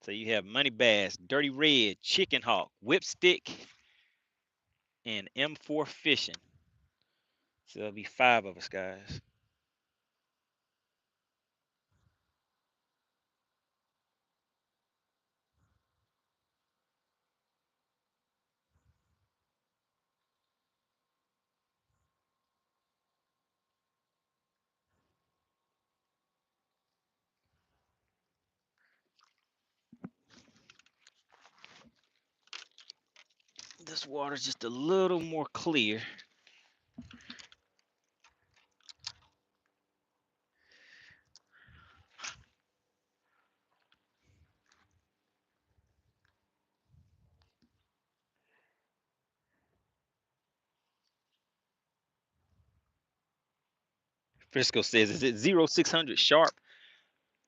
So you have MoneyBass, Dirty Red, Chicken Hawk, Whipstick, and M4 Fishing. So there'll be 5 of us, guys. This water's just a little more clear. Frisco says, is it 0600 sharp?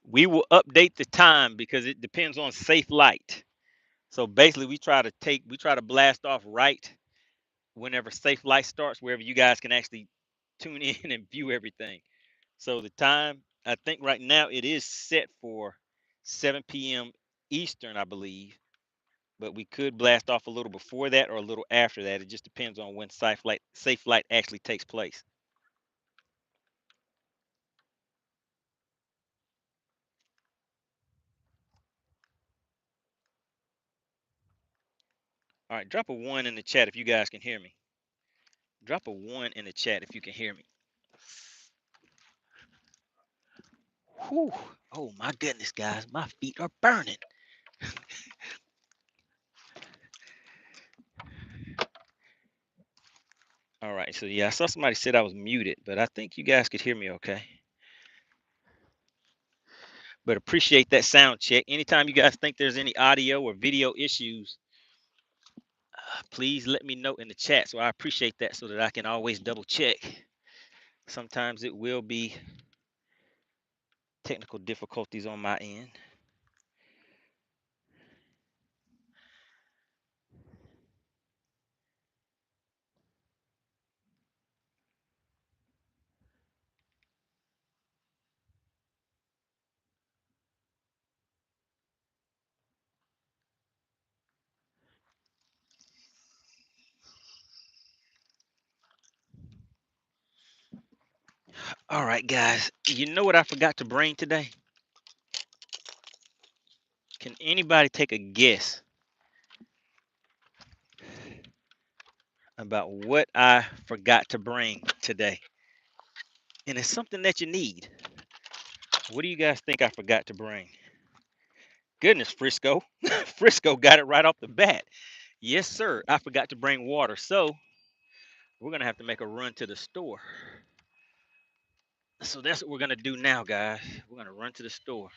We will update the time because it depends on safe light. So basically we try to blast off right whenever safe light starts, wherever you guys can actually tune in and view everything. So the time, I think right now it is set for 7 p.m. Eastern, I believe. But we could blast off a little before that or a little after that. It just depends on when safe light actually takes place. All right, drop a 1 in the chat if you guys can hear me. Drop a 1 in the chat if you can hear me. Whew. Oh my goodness, guys, my feet are burning. All right, so yeah, I saw somebody said I was muted, but I think you guys could hear me okay. But appreciate that sound check. Anytime you guys think there's any audio or video issues, please let me know in the chat. So I appreciate that so that I can always double check. Sometimes it will be technical difficulties on my end. All right, guys, you know what I forgot to bring today? Can anybody take a guess about what I forgot to bring today? And it's something that you need. What do you guys think I forgot to bring? Goodness, Frisco. Frisco got it right off the bat. Yes, sir. I forgot to bring water. So we're going to have to make a run to the store. So that's what we're going to do now, guys. We're going to run to the store.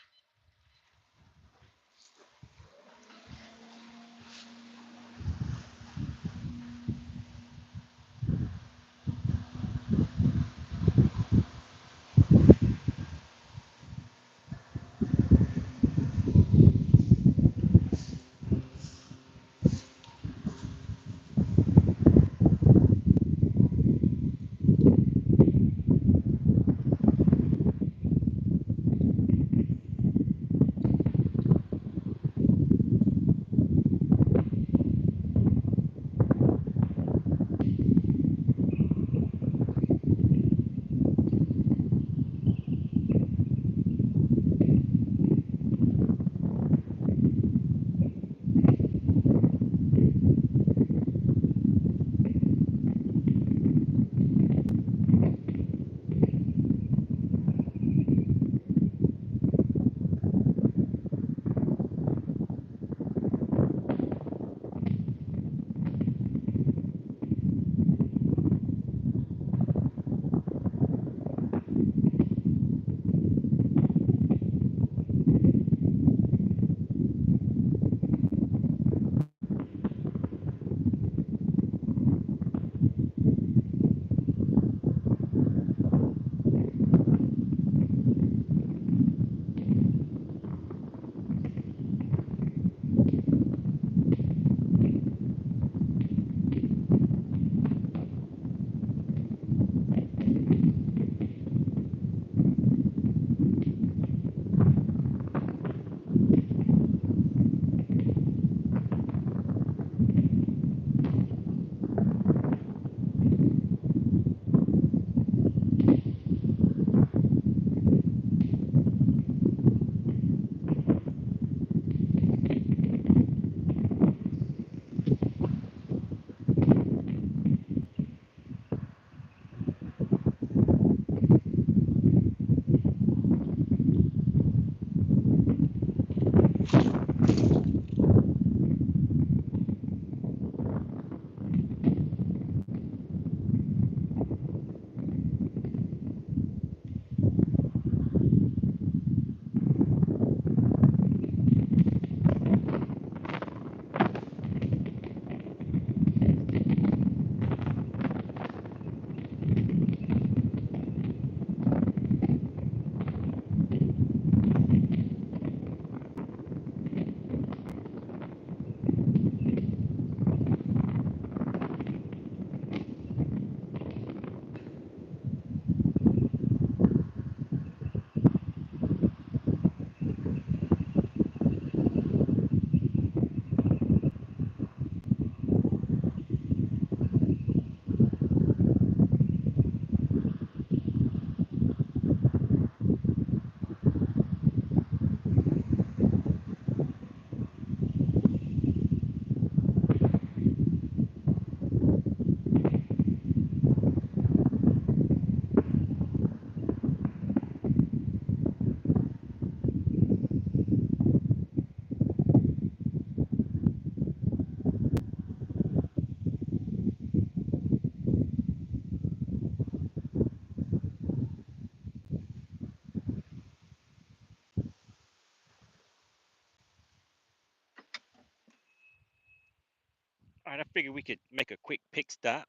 All right, I figured we could make a quick pick stop.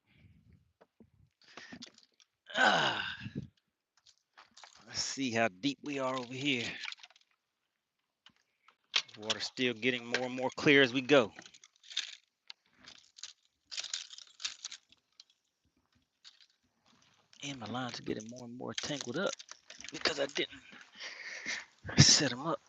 Ah, let's see how deep we are over here. Water's still getting more and more clear as we go. And my lines are getting more and more tangled up because I didn't set them up.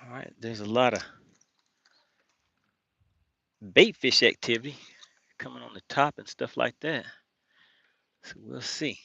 All right, there's a lot of bait fish activity coming on the top and stuff like that. So we'll see.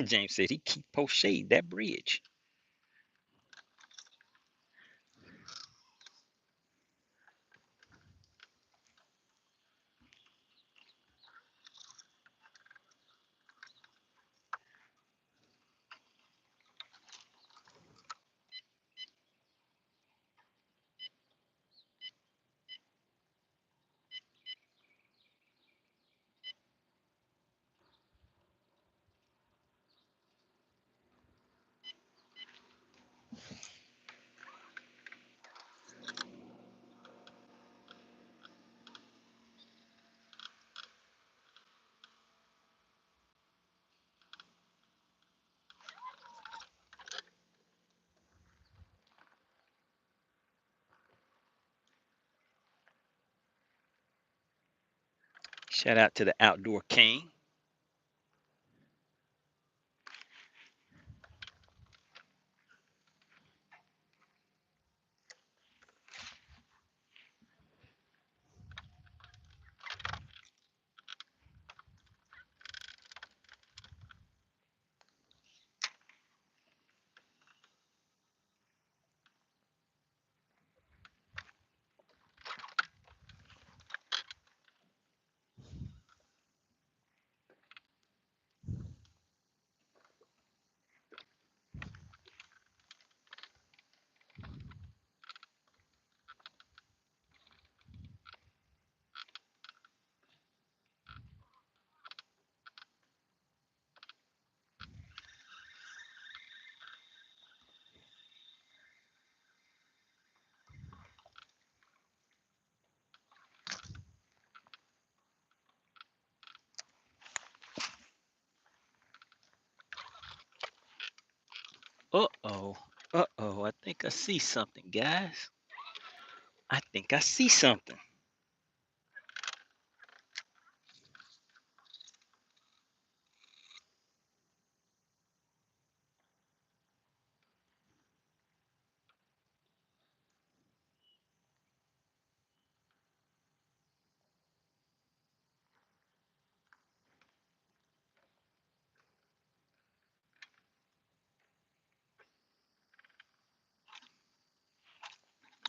James said he keep post shade that bridge. Shout out to the Outdoor King. Uh-oh. Uh-oh. I think I see something, guys. I think I see something.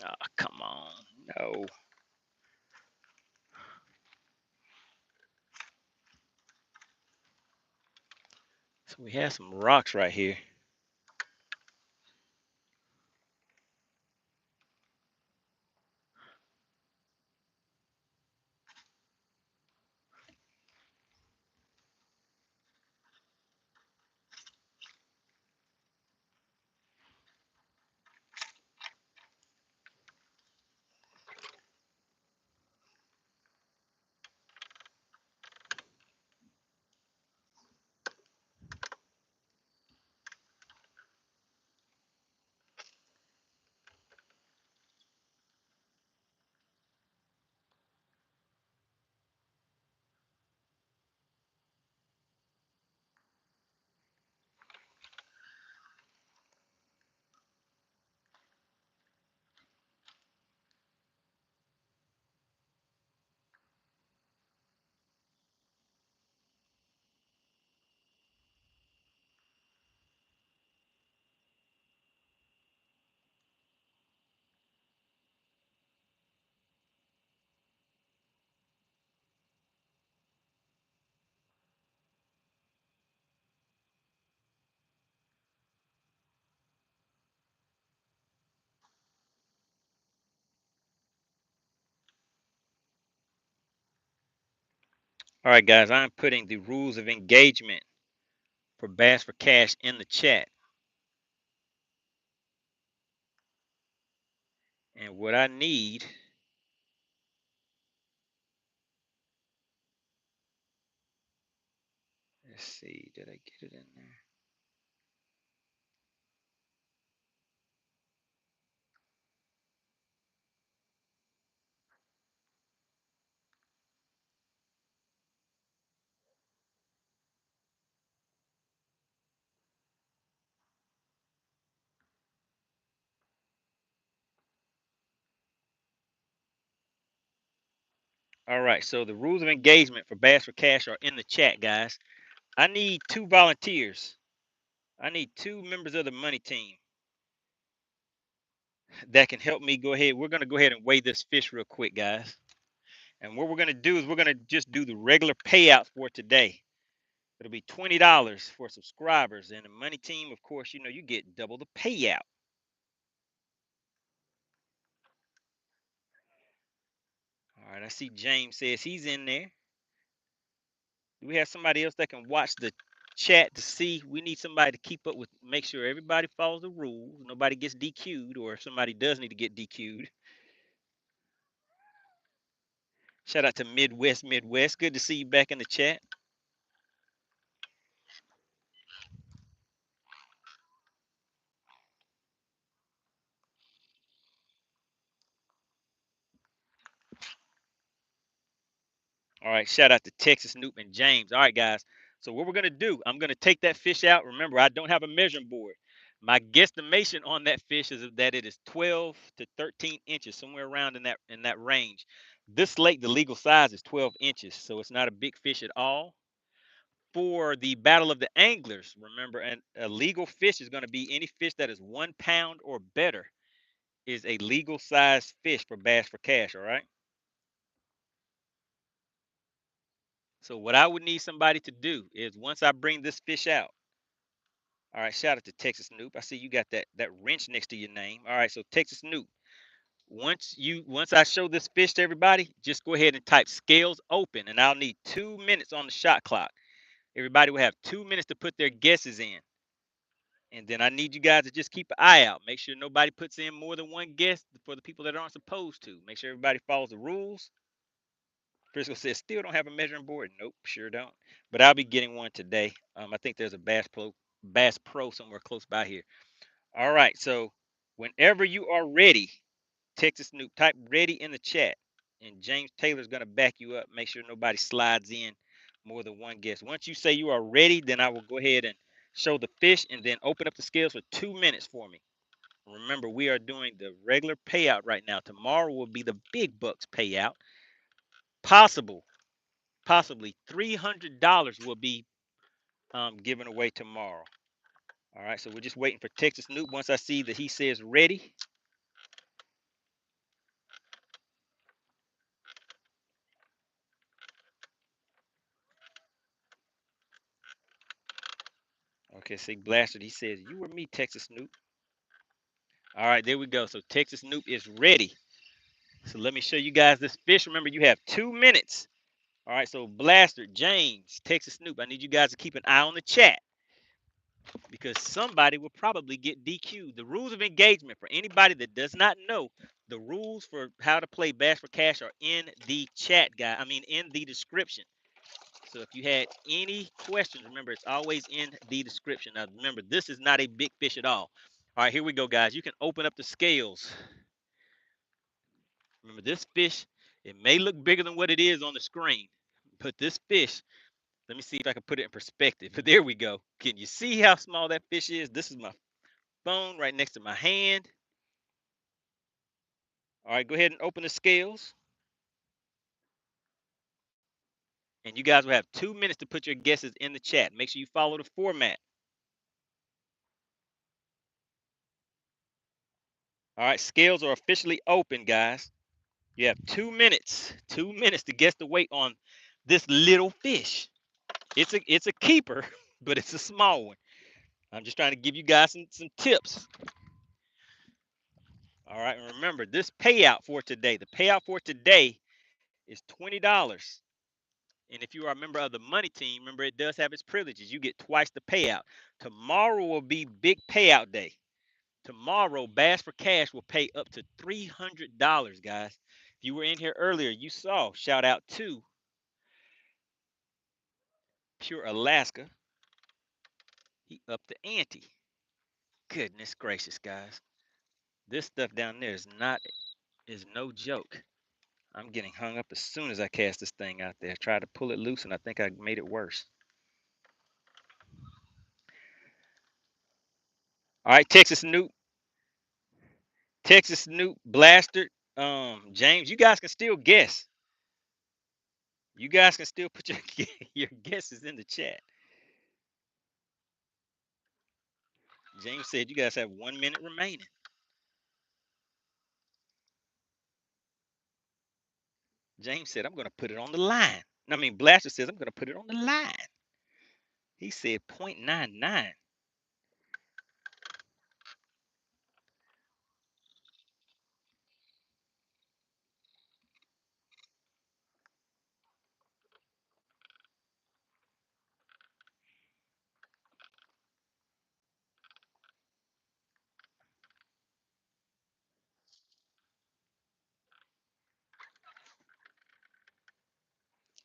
Oh, come on. No. So we have some rocks right here. All right, guys, I'm putting the rules of engagement for Bass for Cash in the chat. And what I need, let's see, did I get it in there? All right, so the rules of engagement for Bass for Cash are in the chat, guys. I need 2 volunteers. I need 2 members of the money team that can help me go ahead. We're going to go ahead and weigh this fish real quick, guys. And what we're going to do is we're going to just do the regular payout for today. It'll be $20 for subscribers. And the money team, of course, you know, you get double the payout. All right, I see James says he's in there. Do we have somebody else that can watch the chat to see? We need somebody to keep up with, make sure everybody follows the rules. Nobody gets DQ'd, or if somebody does need to get DQ'd. Shout out to Midwest. Good to see you back in the chat. All right, shout out to Texas, Newt, and James. All right, guys. So what we're gonna do, I'm gonna take that fish out. Remember, I don't have a measuring board. My guesstimation on that fish is that it is 12 to 13 inches, somewhere around in that range. This lake, the legal size is 12 inches, so it's not a big fish at all. For the battle of the anglers, remember, a legal fish is going to be any fish that is 1 pound or better is a legal size fish for Bass for Cash. All right. So what I would need somebody to do is once I bring this fish out. All right, shout out to Texas Noop. I see you got that wrench next to your name. All right, so Texas Noop. Once I show this fish to everybody, just go ahead and type scales open, and I'll need 2 minutes on the shot clock. Everybody will have 2 minutes to put their guesses in. And then I need you guys to just keep an eye out. Make sure nobody puts in more than one guess for the people that aren't supposed to. Make sure everybody follows the rules. Frisco says, still don't have a measuring board. Nope, sure don't. But I'll be getting one today. I think there's a Bass Pro somewhere close by here. All right, so whenever you are ready, Texas Snoop, type ready in the chat. And James Taylor's going to back you up. Make sure nobody slides in more than one guess. Once you say you are ready, then I will go ahead and show the fish and then open up the scales for 2 minutes for me. Remember, we are doing the regular payout right now. Tomorrow will be the big bucks payout. Possibly $300 will be given away tomorrow. All right, so we're just waiting for Texas Snoop. Once I see that he says ready. Okay, see Blasted, he says, you or me, Texas Snoop. All right, there we go. So Texas Snoop is ready. So let me show you guys this fish. Remember, you have 2 minutes. All right, so Blaster, James, Texas Snoop, I need you guys to keep an eye on the chat because somebody will probably get DQ'd. The rules of engagement, for anybody that does not know, the rules for how to play Bass for Cash are in the chat, guy. I mean, in the description. So if you had any questions, remember, it's always in the description. Now, remember, this is not a big fish at all. All right, here we go, guys. You can open up the scales. Remember, this fish, it may look bigger than what it is on the screen, but this fish, let me see if I can put it in perspective. But there we go. Can you see how small that fish is? This is my phone right next to my hand. All right, go ahead and open the scales. And you guys will have 2 minutes to put your guesses in the chat. Make sure you follow the format. All right, scales are officially open, guys. You have 2 minutes, 2 minutes to guess the weight on this little fish. It's a keeper, but it's a small one. I'm just trying to give you guys some tips. All right, and remember this payout for today. The payout for today is $20. And if you are a member of the money team, remember it does have its privileges. You get twice the payout. Tomorrow will be big payout day. Tomorrow, Bass for Cash will pay up to $300, guys. If you were in here earlier, you saw, shout out to Pure Alaska. He upped the ante. Goodness gracious, guys. This stuff down there is no joke. I'm getting hung up as soon as I cast this thing out there. Tried to pull it loose, and I think I made it worse. All right, Texas Snoop, Blaster, James. You guys can still guess. You guys can still put your guesses in the chat. James said you guys have 1 minute remaining. James said I'm going to put it on the line. I mean, Blaster says I'm going to put it on the line. He said 0.99.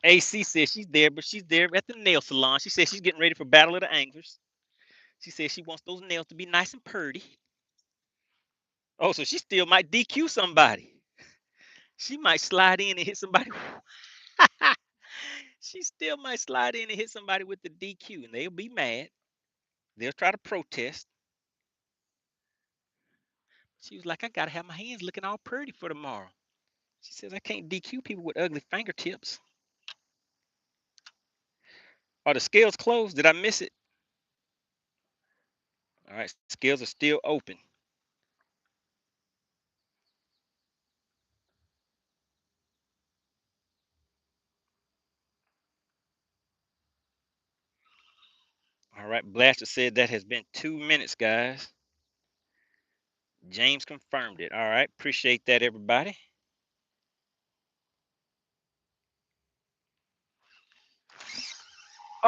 AC says she's there, but she's there at the nail salon. She says she's getting ready for Battle of the Anglers. She says she wants those nails to be nice and purty. Oh, so she still might DQ somebody. She might slide in and hit somebody. She still might slide in and hit somebody with the DQ, and they'll be mad. They'll try to protest. She was like, I gotta have my hands looking all pretty for tomorrow. She says I can't DQ people with ugly fingertips. Are the scales closed? Did I miss it? All right, scales are still open. All right, Blaster said that has been 2 minutes, guys. James confirmed it. All right, appreciate that, everybody.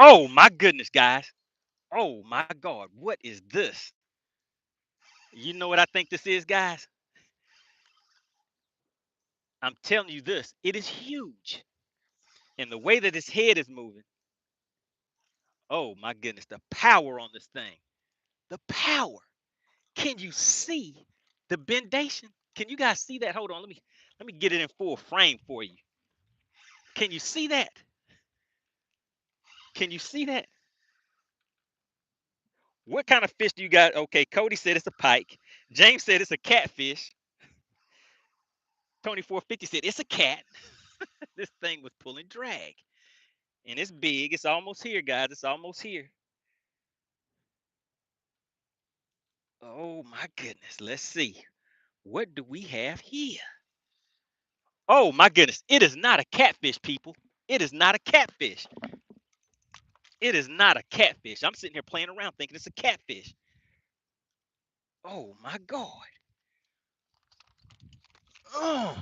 Oh my goodness, guys. Oh my God, what is this? You know what I think this is, guys? I'm telling you this. It is huge. And the way that his head is moving. Oh my goodness, the power on this thing. The power. Can you see the bendation? Can you guys see that? Hold on, let me get it in full frame for you. Can you see that? Can you see that? What kind of fish do you got? Okay, Cody said it's a pike. James said it's a catfish. Tony 450 said it's a cat. This thing was pulling drag. And it's big. It's almost here, guys. It's almost here. Oh my goodness. Let's see. What do we have here? Oh my goodness. It is not a catfish, people. It is not a catfish. It is not a catfish. I'm sitting here playing around thinking it's a catfish. Oh my God. Oh.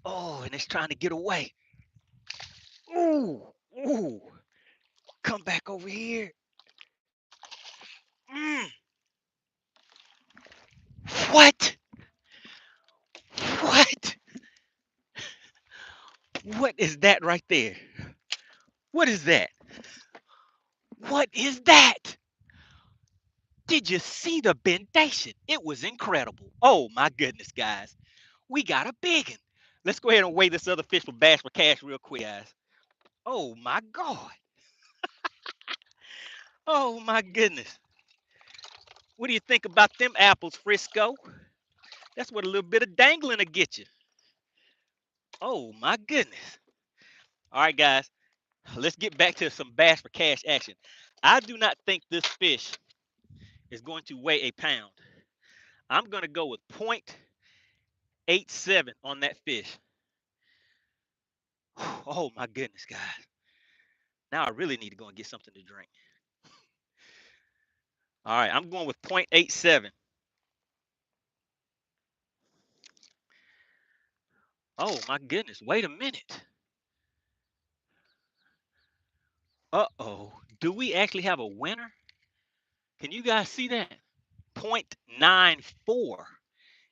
Oh, and it's trying to get away. Ooh. Ooh. Come back over here. Mm. What? What? What is that right there? What is that? What is that? Did you see the bendation? It was incredible. Oh my goodness, guys. We got a big one. Let's go ahead and weigh this other fish for Bass for Cash real quick, guys. Oh my God. Oh my goodness. What do you think about them apples, Frisco? That's what a little bit of dangling will get you. Oh my goodness. All right, guys. Let's get back to some Bass for Cash action. I do not think this fish is going to weigh a pound. I'm going to go with 0.87 on that fish. Oh my goodness, guys. Now I really need to go and get something to drink. All right, I'm going with 0.87. Oh my goodness, wait a minute. Uh-oh. Do we actually have a winner? Can you guys see that? 0.94.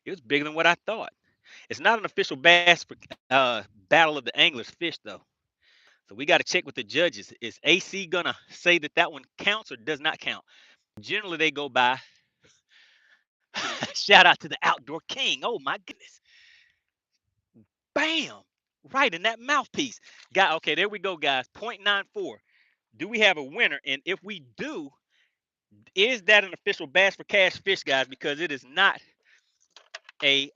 It was bigger than what I thought. It's not an official bass battle of the anglers fish though. So we got to check with the judges. Is AC gonna say that that one counts or does not count? Generally, they go by. Shout out to the outdoor king. Oh my goodness! Bam! Right in that mouthpiece. Guy, okay, there we go, guys. 0.94. Do we have a winner? And if we do, is that an official bass for cash fish, guys? Because it is not a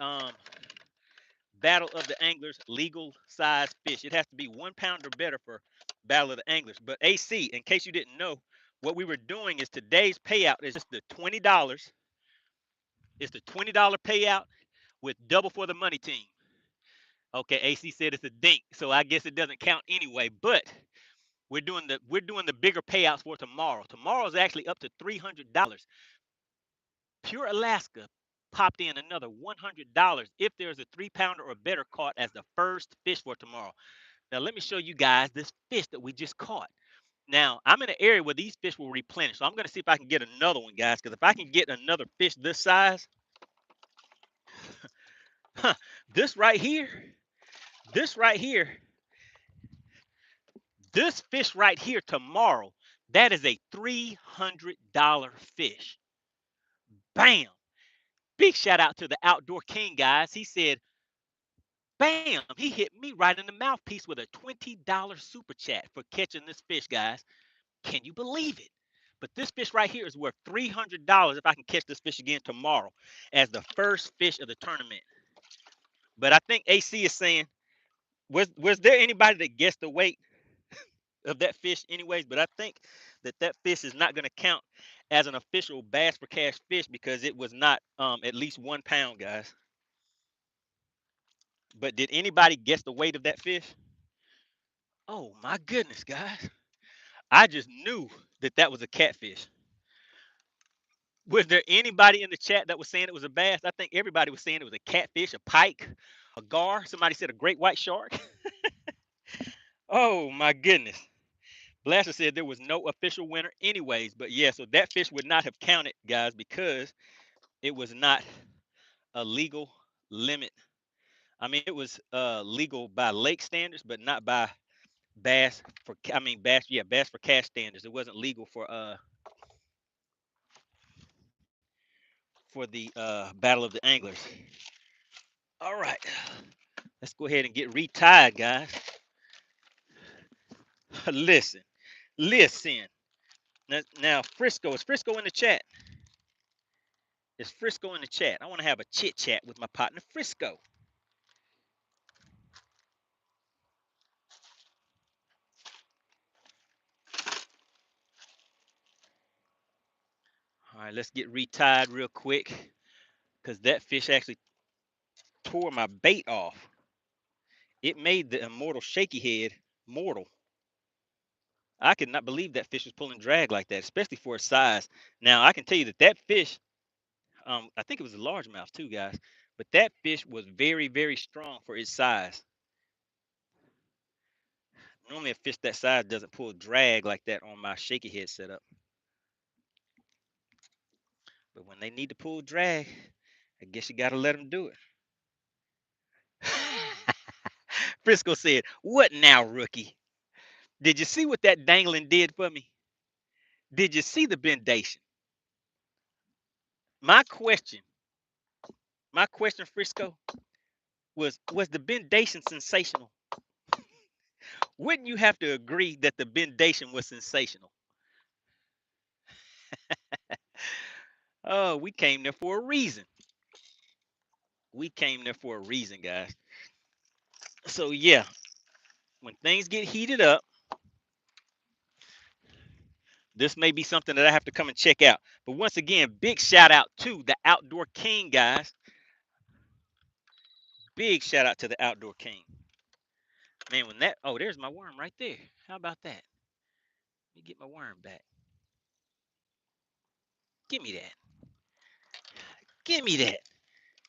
battle of the anglers legal size fish. It has to be 1 pound or better for battle of the anglers. But AC, in case you didn't know, what we were doing is today's payout is just the $20. It's the $20 payout with double for the money team. Okay, AC said it's a dink, so I guess it doesn't count anyway. But we're doing the bigger payouts for tomorrow. Tomorrow is actually up to $300. Pure Alaska popped in another $100 if there's a 3 pounder or better caught as the first fish for tomorrow. Now let me show you guys this fish that we just caught. Now I'm in an area where these fish will replenish, so I'm going to see if I can get another one, guys. Because if I can get another fish this size, huh, this right here, this right here, this fish right here tomorrow, that is a $300 fish. Bam! Big shout out to the outdoor king, guys. He said, bam, he hit me right in the mouthpiece with a $20 super chat for catching this fish, guys. Can you believe it? But this fish right here is worth $300 if I can catch this fish again tomorrow as the first fish of the tournament. But I think AC is saying, was there anybody that guessed the weight of that fish anyways? But I think that that fish is not going to count as an official bass for cash fish because it was not at least 1 pound, guys. But did anybody guess the weight of that fish? Oh my goodness, guys. I just knew that that was a catfish. Was there anybody in the chat that was saying it was a bass? I think everybody was saying it was a catfish, a pike, a gar. Somebody said a great white shark. Oh my goodness. Blaster said there was no official winner anyways, but yeah, so that fish would not have counted, guys, because it was not a legal limit. I mean, it was legal by lake standards, but not by bass for cash standards. It wasn't legal for the Battle of the Anglers. All right, let's go ahead and get retied, guys. listen, listen. Now, Frisco, is Frisco in the chat? Is Frisco in the chat? I want to have a chit chat with my partner, Frisco. All right, let's get retied real quick because that fish actually tore my bait off. It made the immortal shaky head mortal. I could not believe that fish was pulling drag like that, especially for its size. Now, I can tell you that that fish, I think it was a largemouth too, guys, but that fish was very, very strong for its size. Normally, a fish that size doesn't pull drag like that on my shaky head setup. But when they need to pull drag, I guess you got to let them do it. Frisco said, "What now, rookie? Did you see what that dangling did for me? Did you see the bendation?" My question, my question, Frisco, was the bendation sensational? Wouldn't you have to agree that the bendation was sensational? Oh, we came there for a reason. We came there for a reason, guys. So yeah, when things get heated up, this may be something that I have to come and check out. But once again, big shout out to the Outdoor King, guys. Big shout out to the Outdoor King. Man, when that, oh, there's my worm right there. How about that? Let me get my worm back. Give me that. Give me that.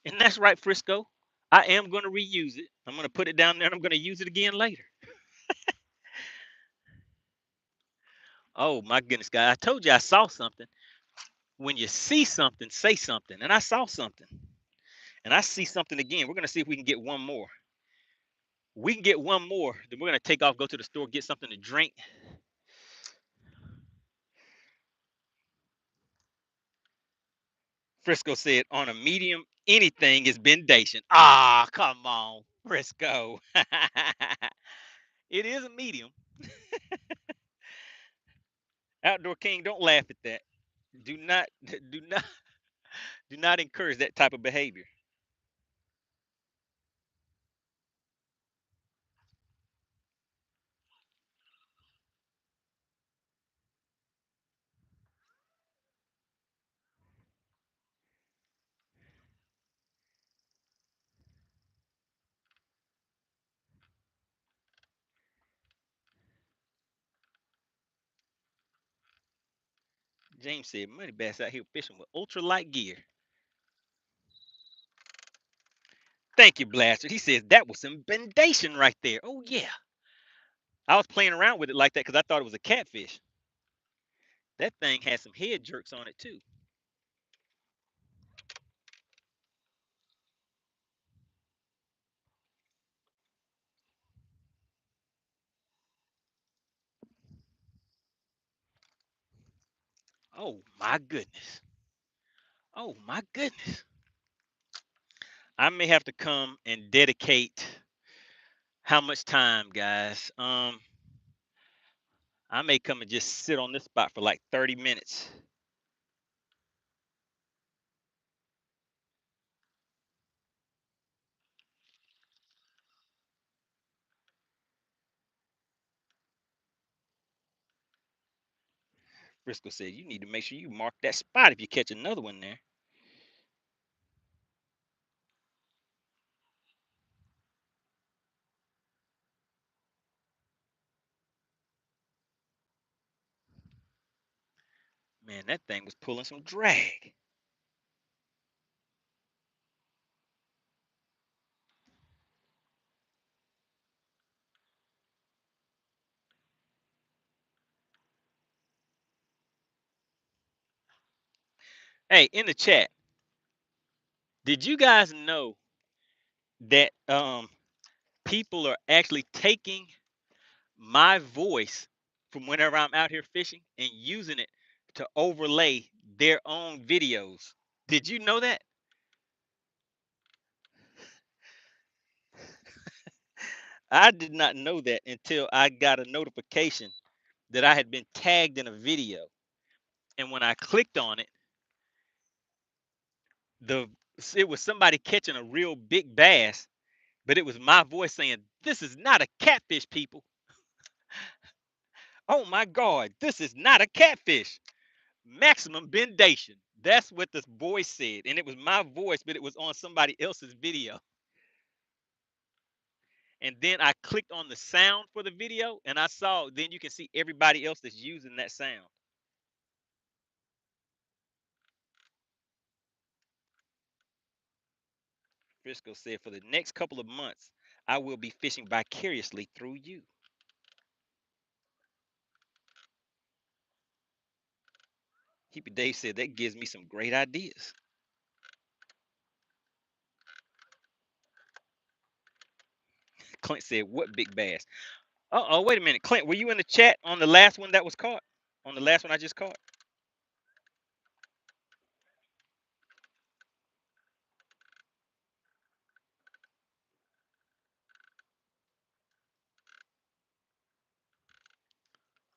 And that's right, Frisco. I am going to reuse it. I'm going to put it down there and I'm going to use it again later. Oh my goodness, guys! I told you I saw something. When you see something, say something. And I saw something, and I see something again. We're gonna see if we can get one more. We can get one more. Then we're gonna take off, go to the store, get something to drink. Frisco said on a medium, anything is bendation. Ah, come on, Frisco. It is a medium. Outdoor King, don't laugh at that. Do not, do not, do not encourage that type of behavior. James said, Money Bass out here fishing with ultralight gear. Thank you, Blaster. He says that was some bendation right there. Oh yeah. I was playing around with it like that because I thought it was a catfish. That thing had some head jerks on it too. Oh my goodness. Oh my goodness. I may have to come and dedicate how much time, guys? I may come and just sit on this spot for like 30 minutes. Frisco said, you need to make sure you mark that spot if you catch another one there. Man, that thing was pulling some drag. Hey, in the chat, did you guys know that people are actually taking my voice from whenever I'm out here fishing and using it to overlay their own videos? Did you know that? I did not know that until I got a notification that I had been tagged in a video. And when I clicked on it, the it was somebody catching a real big bass, but it was my voice saying, "This is not a catfish, people. Oh my God, this is not a catfish. Maximum bendation." That's what this voice said. And it was my voice, but it was on somebody else's video. And then I clicked on the sound for the video and I saw, then you can see everybody else that's using that sound. Frisco said, for the next couple of months, I will be fishing vicariously through you. Keepy Dave said, that gives me some great ideas. Clint said, what big bass? Uh-oh, wait a minute. Clint, were you in the chat on the last one that was caught? On the last one I just caught?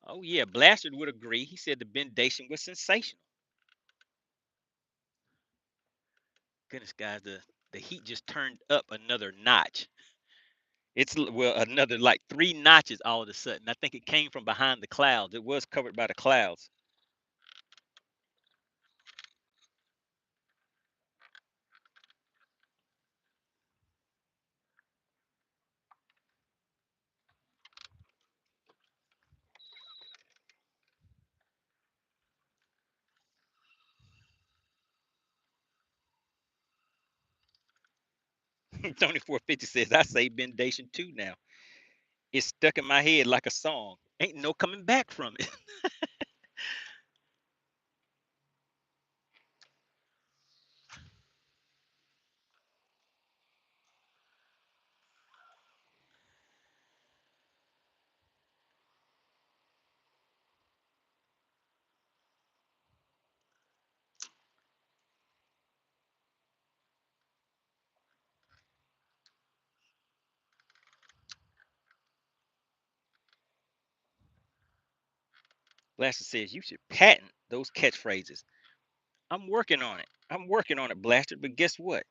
Oh, yeah. Blastard would agree. He said the bendation was sensational. Goodness, guys, the heat just turned up another notch. It's well another like 3 notches all of a sudden. I think it came from behind the clouds. It was covered by the clouds. Tony 450 says, I say bendation too now. It's stuck in my head like a song. Ain't no coming back from it. Blaster says you should patent those catchphrases. I'm working on it. I'm working on it, Blaster. But guess what?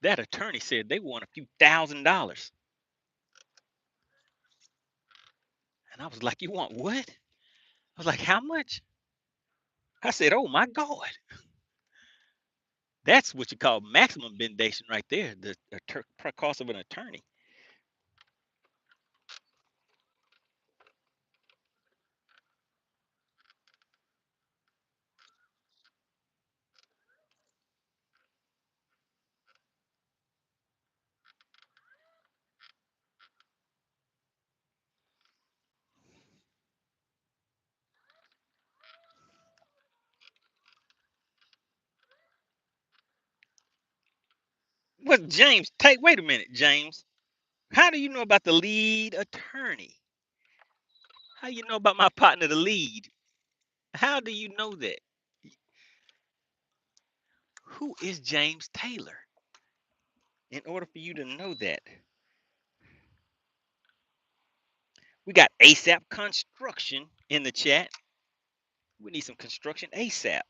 That attorney said they want a few $1,000. And I was like, you want what? I was like, how much? I said, oh my God. That's what you call maximum bendation right there. The cost of an attorney. What James? Wait a minute, James. How do you know about the lead attorney? How you know about my partner, the lead? How do you know that? Who is James Taylor? In order for you to know that, we got ASAP Construction in the chat. We need some construction ASAP.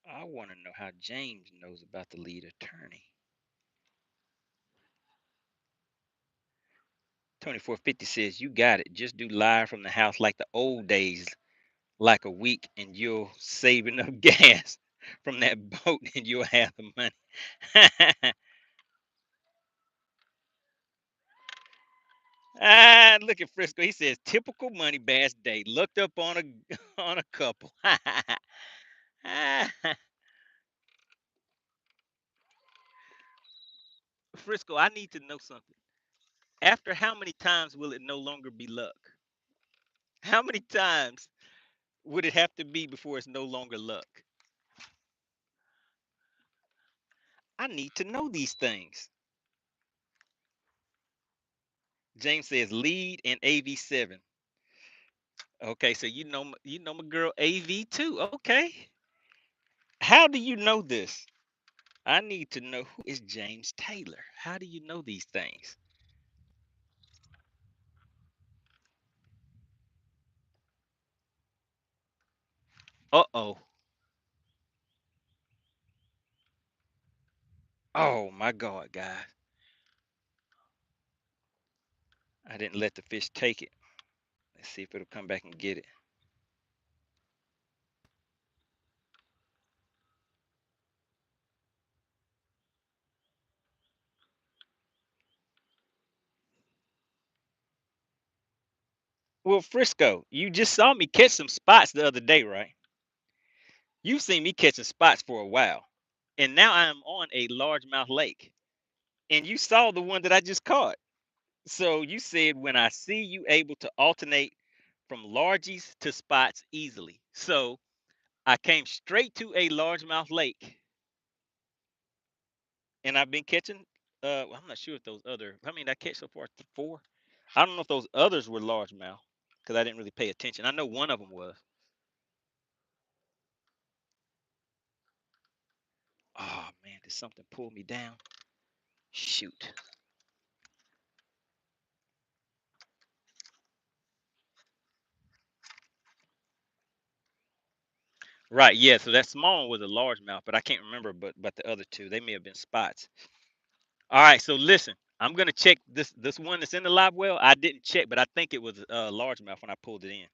I want to know how James knows about the lead attorney. 2450 says, you got it. Just do live from the house like the old days, like a week, and you'll save enough gas from that boat and you'll have the money. Look at Frisco. He says, typical money bass day. Looked up on a on a couple. Frisco, I need to know something. After how many times will it no longer be luck? How many times would it have to be before it's no longer luck? I need to know these things. James says lead in AV7. Okay, so you know my girl AV2. Okay. How do you know this? I need to know who is James Taylor. How do you know these things? Uh-oh. Oh my God, guys. I didn't let the fish take it. Let's see if it'll come back and get it. Well, Frisco, you just saw me catch some spots the other day, right? You've seen me catching spots for a while. And now I'm on a largemouth lake. And you saw the one that I just caught. So you said when I see you able to alternate from largies to spots easily. So I came straight to a largemouth lake and I've been catching well, I'm not sure if those other I mean I catch so far four. I don't know if those others were largemouth because I didn't really pay attention. I know one of them was. Oh man, did something pull me down? Shoot. Right, yeah. So that small one was a largemouth, but I can't remember but the other two. They may have been spots. All right, so listen. I'm gonna check this one that's in the live well. I didn't check, but I think it was a largemouth when I pulled it in.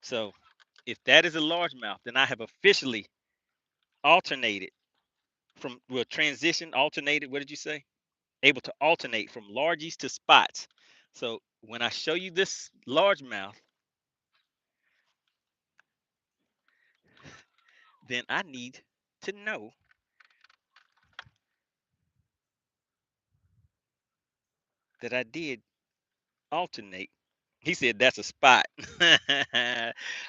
So if that is a largemouth, then I have officially alternated from transition alternated. What did you say? Able to alternate from largies to spots. So when I show you this largemouth, then I need to know that I did alternate. He said that's a spot.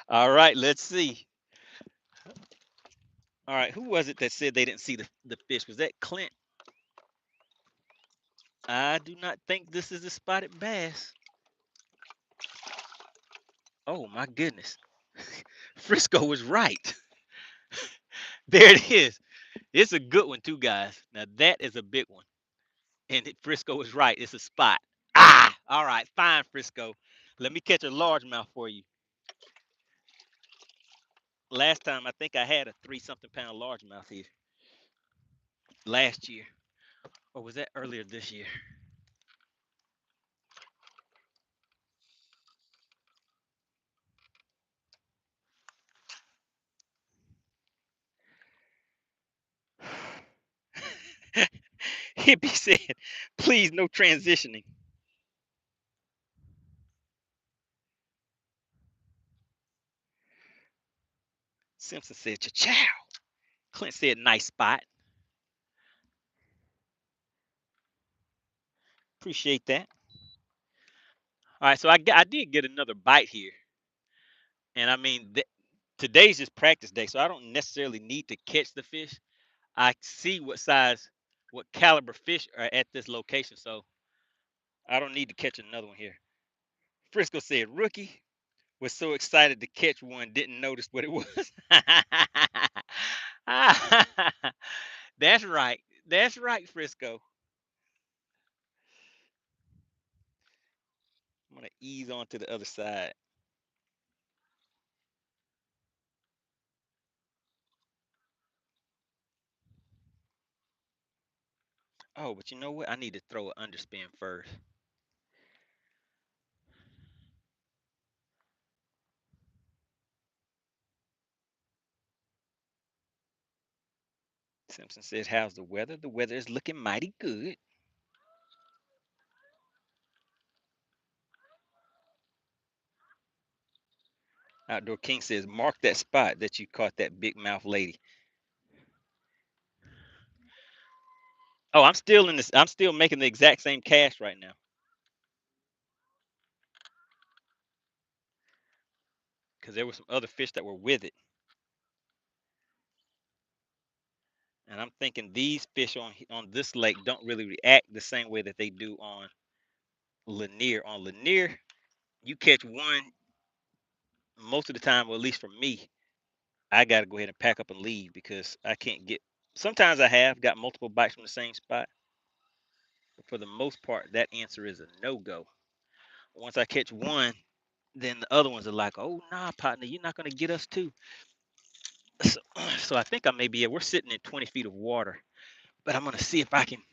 All right, let's see. All right, who was it that said they didn't see the fish? Was that Clint? I do not think this is a spotted bass. Oh my goodness. Frisco was right. There it is. It's a good one too, guys. Now that is a big one. And Frisco was right. It's a spot. Ah, all right, fine, Frisco. Let me catch a largemouth for you. Last time I think I had a 3-something pound largemouth here. Last year. Or was that earlier this year? Hippie said, please no transitioning. Simpson said, cha-chow. Clint said, nice spot. Appreciate that. All right, so I did get another bite here. And I mean, today's just practice day, so I don't necessarily need to catch the fish. I see what size, what caliber fish are at this location, so I don't need to catch another one here. Frisco said, rookie was so excited to catch one, didn't notice what it was. That's right. That's right, Frisco. I'm gonna ease on to the other side. Oh, but you know what? I need to throw an underspin first. Simpson says, how's the weather? The weather is looking mighty good. Outdoor King says, mark that spot that you caught that big mouth lady. Oh, I'm still in this. I'm still making the exact same cast right now. Because there were some other fish that were with it. And I'm thinking these fish on this lake don't really react the same way that they do on Lanier. On Lanier, you catch one most of the time, or at least for me, I got to go ahead and pack up and leave because I can't get. Sometimes I have got multiple bites from the same spot, but for the most part, that answer is a no go. Once I catch one, then the other ones are like, "Oh nah, partner, you're not gonna get us too." So, so I think I may be. We're sitting in 20 feet of water, but I'm gonna see if I can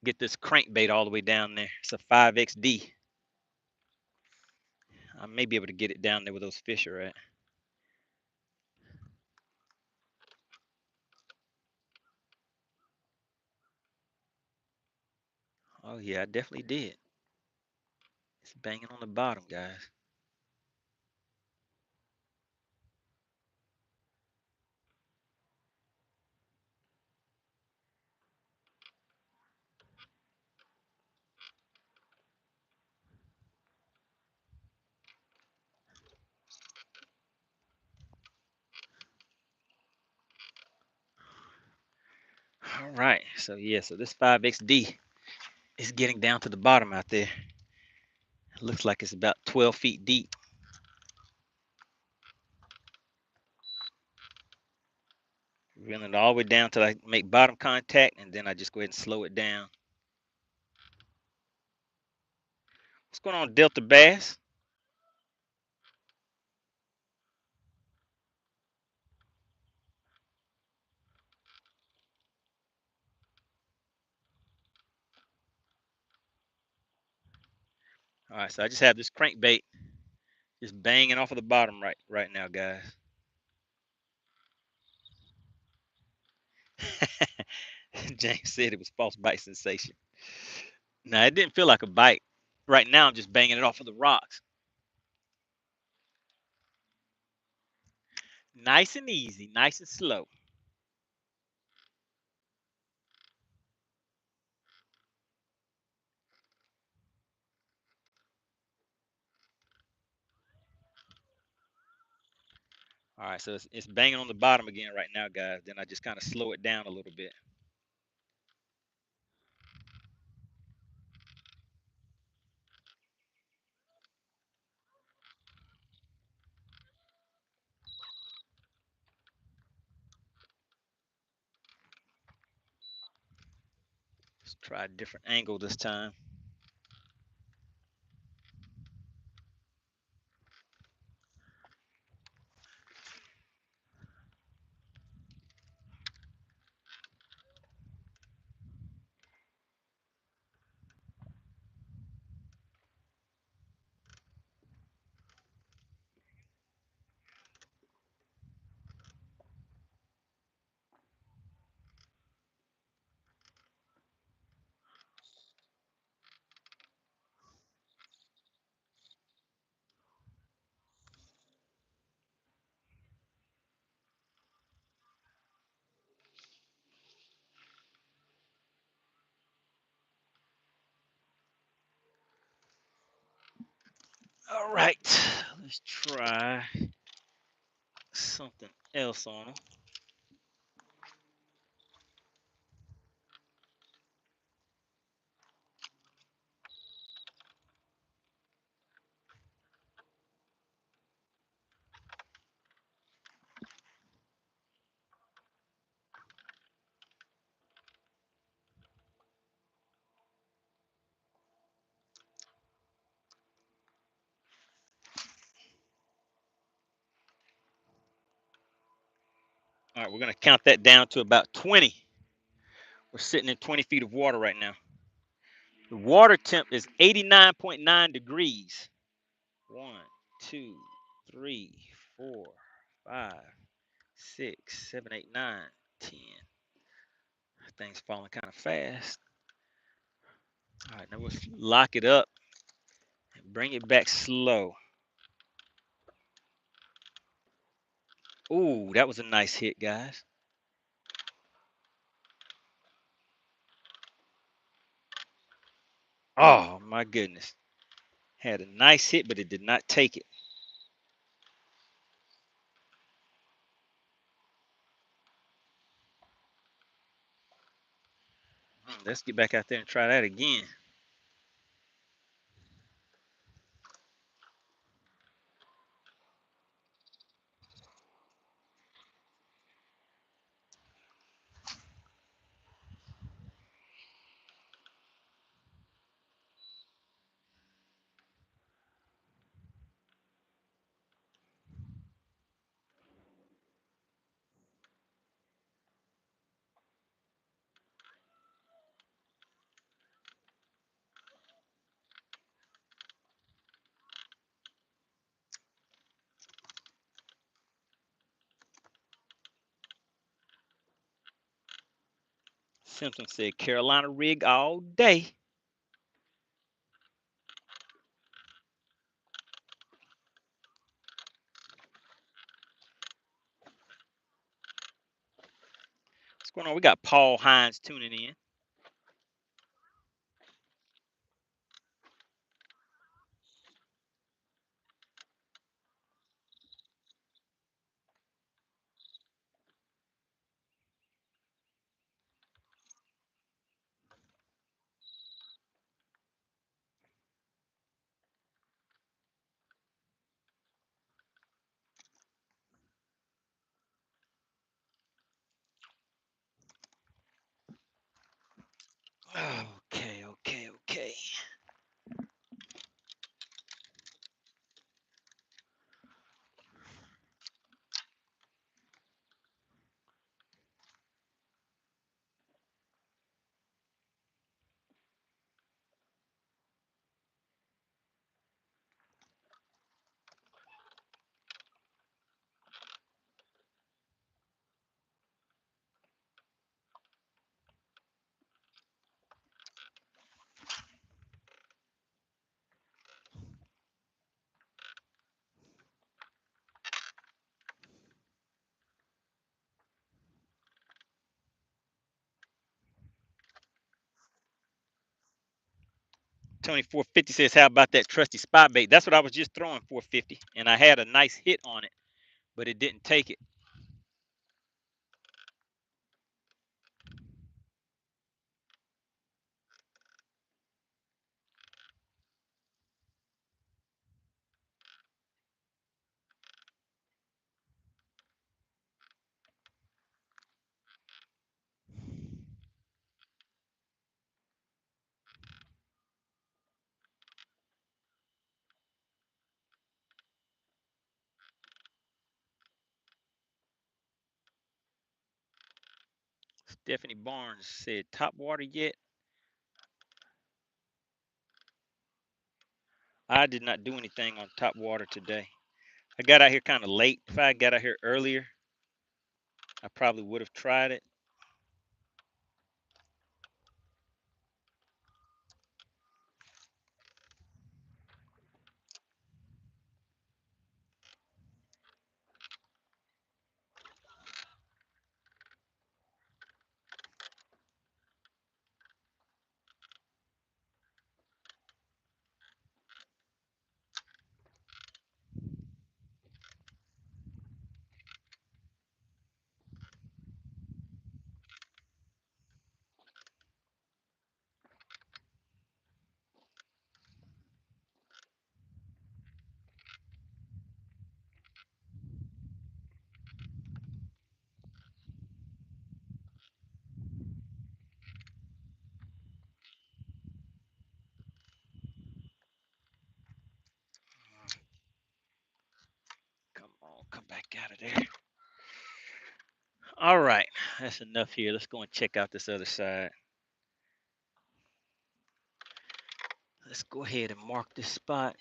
get this crankbait all the way down there. It's a 5XD. I may be able to get it down there where those fish are at. Oh yeah, I definitely did. It's banging on the bottom, guys. All right, so yeah, so this 5XD is getting down to the bottom out there. It looks like it's about 12 feet deep. Reeling it all the way down till I make bottom contact, and then I just go ahead and slow it down. What's going on, Delta Bass? All right, so I just have this crankbait just banging off of the bottom right now, guys. James said it was false bite sensation. Now, it didn't feel like a bite. Right now, I'm just banging it off of the rocks. Nice and easy, nice and slow. All right, so it's banging on the bottom again right now, guys. Then I just kind of slow it down a little bit. Let's try a different angle this time. All right, let's try something else on them. All right, we're going to count that down to about 20. We're sitting in 20 feet of water right now. The water temp is 89.9 degrees. 1, 2, 3, 4, 5, 6, 7, 8, 9, 10. Thing's falling kind of fast. All right, now we'll lock it up and bring it back slow. Ooh, that was a nice hit, guys. Oh, my goodness. Had a nice hit, but it did not take it. Let's get back out there and try that again. Simpson said Carolina rig all day. What's going on? We got Paul Hines tuning in. Okay. Tony 450 says, how about that trusty spot bait? That's what I was just throwing, 450, and I had a nice hit on it, but it didn't take it. Stephanie Barnes said, top water yet? I did not do anything on top water today. I got out here kind of late. If I got out here earlier, I probably would have tried it. Come on, come back out of there. All right, that's enough here. Let's go and check out this other side. Let's go ahead and mark this spot.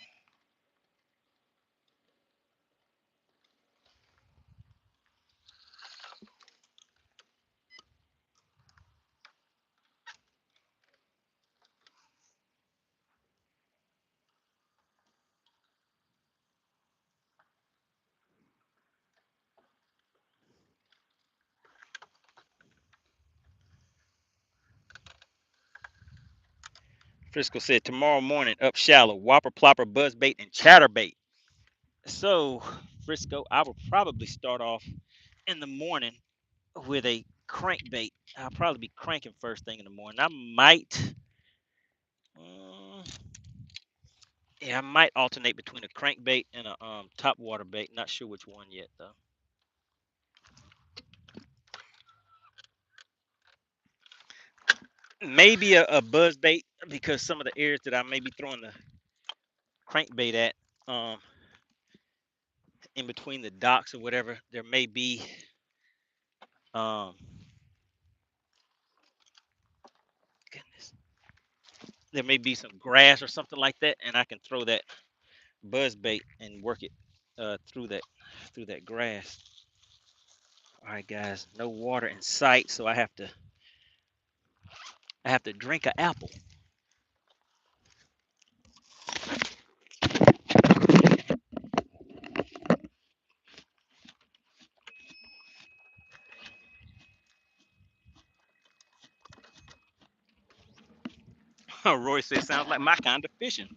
Frisco said, tomorrow morning, up shallow, whopper, plopper, buzzbait, and chatterbait. So, Frisco, I will probably start off in the morning with a crankbait. I'll probably be cranking first thing in the morning. I might, yeah, I might alternate between a crankbait and a top water bait. Not sure which one yet though. Maybe a buzz bait because some of the areas that I may be throwing the crankbait at, in between the docks or whatever, there may be um goodness, there may be some grass or something like that, and I can throw that buzz bait and work it through that grass. All right, guys, no water in sight, so I have to drink an apple. Roy says, sounds like my kind of fishing.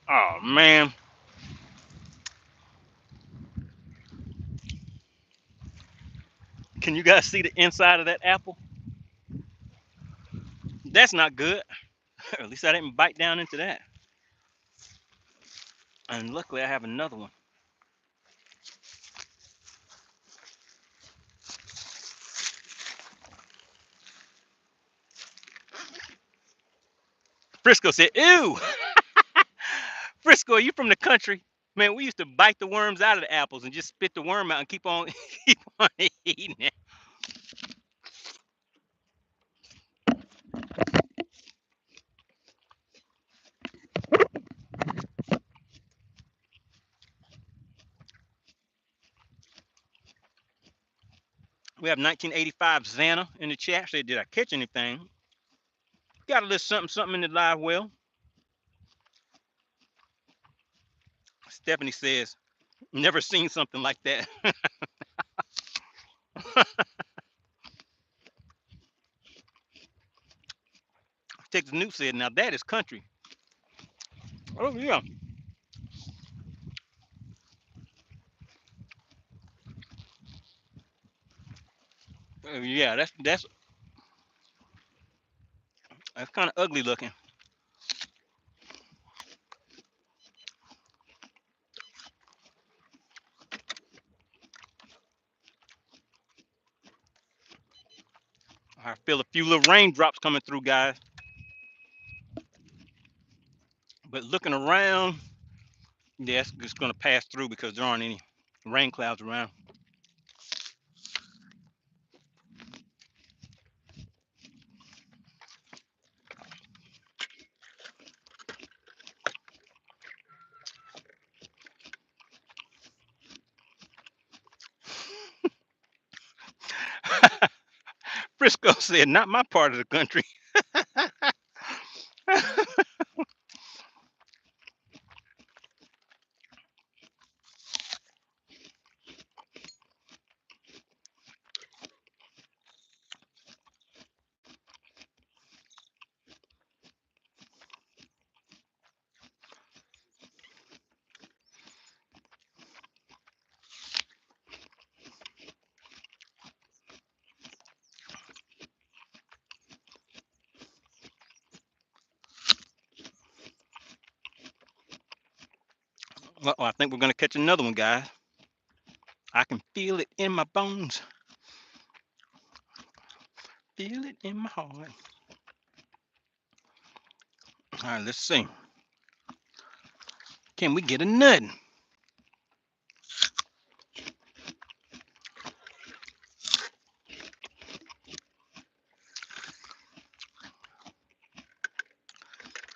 Oh man, can you guys see the inside of that apple? That's not good. At least I didn't bite down into that. And luckily, I have another one. Frisco said, ew. Frisco, are you from the country? Man, we used to bite the worms out of the apples and just spit the worm out and keep on keep on eating it. We have 1985 Xana in the chat. Said, did I catch anything? Got a little something in the live well. Stephanie says, never seen something like that. Texas News said, now that is country. Oh yeah. Yeah, that's kind of ugly looking. I feel a few little raindrops coming through, guys. But looking around, yeah, it's just gonna pass through because there aren't any rain clouds around. Frisco said, not my part of the country. I think we're gonna catch another one, guys. I can feel it in my bones. Feel it in my heart. All right, let's see. Can we get a nut?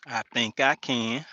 I think I can.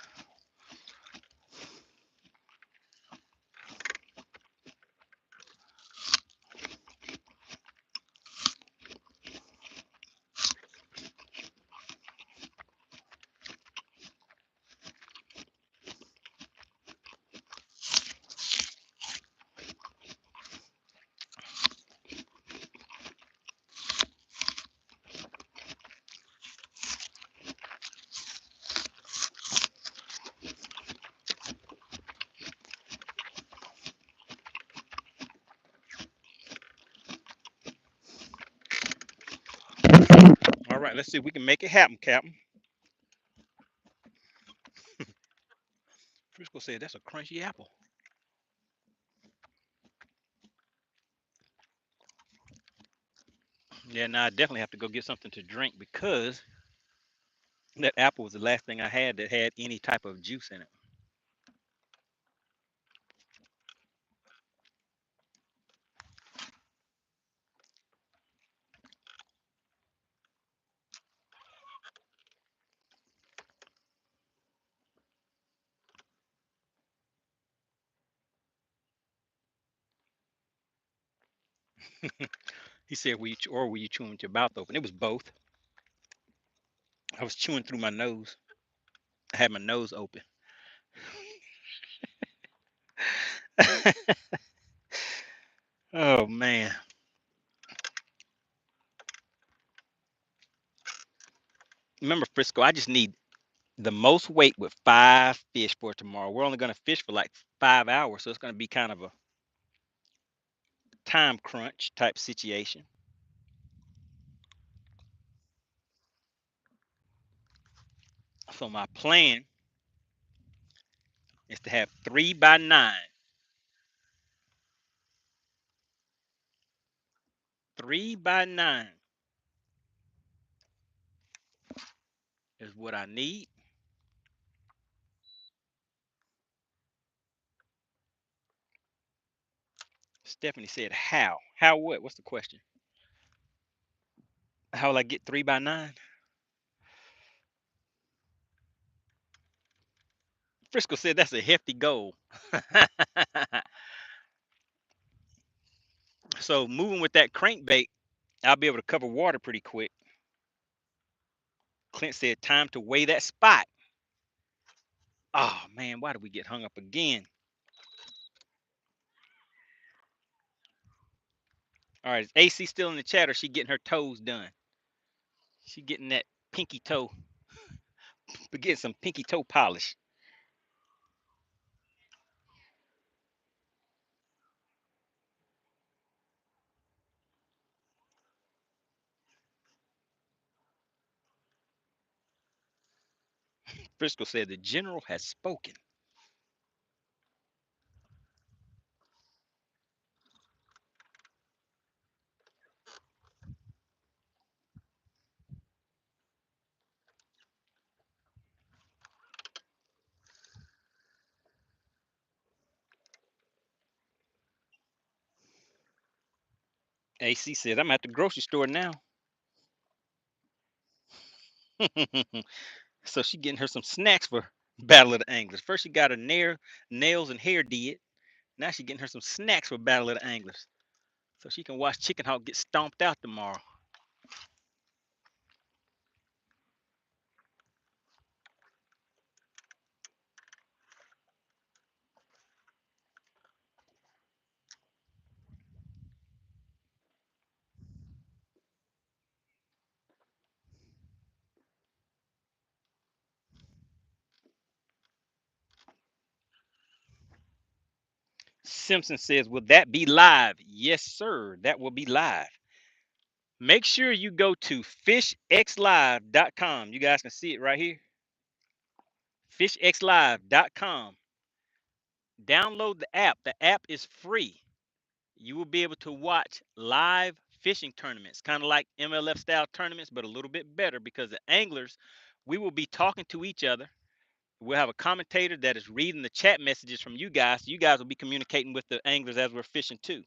All right, let's see if we can make it happen, Captain. Frisco said that's a crunchy apple. Yeah, now I definitely have to go get something to drink because that apple was the last thing I had that had any type of juice in it. He said, were you chewing with your mouth open? It was both. I was chewing through my nose. I had my nose open. Oh man. Remember, Frisco, I just need the most weight with 5 fish for tomorrow. We're only gonna fish for like 5 hours, so it's gonna be kind of a time crunch type situation. So my plan is to have 3 by 9. 3 by 9 is what I need. Stephanie said, how? How what? What's the question? How will I get 3 by 9? Frisco said that's a hefty goal. So moving with that crankbait, I'll be able to cover water pretty quick. Clint said, time to weigh that spot. Oh man, why did we get hung up again? All right, is AC still in the chat, or she getting her toes done? She getting that pinky toe, but getting some pinky toe polish. Frisco said the general has spoken. AC says I'm at the grocery store now. So she getting her some snacks for Battle of the Anglers. First she got her nails and hair did. Now she getting her some snacks for Battle of the Anglers, so she can watch Chicken Hawk get stomped out tomorrow. Simpson says, will that be live? Yes, sir. That will be live. Make sure you go to FishXLive.com. You guys can see it right here. FishXLive.com. Download the app. The app is free. You will be able to watch live fishing tournaments, kind of like MLF style tournaments, but a little bit better because the anglers, we will be talking to each other. We'll have a commentator that is reading the chat messages from you guys. So you guys will be communicating with the anglers as we're fishing too.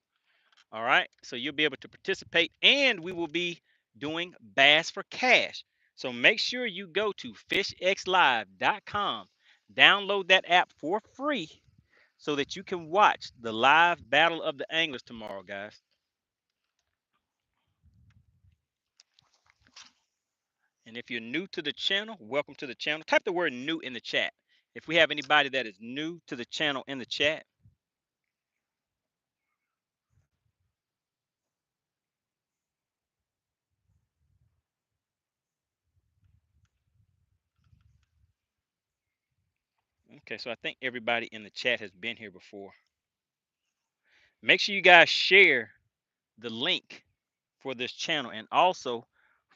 All right. So you'll be able to participate, and we will be doing Bass for Cash. So make sure you go to fishxlive.com, download that app for free so that you can watch the live Battle of the Anglers tomorrow, guys. And if you're new to the channel, welcome to the channel. Type the word new in the chat. If we have anybody that is new to the channel in the chat. Okay, so I think everybody in the chat has been here before. Make sure you guys share the link for this channel and also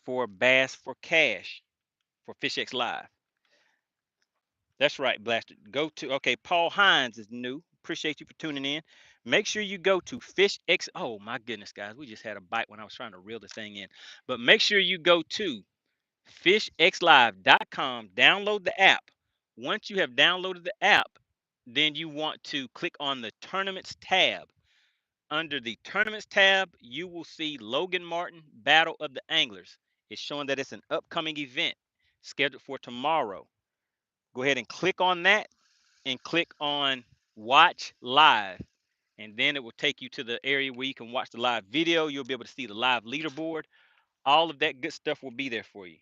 for Bass for Cash for FishX Live. That's right, Blaster. Go to, okay, Paul Hines is new. Appreciate you for tuning in. Make sure you go to FishX. Oh, my goodness, guys. We just had a bite when I was trying to reel this thing in. But make sure you go to FishXLive.com, download the app. Once you have downloaded the app, then you want to click on the Tournaments tab. Under the Tournaments tab, you will see Logan Martin Battle of the Anglers. It's showing that it's an upcoming event scheduled for tomorrow. Go ahead and click on that and click on Watch Live. And then it will take you to the area where you can watch the live video. You'll be able to see the live leaderboard. All of that good stuff will be there for you.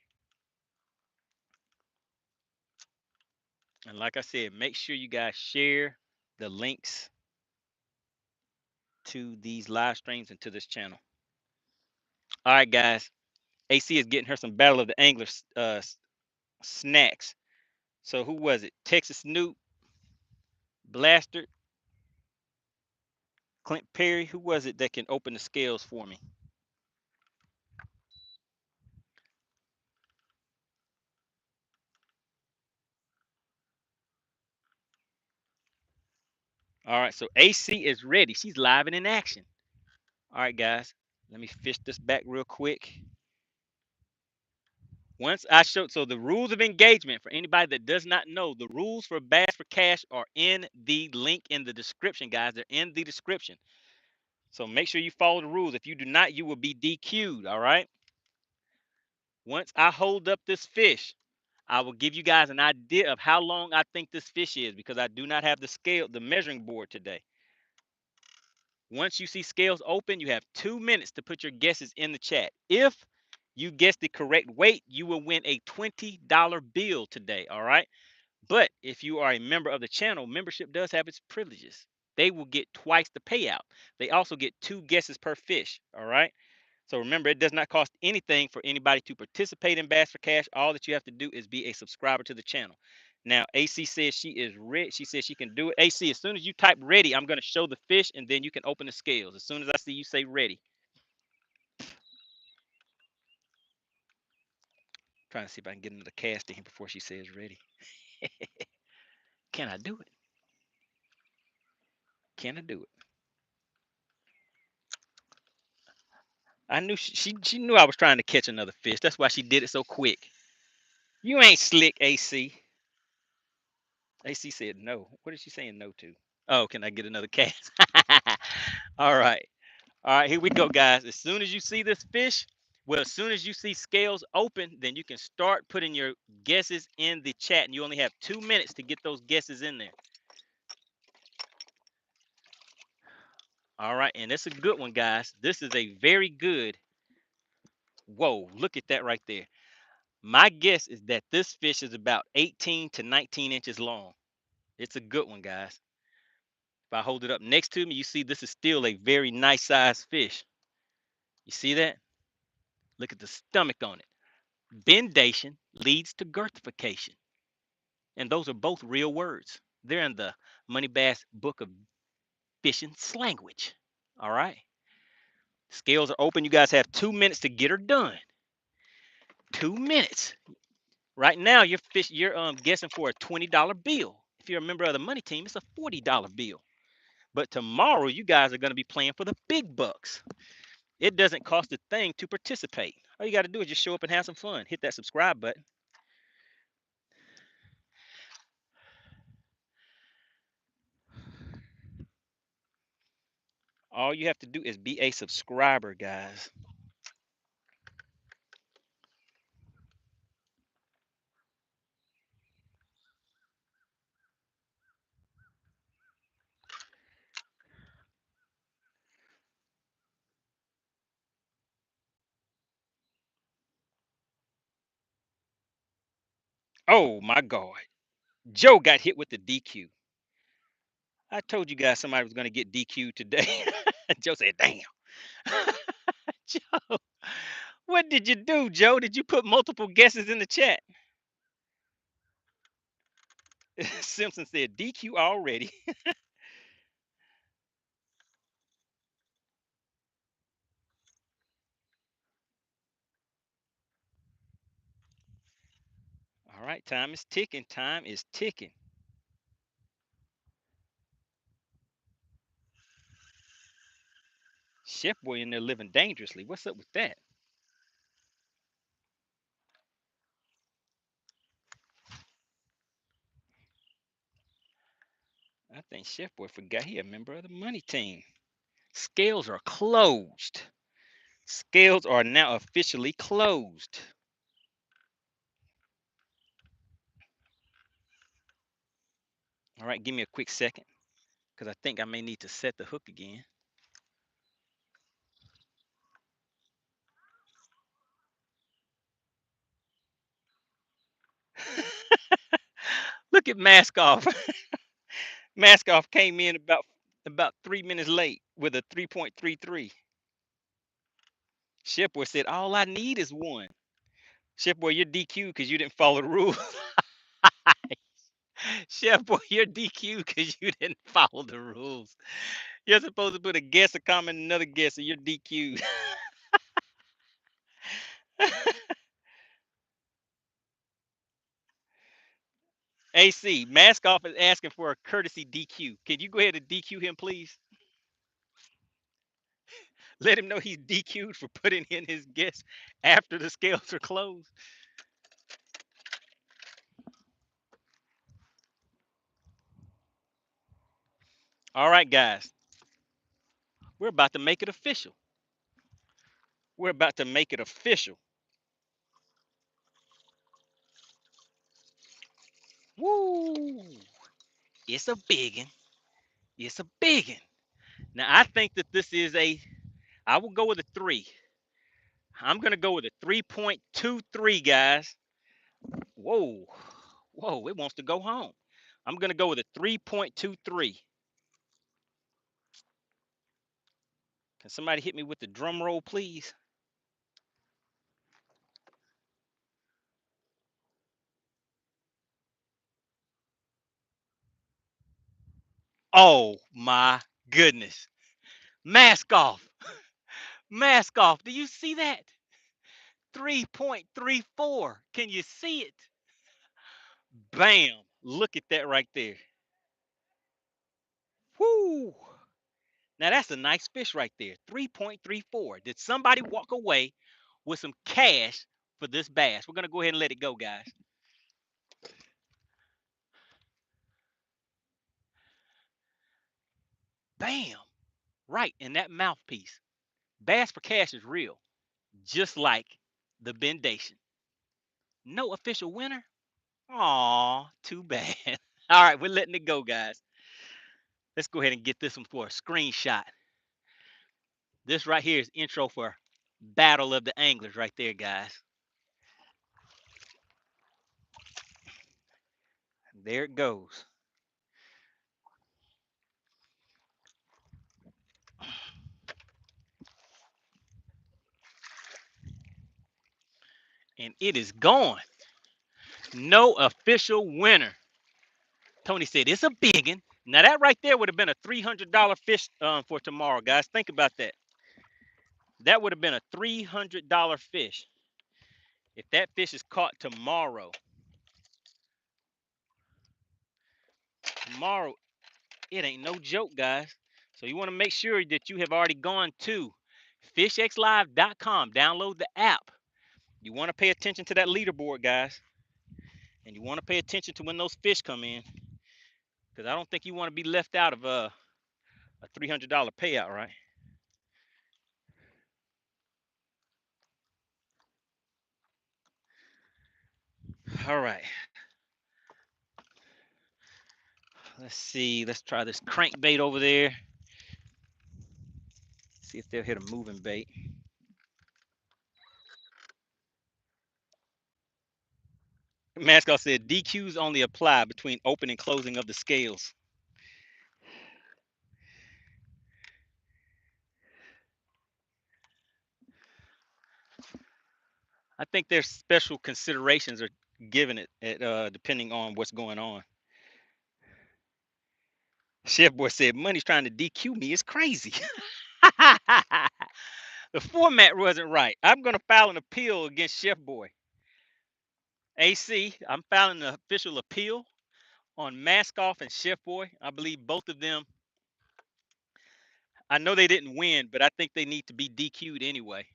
And like I said, make sure you guys share the links to these live streams and to this channel. All right, guys. AC is getting her some Battle of the Anglers snacks. So who was it? Texas Snoop, Blaster, Clint Perry. Who was it that can open the scales for me? All right, so AC is ready. She's live and in action. All right, guys. Let me fish this back real quick. Once I showed, so the rules of engagement for anybody that does not know, the rules for Bass for Cash are in the link in the description, guys. They're in the description. So make sure you follow the rules. If you do not, you will be DQ'd. All right. Once I hold up this fish, I will give you guys an idea of how long I think this fish is because I do not have the scale, the measuring board today. Once you see scales open, you have 2 minutes to put your guesses in the chat. If you guess the correct weight, you will win a $20 bill today, all right? But if you are a member of the channel, membership does have its privileges. They will get twice the payout. They also get 2 guesses per fish, all right? So remember, it does not cost anything for anybody to participate in Bass for Cash. All that you have to do is be a subscriber to the channel. Now, AC says she is ready. She says she can do it. AC, as soon as you type ready, I'm going to show the fish, and then you can open the scales. As soon as I see you say ready. Trying to see if I can get another cast in here before she says ready. Can I do it? Can I do it? I knew she knew I was trying to catch another fish. That's why she did it so quick. You ain't slick, AC. AC said no. What is she saying no to? Oh, can I get another cast? All right. All right, here we go, guys. As soon as you see this fish, well, as soon as you see scales open, then you can start putting your guesses in the chat. And you only have 2 minutes to get those guesses in there. All right, and it's a good one, guys. This is a very good. Whoa, look at that right there. My guess is that this fish is about 18 to 19 inches long. It's a good one, guys. If I hold it up next to me, you see this is still a very nice sized fish. You see that? Look at the stomach on it. Bendation leads to girthification. And those are both real words. They're in the MoneyBass book of fishing slanguage. All right. Scales are open. You guys have 2 minutes to get her done. 2 minutes. Right now, you're guessing for a $20 bill. If you're a member of the money team, it's a $40 bill. But tomorrow, you guys are going to be playing for the big bucks. It doesn't cost a thing to participate. All you got to do is just show up and have some fun. Hit that subscribe button. All you have to do is be a subscriber, guys. Oh my God. Joe got hit with the DQ. I told you guys somebody was going to get DQ today. Joe said, damn. Joe, what did you do, Joe? Did you put multiple guesses in the chat? Simpson said, DQ already. All right, time is ticking. Time is ticking. Chef Boy in there living dangerously. What's up with that? I think Chef Boy forgot he a member of the money team. Scales are closed. Scales are now officially closed. All right, give me a quick second because I think I may need to set the hook again. Look at Mask Off. Mask Off came in about 3 minutes late with a 3.33. Shipboy said, all I need is one. Shipboy, you're DQ because you didn't follow the rules. Shipboy, you're DQ because you didn't follow the rules. You're supposed to put a guess, a comment, another guess, and you're DQ. AC, Mask Off is asking for a courtesy DQ. Can you go ahead and DQ him, please? Let him know he's DQ'd for putting in his guess after the scales are closed. All right, guys. We're about to make it official. We're about to make it official. Woo! It's a biggin. It's a biggin. Now I think that this is I will go with a 3. I'm gonna go with a 3.23, guys. Whoa, whoa, it wants to go home. I'm gonna go with a 3.23. Can somebody hit me with the drum roll, please? Oh my goodness. Mask off. Mask off. Do you see that? 3.34. Can you see it? Bam. Look at that right there. Whoo. Now that's a nice fish right there. 3.34. Did somebody walk away with some cash for this bass? We're going to go ahead and let it go, guys. Bam. Right in that mouthpiece. Bass for cash is real, just like the Bendation. No official winner? Aw, too bad. All right, we're letting it go, guys. Let's go ahead and get this one for a screenshot. This right here is intro for Battle of the Anglers right there, guys. There it goes. And it is gone. No official winner. Tony said it's a biggin. Now that right there would have been a $300 fish for tomorrow, guys. Think about that. That would have been a $300 fish if that fish is caught tomorrow. Tomorrow, it ain't no joke, guys. So you want to make sure that you have already gone to FishXLive.com. Download the app. You want to pay attention to that leaderboard, guys. And you want to pay attention to when those fish come in. Because I don't think you want to be left out of a $300 payout, right? All right. Let's see. Let's try this crankbait over there. See if they'll hit a moving bait. Mascot said DQs only apply between open and closing of the scales. I think there's special considerations are given it depending on what's going on. Chef Boy said money's trying to DQ me. It's crazy. The format wasn't right. I'm gonna file an appeal against Chef Boy. AC, I'm filing an official appeal on Mask Off and Chef Boy. I believe both of them. I know they didn't win, but I think they need to be DQ'd anyway.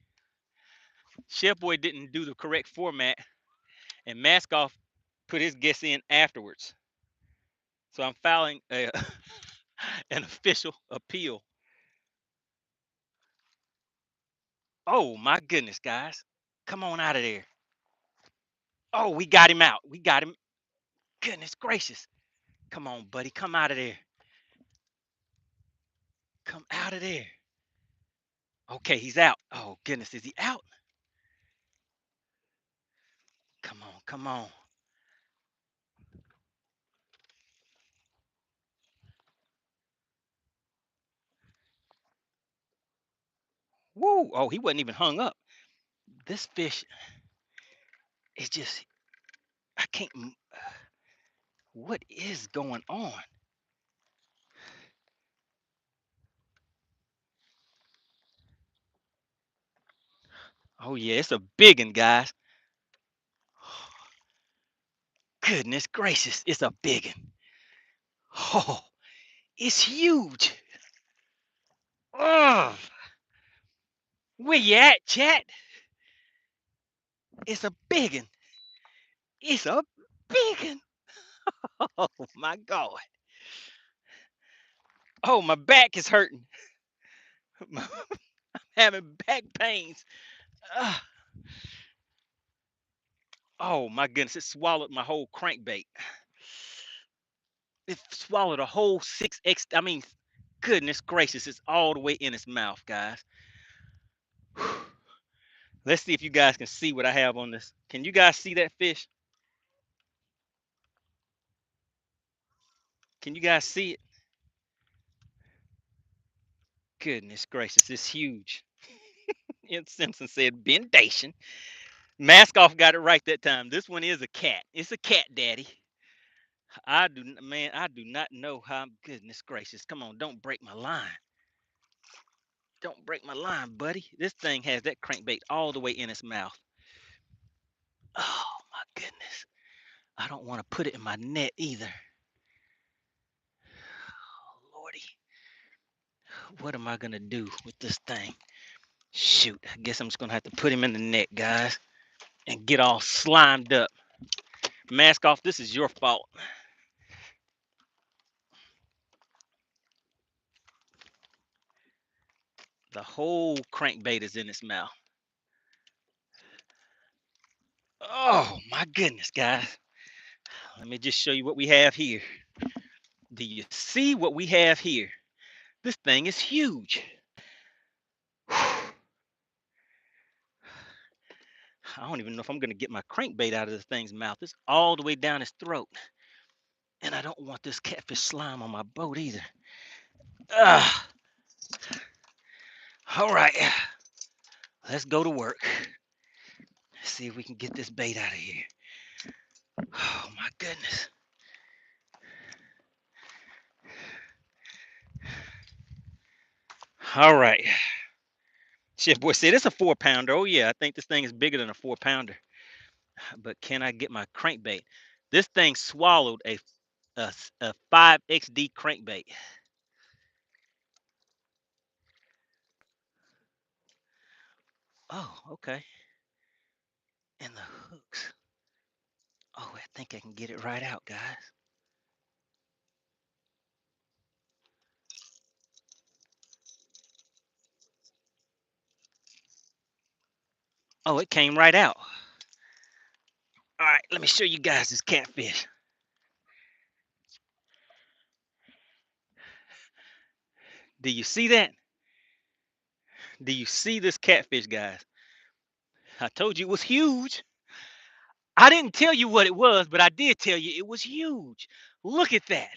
Chef Boy didn't do the correct format, and Mask Off put his guess in afterwards. So I'm filing an official appeal. Oh my goodness, guys. Come on out of there. Oh, we got him out. We got him. Goodness gracious. Come on, buddy. Come out of there. Come out of there. Okay, he's out. Oh, goodness. Is he out? Come on. Come on. Woo. Oh, he wasn't even hung up. This fish is just, I can't. What is going on? Oh, yeah. It's a big one, guys. Goodness gracious. It's a big one. Oh, it's huge. Oh, where you at, chat? It's a big one. It's a big one. Oh my God. Oh, my back is hurting. I'm having back pains. Ugh. Oh my goodness, it swallowed my whole crankbait. It swallowed a whole 6x. I mean, goodness gracious, it's all the way in its mouth, guys. Let's see if you guys can see what I have on this. Can you guys see that fish? Can you guys see it? Goodness gracious, it's huge. And Simpson said bendation. Mask off got it right that time. This one is a cat. It's a cat, daddy. I do not know how. Goodness gracious, come on, don't break my line. Don't break my line, buddy. This thing has that crankbait all the way in its mouth. Oh my goodness. I don't want to put it in my net either. Oh Lordy. What am I gonna do with this thing? Shoot, I guess I'm just gonna have to put him in the net, guys, and get all slimed up. Mask off, this is your fault. The whole crankbait is in its mouth. Oh my goodness, guys. Let me just show you what we have here. Do you see what we have here? This thing is huge. I don't even know if I'm going to get my crankbait out of this thing's mouth. It's all the way down its throat. And I don't want this catfish slime on my boat either. Ugh. All right. Let's go to work. Let's see if we can get this bait out of here. Oh my goodness. All right. Chef Boy said it's a 4-pounder. Oh yeah, I think this thing is bigger than a 4-pounder. But can I get my crankbait? This thing swallowed a 5XD crankbait. Oh, okay. And the hooks. Oh, I think I can get it right out, guys. Oh, it came right out. All right, let me show you guys this catfish. Do you see that? Do you see this catfish, guys? I told you it was huge. I didn't tell you what it was, but I did tell you it was huge. Look at that.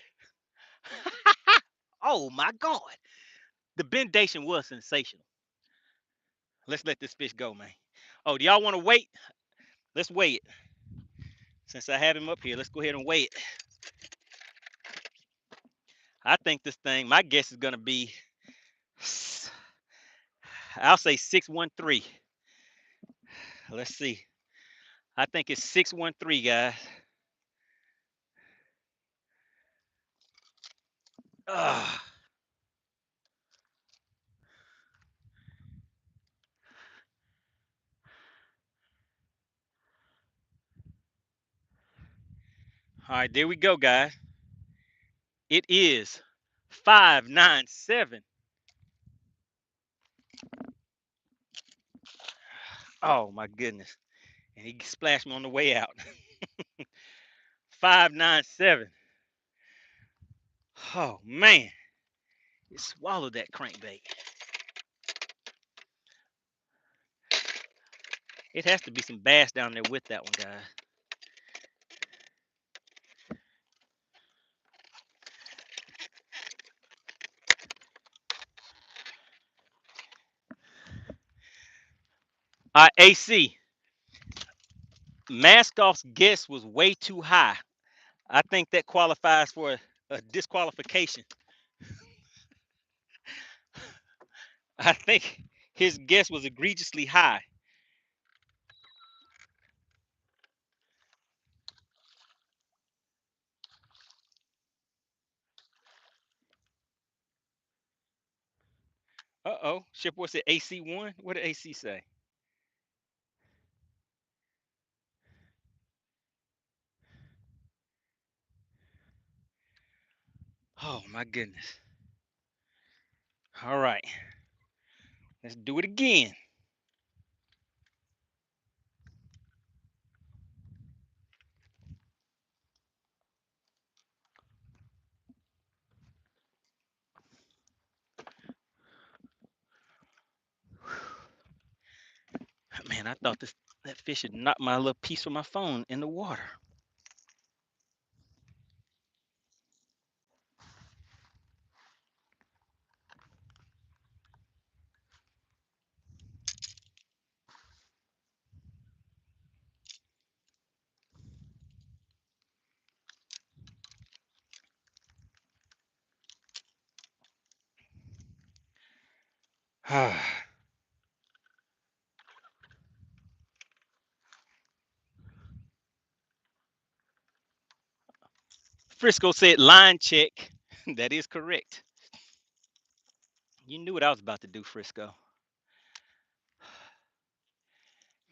Oh my God. The bendation was sensational. Let's let this fish go, man. Oh, do y'all want to wait? Let's weigh it. Since I have him up here, let's go ahead and weigh it. I think this thing, my guess is going to be, I'll say 613. Let's see. I think it's 613, guys. Ugh. All right, there we go, guys. It is 597. Oh my goodness. And he splashed me on the way out. 597. Oh man. It swallowed that crankbait. It has to be some bass down there with that one, guys. AC. Maskoff's guess was way too high. I think that qualifies for a disqualification. I think his guess was egregiously high. Uh-oh. Shipboy said AC won. What did AC say? Oh my goodness. All right. Let's do it again. Man, I thought that fish had knocked my little piece of my phone in the water. Frisco said line check. That is correct. You knew what I was about to do, Frisco.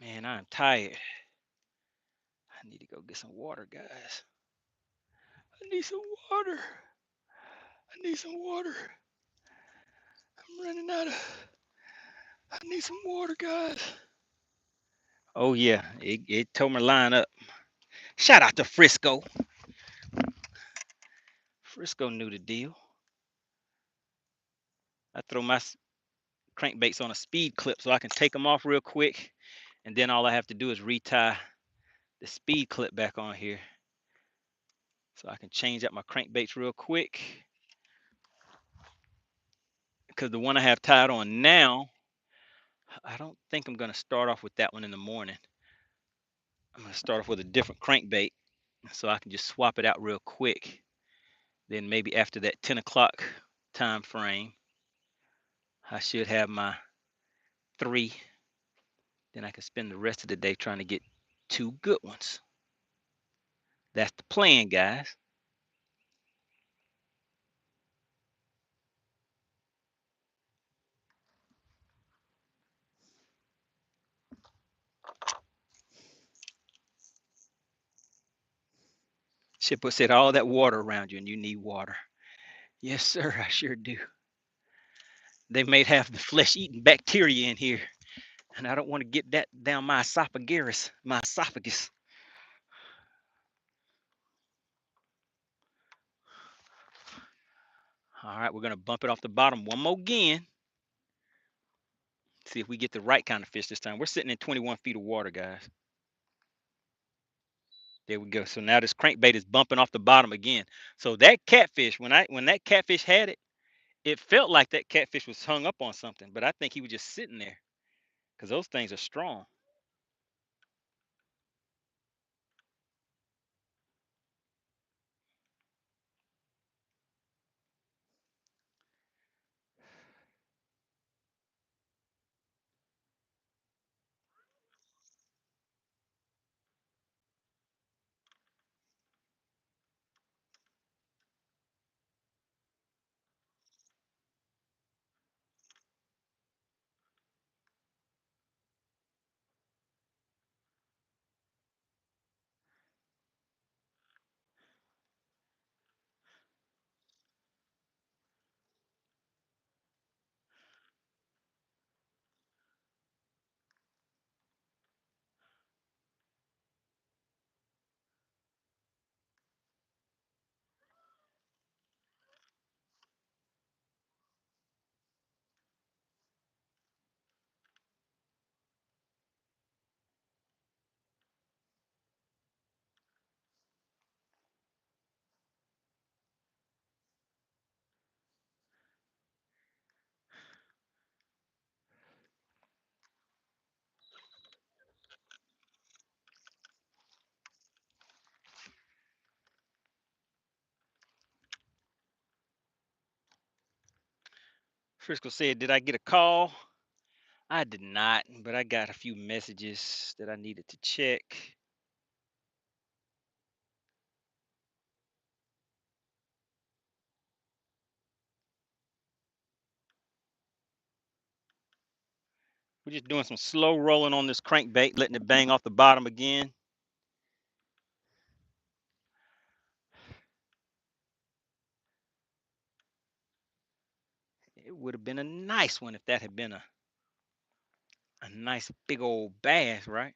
Man, I'm tired. I need to go get some water, guys. I need some water. I need some water. I'm running out of. I need some water, guys. Oh yeah, it told me to line up. Shout out to Frisco. Frisco knew the deal. I throw my crankbaits on a speed clip so I can take them off real quick, and then all I have to do is retie the speed clip back on here, so I can change up my crankbaits real quick. Because the one I have tied on now, I don't think I'm gonna start off with that one in the morning. I'm gonna start off with a different crankbait, so I can just swap it out real quick. Then maybe after that 10 o'clock time frame, I should have my 3. Then I can spend the rest of the day trying to get 2 good ones. That's the plan, guys. Shipper said all that water around you and you need water. Yes, sir, I sure do. They may have the flesh-eating bacteria in here, and I don't want to get that down my esophagus. All right, we're gonna bump it off the bottom one more again. See if we get the right kind of fish this time. We're sitting in 21 feet of water, guys. There we go. So now this crankbait is bumping off the bottom again. So that catfish, when that catfish had it, it felt like that catfish was hung up on something, but I think he was just sitting there because those things are strong. Frisco said, did I get a call? I did not, but I got a few messages that I needed to check. We're just doing some slow rolling on this crankbait, letting it bang off the bottom again. It would have been a nice one if that had been a nice big old bass, right?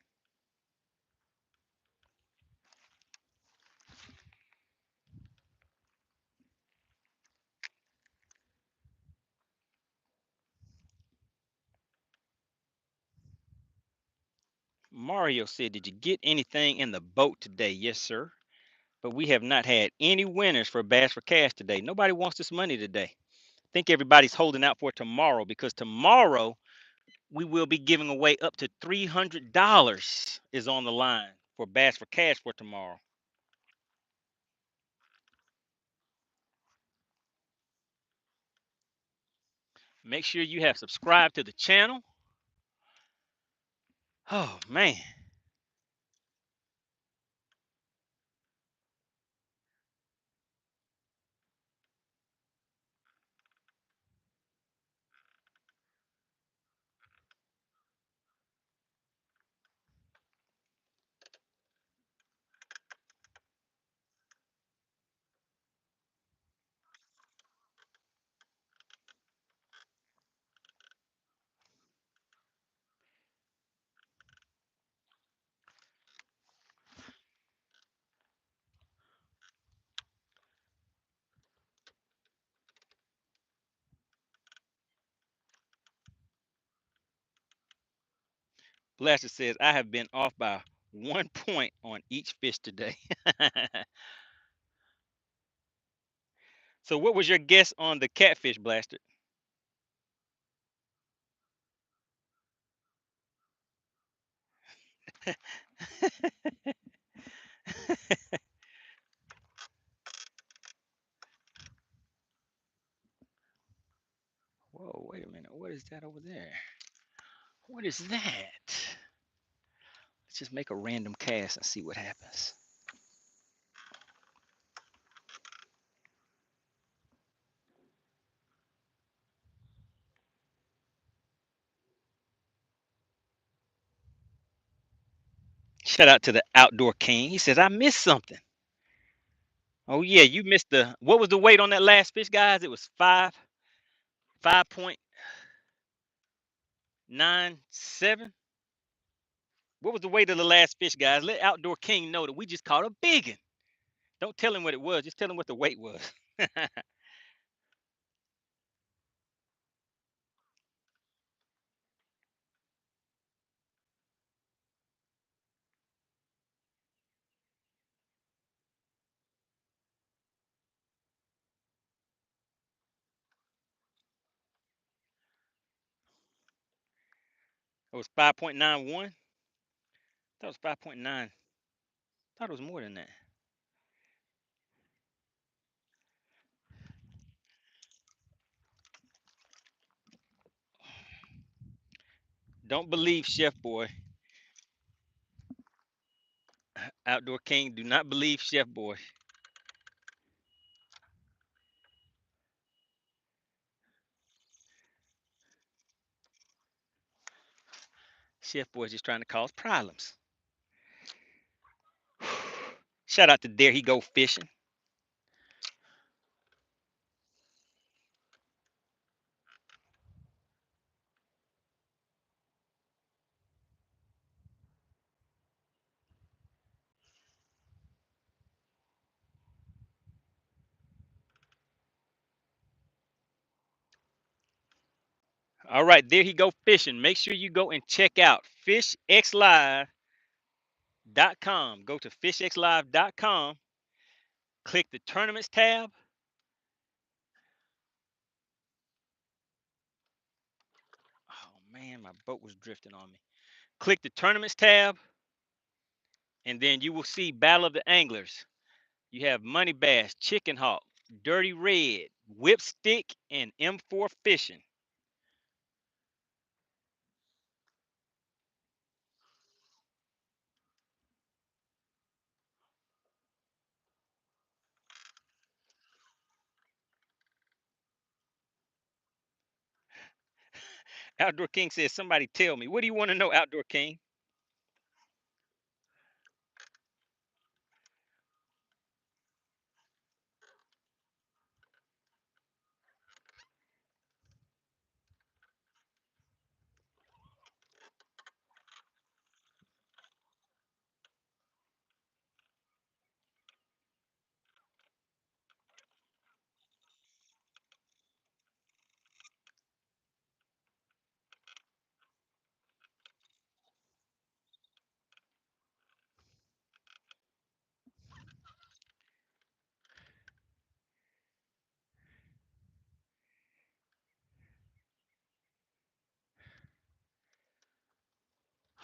Mario said, "Did you get anything in the boat today?" Yes, sir. But we have not had any winners for Bass for Cash today. Nobody wants this money today. I think everybody's holding out for tomorrow, because tomorrow we will be giving away up to $300 is on the line for Bass for Cash for tomorrow. Make sure you have subscribed to the channel. Oh, man. Blaster says, "I have been off by 1 point on each fish today." So what was your guess on the catfish, Blaster? Whoa, wait a minute. What is that over there? What is that? Let's just make a random cast and see what happens. Shout out to the Outdoor King. He says, "I missed something." Oh yeah, you missed the, what was the weight on that last fish, guys? It was 5.97. What was the weight of the last fish, guys? Let Outdoor King know that we just caught a big one. Don't tell him what it was, just tell him what the weight was. It was 5.91. That was 5.9. Thought it was more than that. Don't believe Chef Boy. Outdoor King, do not believe Chef Boy. Chef Boy's just trying to cause problems. Shout out to There He Go Fishing. All right, There He Go Fishing. Make sure you go and check out FishXLive.com. Go to FishXLive.com. Click the tournaments tab. Oh man, my boat was drifting on me. Click the tournaments tab, and then you will see Battle of the Anglers. You have MoneyBass, Chicken Hawk, Dirty Red, Whipstick, and M4 Fishing. Outdoor King says, "Somebody tell me." What do you want to know, Outdoor King?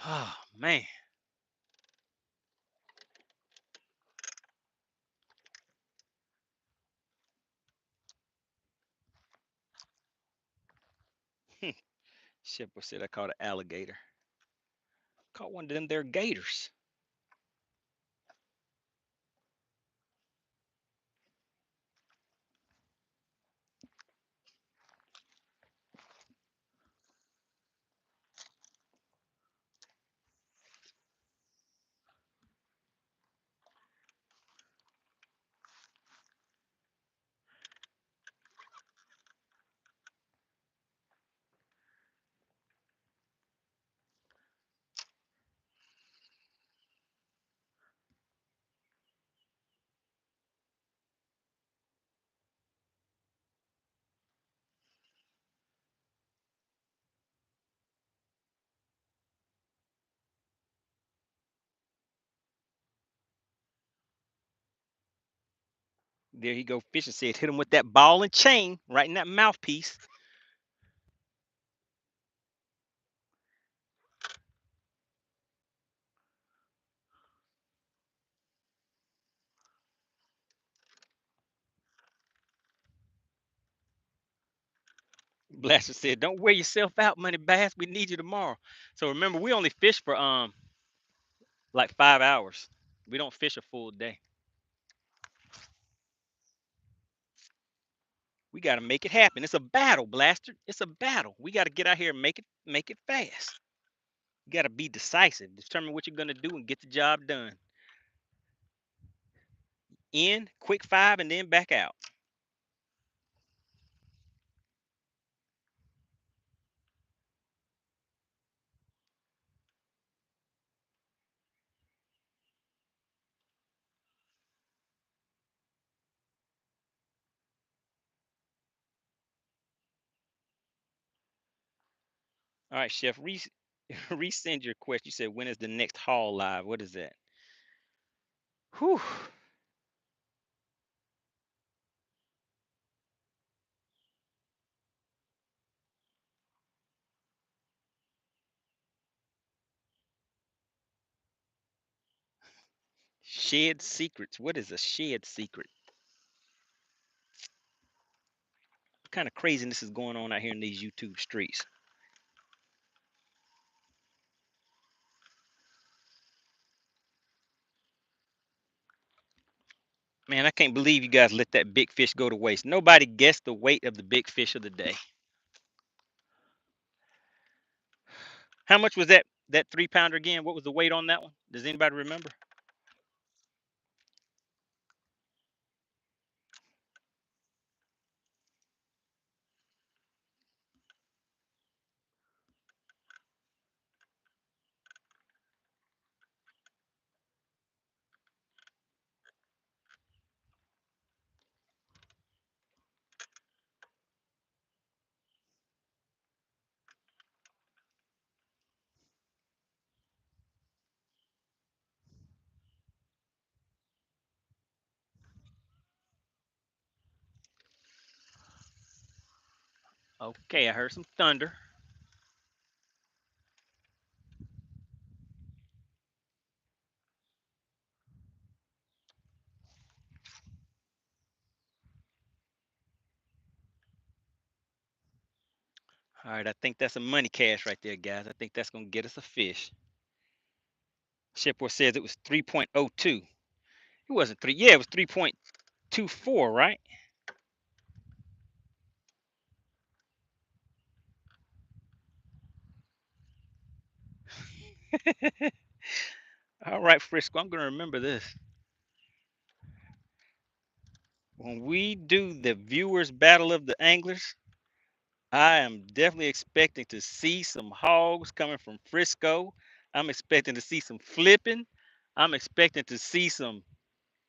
Oh man. Shipper said I caught an alligator. Caught one of them there gators. There he go. Fisher said hit him with that ball and chain right in that mouthpiece. Blaster said, "Don't wear yourself out, Money Bass. We need you tomorrow." So remember, we only fish for like 5 hours. We don't fish a full day. We got to make it happen. It's a battle, Blaster. It's a battle. We got to get out here and make it fast. You got to be decisive. Determine what you're gonna do and get the job done. In, quick 5, and then back out. All right, Chef. Resend your question. You said when is the next haul live? What is that? Whew. Shed secrets. What is a shed secret? What kind of craziness is going on out here in these YouTube streets? Man, I can't believe you guys let that big fish go to waste. Nobody guessed the weight of the big fish of the day. How much was that 3-pounder again? What was the weight on that one? Does anybody remember? Okay, I heard some thunder. All right, I think that's a money cash right there, guys. I think that's gonna get us a fish. Shipboard says it was 3.02. It wasn't three. Yeah, it was 3.24, right? All right, Frisco, I'm gonna remember this. When we do the viewers battle of the anglers, I am definitely expecting to see some hogs coming from Frisco. I'm expecting to see some flipping. I'm expecting to see some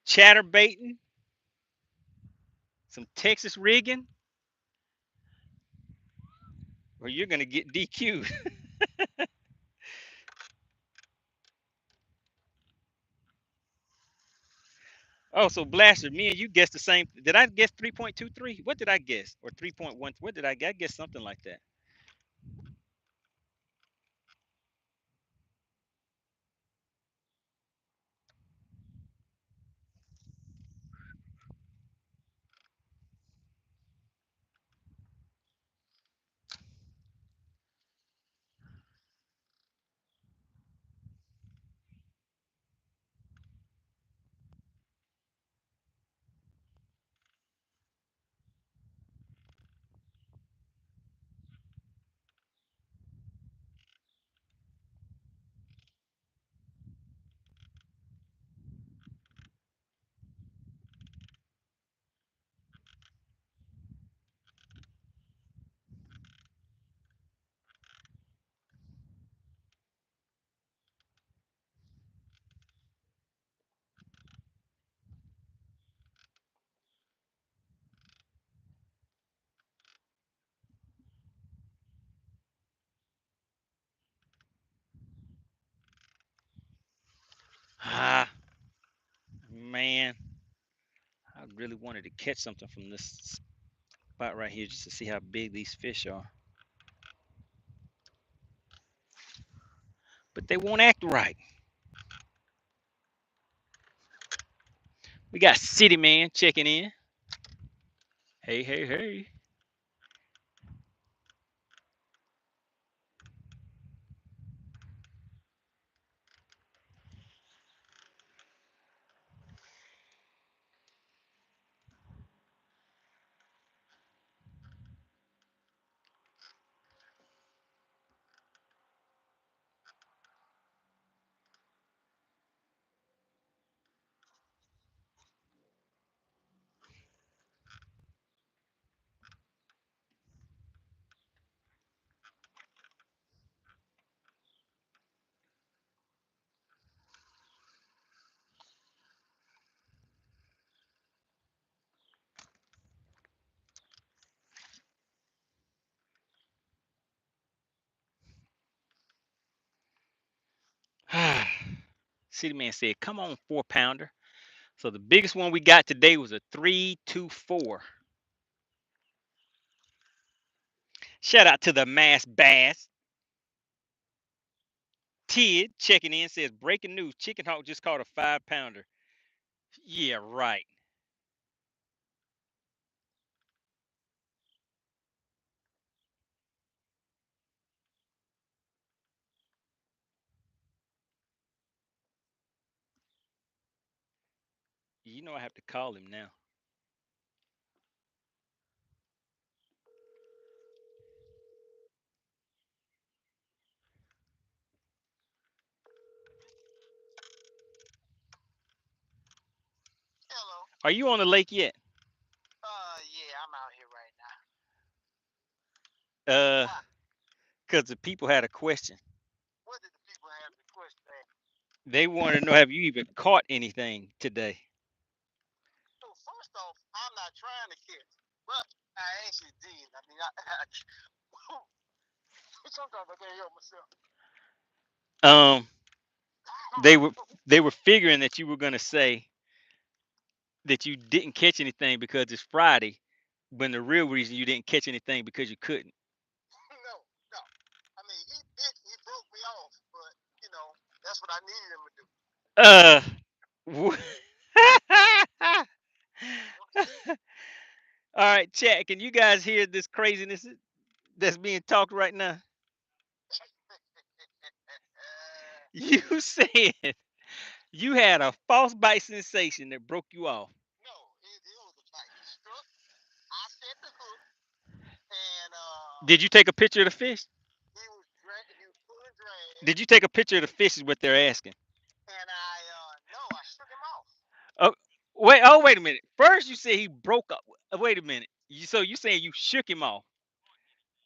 chatterbaiting, some Texas rigging, or you're gonna get DQ'd. Oh, so Blaster, me and you guessed the same. Did I guess 3.23? What did I guess? Or 3.1? What did I guess? I guess something like that. really wanted to catch something from this spot right here just to see how big these fish are. But they won't act right. We got City Man checking in. Hey, hey, hey. City Man said, "Come on, 4 pounder." So the biggest one we got today was a 324. Shout out to the Mass Bass. Tid checking in says, "Breaking news: Chicken Hawk just caught a 5 pounder." Yeah, right. You know I have to call him now. Hello. Are you on the lake yet? Yeah, I'm out here right now. Uh, Why? because the people had a question. What did the people have the question at? They want to know, have you even caught anything today? So first off, I'm not trying to catch, but I actually did. I mean, sometimes I can't help myself. Um, they were they were figuring that you were gonna say that you didn't catch anything because it's Friday, when the real reason you didn't catch anything because you couldn't. No, no. I mean, he broke me off, but that's what I needed him to do. Uh, all right, chat. Can you guys hear this craziness that's being talked right now? You said you had a false bite sensation that broke you off. No, it was a fight. He struck. I set the hook, and Did you take a picture of the fish? he was pulling drag, Did you take a picture of the fish? Is what they're asking. and no, I shook him off. Oh, wait. Oh, wait a minute. First, you said he broke up. Wait a minute. So you saying you shook him off?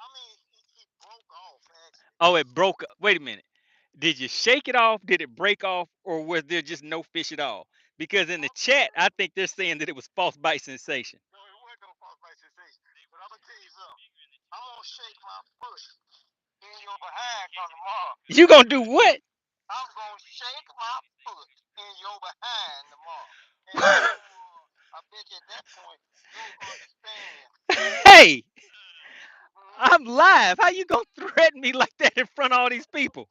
I mean, he broke off actually. Oh, it broke up. Wait a minute. Did you shake it off? Did it break off, or was there just no fish at all? Because in the chat, I think they're saying that it was false bite sensation. No, it wasn't no false bite sensation. But I'm gonna tell you something. I'm gonna shake my foot in your behind come tomorrow. You gonna do what? I'm gonna shake my foot in your behind tomorrow. And I bet you at that point you'll understand. Hey, Mm-hmm. I'm live. How you gonna threaten me like that in front of all these people?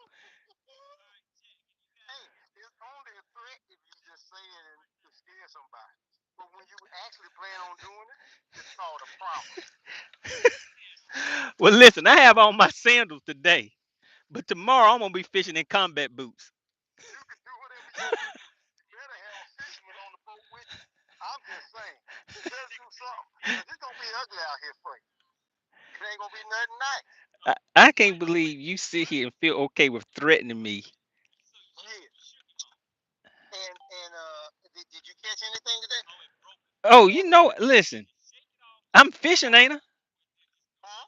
Hey, it's only a threat if you just say it and to scare somebody. But when you actually plan on doing it, it's called a promise. Well, listen, I have on my sandals today, but tomorrow I'm gonna be fishing in combat boots. You can do whatever you want to do. You better have a fisherman on the boat with you. I'm just saying. You better do something. Because it's going to be ugly out here for you. It ain't going to be nothing nice. I can't believe you sit here and feel okay with threatening me. Yeah. Did you catch anything today? Oh, listen, I'm fishing, ain't I? Huh?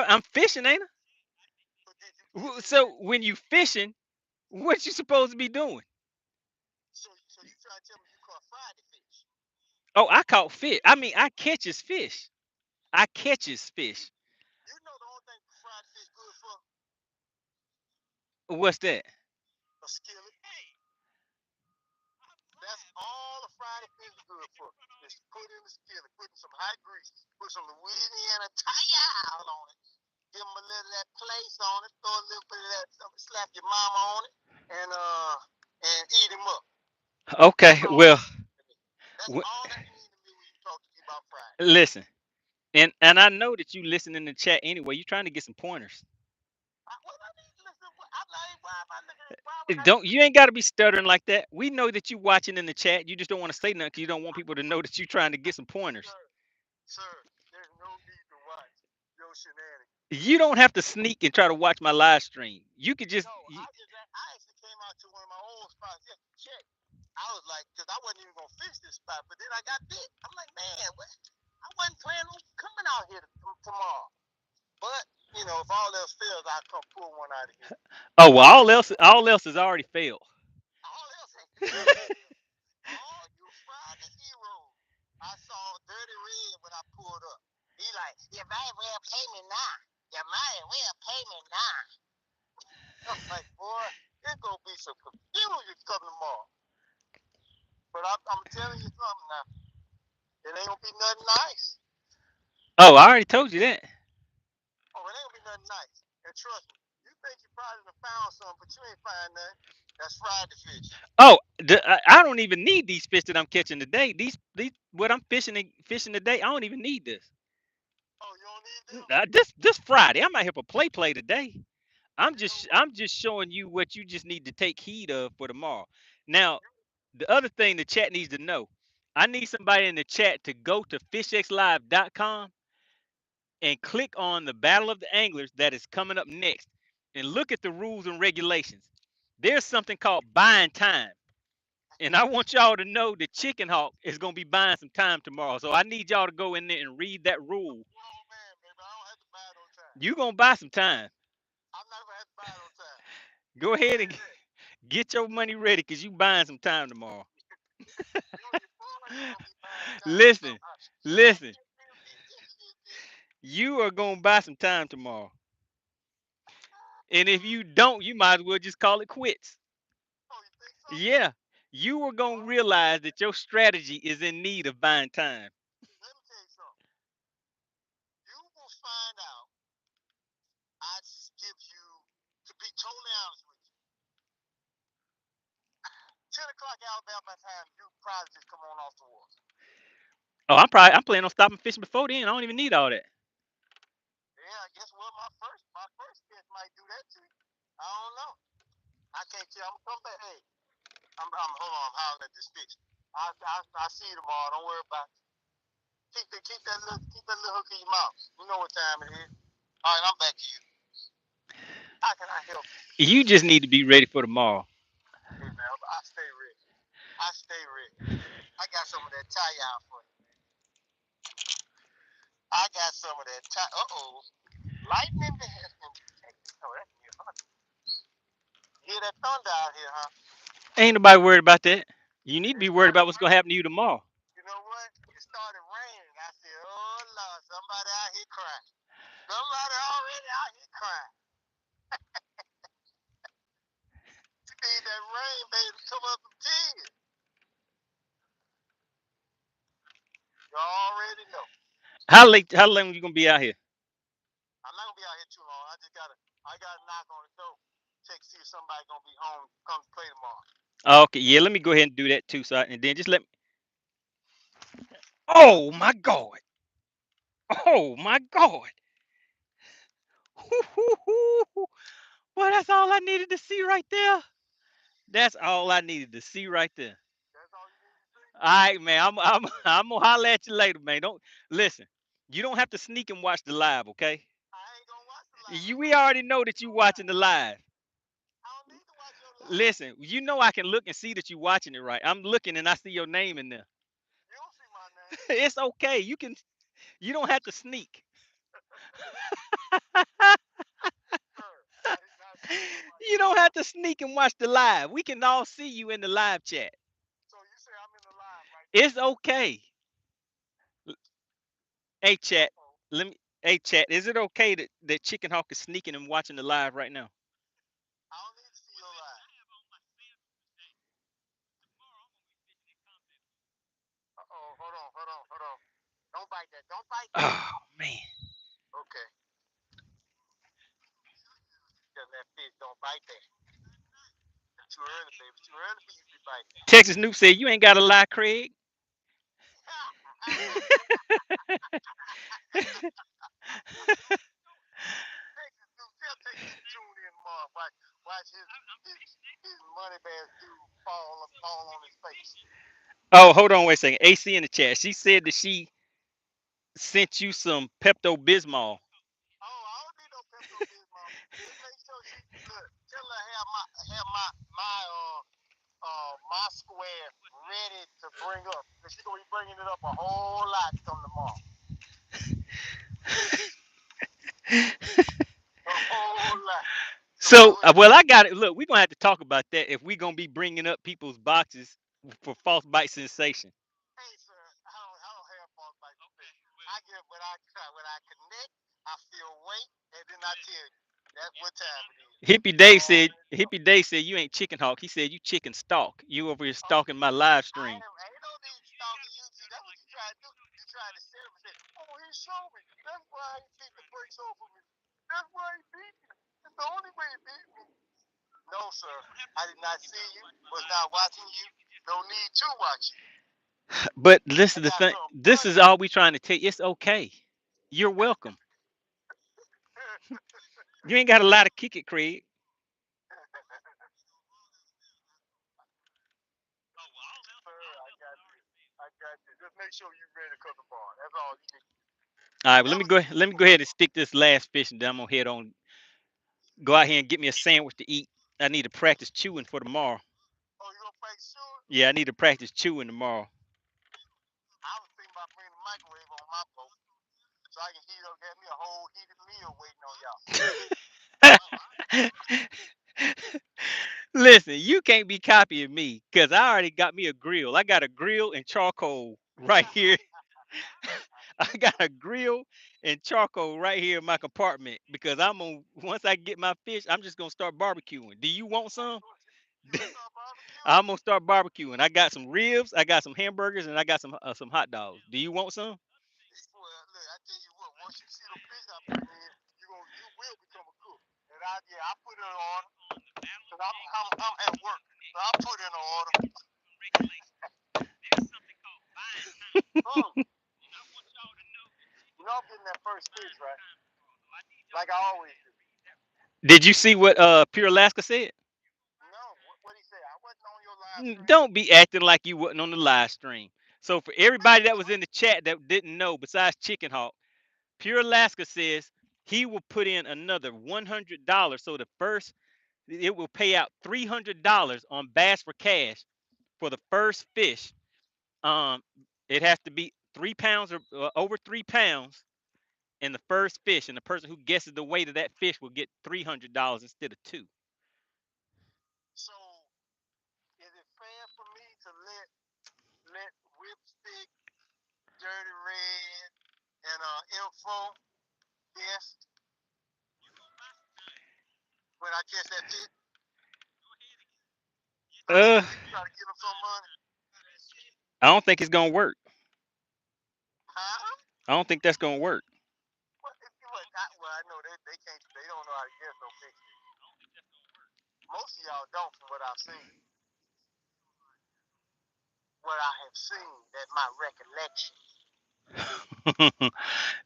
I'm fishing, ain't But did you catch I? So anything? when you fishing, what you supposed to be doing? So you trying to tell me you caught Friday fish? Oh, I caught fish. I mean, I catches fish. I catches fish. You know the only thing fried fish good for? What's that? A skillet. That's all a fried fish is good for. Is put in the skillet, put in some hot grease, put some Louisiana tile on it, give them a little of that place on it, throw a little bit of that, slap your mama on it, and eat him up. Okay, That's all. well, That's all that means to me when you talk to me about fries. listen, and I know that you listen in the chat anyway. You're trying to get some pointers. What I need to listen. I'm like, why am I looking? Why would I Don't listen? you ain't got to be stuttering like that. We know that you watching in the chat. You just don't want to say nothing because you don't want people to know that you're trying to get some pointers. Sir, there's no need to watch your shenanigans. You don't have to sneak and try to watch my live stream. You could just No, I actually came out to one of my old spots just to check. I was like, because I wasn't even gonna fish this spot, but then I got bit. I'm like, man, what? I wasn't planning on coming out here tomorrow. But you know, if all else fails, I'll come pull one out of here. oh well, all else has already failed. All else ain't failed. All you Friday heroes. I saw Dirty Red when I pulled up. He like, you might well pay me now. You might well pay me now. I'm like, boy, there's gonna be some confusion coming tomorrow. But I'm telling you something now. It ain't gonna be nothing nice. Oh, I already told you that. Oh, it ain't gonna be nothing nice. And trust me, you think you probably done found something, but you ain't find nothing. That's Friday fish. Oh, I don't even need these fish that I'm catching today. These what I'm fishing today. I don't even need this. Oh, you don't need them? This Friday, I'm out here for play today. I'm You know just what? I'm just showing you what you just need to take heed of for tomorrow. Now, the other thing the chat needs to know, I need somebody in the chat to go to FishXLive.com and click on the Battle of the Anglers that is coming up next and look at the rules and regulations. There's something called buying time. And I want y'all to know that Chicken Hawk is going to be buying some time tomorrow. So I need y'all to go in there and read that rule. Oh man, baby, I don't have to buy it on time. You going to buy some time. I'm not gonna have to buy it on time. Go You ahead say and that. get your money ready because you buying some time tomorrow. You know your boy is gonna be buying time. Listen, listen. You are going to buy some time tomorrow. And if you don't, you might as well just call it quits. Oh, you think so? Yeah. You are going to realize that your strategy is in need of buying time. Let me tell you something. You will find out. I give you, to be totally honest with you, 10 o'clock Alabama time, you probably just come on off the water. Oh, I'm planning on stopping fishing before then. I don't even need all that. Yeah, I guess well my first catch might do that to you. I don't know. I can't tell. I'm gonna come back. Hey, I'm hold on. I'm hollering at this fish. I see you tomorrow. Don't worry about it. Keep that little hook in your mouth. You know what time it is. All right, I'm back to you. How can I help you? You just need to be ready for tomorrow. Hey man, I stay ready. I stay ready. I got some of that tie out for you. I got some of that tie. Lightning has been taken. Oh, that's me. You hear that thunder out here, huh? Ain't nobody worried about that. You need to It be worried started about what's going to raining. happen to you tomorrow. You know what? It started raining. I said, oh Lord, somebody out here crying. Somebody already out here crying. You need that rain, baby, to come up some tears. You already know. How long are you going to be out here? I'm not gonna be out here too long. I gotta knock on the door. Check see if somebody gonna be home. Come play tomorrow. Okay, yeah, let me go ahead and do that too. And then just let me. Oh my God. Oh my God. Well, that's all I needed to see right there. That's all I needed to see right there. That's all you need to see. All right, man. I'm gonna holler at you later, man. Don't listen. You don't have to sneak and watch the live, okay? I ain't gonna watch the live. I'm We gonna already listen to know you that you go live. watching the live. I don't need to watch your live. Listen, you know I can look and see that you watching it right. I'm looking and I see your name in there. You don't see my name. It's okay. You don't have to sneak. Sir, I did not sneak and watch You your don't have live. to sneak and watch the live. We can all see you in the live chat. So you say I'm in the live right now. It's okay. Hey chat. Uh-oh. Let me Hey chat. Is it okay that Chicken Hawk is sneaking and watching the live right now? I don't need to see your live. Uh-oh, hold on. Don't bite that. Don't bite that. Oh man. Okay. Tell that fish, don't bite that. It's too early, baby. It's too early for you to be biting. Texas Noob said you ain't got to lie, Craig. Texas dude, tell Texas to tune in tomorrow. Watch his money bass dude fall on his face. Oh, hold on, wait a second. AC in the chat. She said that she sent you some Pepto Bismol. Oh, I don't need no Pepto Bismol. Just make sure she look. Tell her have my square ready to bring up. Cause she's gonna be bringing it up a whole lot come tomorrow. A whole lot. So my So, hoodie. well, I got it. Look, we're gonna have to talk about that if we're gonna be bringing up people's boxes for false bite sensation. Hey sir, I don't have false bite sensation. I get when I try when I connect, I feel weight, and then I tell you that's what time it is. Hippie You Dave said, already know. Hippie Dave said you ain't chicken hawk. He said you chicken stalk. You over here Oh, stalking my live I stream. am. Ain't no need stalking you. See, that's what you try to do. You try to set him and say, "Oh, he showed me. That's why he beat the brakes off of me. That's why he beat me. It's the only way he beat me." No, sir. I did not see you. Was not watching you. No need to watch you. But this I is the got thing. something This for is you. all we trying to take. It's okay. You're welcome. You ain't got a lot to kick it, Craig. Sir, I got you. I got you. Just make sure you're ready to come to bar. That's all you need. All right, well, Never skip let me go school. ahead and stick this last fish, and then I'm gonna head on. Go out here and get me a sandwich to eat. I need to practice chewing for tomorrow. Oh, you gonna play soon? Yeah, I need to practice chewing tomorrow. I was thinking about bringing the microwave on my boat so I can heat up, get me a whole heated meal waiting on y'all. Listen, you can't be copying me because I already got me a grill. I got a grill and charcoal right here. I got a grill and charcoal right here in my compartment because I'm on. Once I get my fish, I'm just gonna start barbecuing. Do you want some? You gonna start barbecuing? I'm gonna start barbecuing. I got some ribs, I got some hamburgers, and I got some hot dogs. Do you want some? Well, look, I tell you what, once you see the fish I put in, you will become a cook. And I put in an order. Cause I'm at work, so I put in an order. Mm. You know I'm getting that first fish, right? Like I always do. Did you see what Pure Alaska said? No, what he say? I wasn't on your live stream. Don't be acting like you wasn't on the live stream. So for everybody that was in the chat that didn't know, besides Chicken Hawk, Pure Alaska says he will put in another $100. So the first, it will pay out $300 on Bass for Cash for the first fish. Um, it has to be 3 pounds or over 3 pounds in the first fish, and the person who guesses the weight of that fish will get $300 instead of two. So is it fair for me to let Whipstick, Dirty Red, and Info guess when I catch that fish? Uh, Try to get them some money. I don't think it's gonna work. Huh? I don't think that's gonna work. I know they can't. They don't know how to guess no big fish. Most of y'all don't, from what I've seen. What I have seen, that my recollection.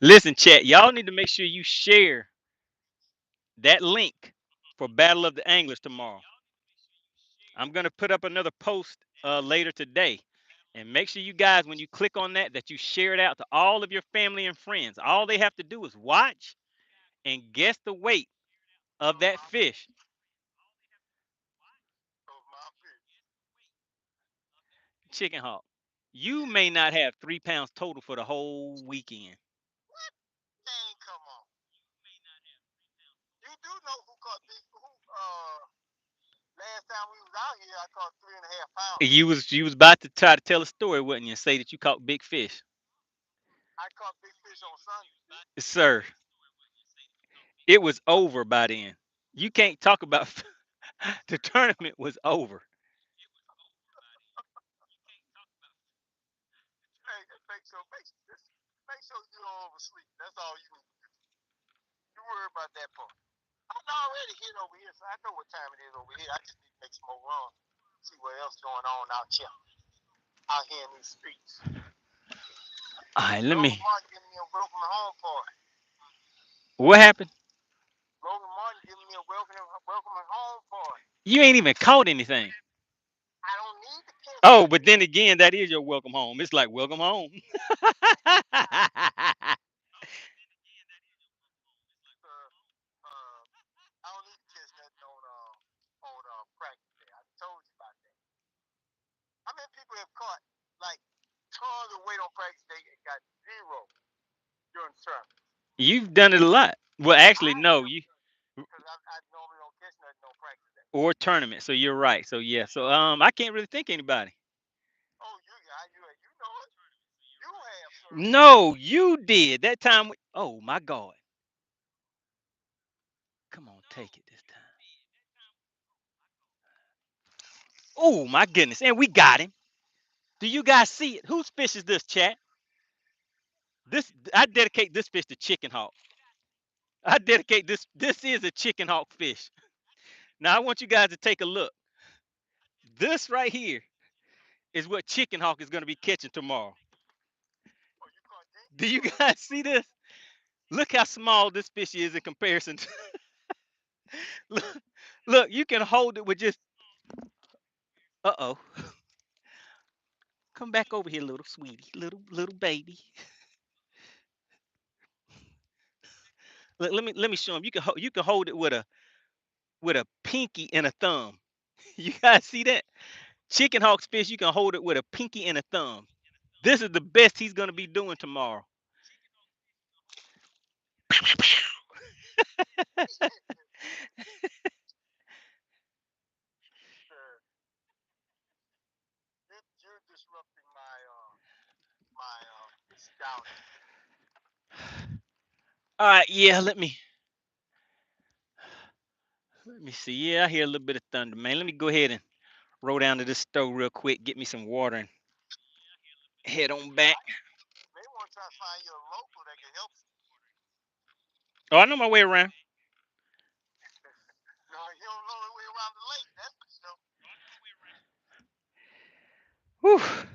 Listen, chat, y'all need to make sure you share that link for Battle of the Anglers tomorrow. I'm gonna put up another post later today, and make sure you guys, when you click on that, that you share it out to all of your family and friends. All they have to do is watch and guess the weight of that fish. Those my fish. Chicken Hawk, you may not have 3 pounds total for the whole weekend. What? Dang, come on. You do know who caught big? Last time we was out here, I caught 3.5 pounds. You was about to try to tell a story, wasn't you? And say that you caught big fish, I caught big fish on Sunday. sir. It was over by then. You can't talk about the tournament was over. Hey, make to sleep. That's all you need. You worry about that part. I'm already hit over here, so I know what time it is over here. I just need to make some more runs, see what else going on out here in these streets. All right, let Logan me. Martin giving me a welcome home party. What happened? Logan Martin giving me a welcome home party. You ain't even caught anything. I don't need to catch Oh, but nothing. then again, that is your welcome home. It's like welcome home. I don't need to catch nothing on practice day. I told you about that. How many people have caught like tons of weight on practice day and got zero during the tournament? You've done it a lot. Well, actually, I no, have you because I normally don't catch nothing on practice day. or tournament. So you're right. So yeah. So I can't really think of anybody. Oh, you know it. You have, sir. No, you did that time. Oh my God! Come on, take it this time. Oh my goodness! And we got him. Do you guys see it? Whose fish is this, chat? This I dedicate this fish to Chicken Hawk. I dedicate this. This is a Chicken Hawk fish. Now I want you guys to take a look. This right here is what Chicken Hawk is going to be catching tomorrow. Oh, you caught Jake? Do you guys see this? Look how small this fish is in comparison. look, look, you can hold it with just. Uh-oh. Come back over here, little sweetie, little baby. Look, let me show him. You can hold it with a pinky and a thumb. You guys see that? Chicken Hawk's fish, you can hold it with a pinky and a thumb. This is the best he's gonna be doing tomorrow. You're disrupting my scouting. All right, yeah, let me see. Yeah, I hear a little bit of thunder, man. Let me go ahead and roll down to this store real quick, get me some water, and head on back. They want to try to find you a local that can help you. Oh, I know my way around. No, you don't know the way around the lake. That's for sure. Whew.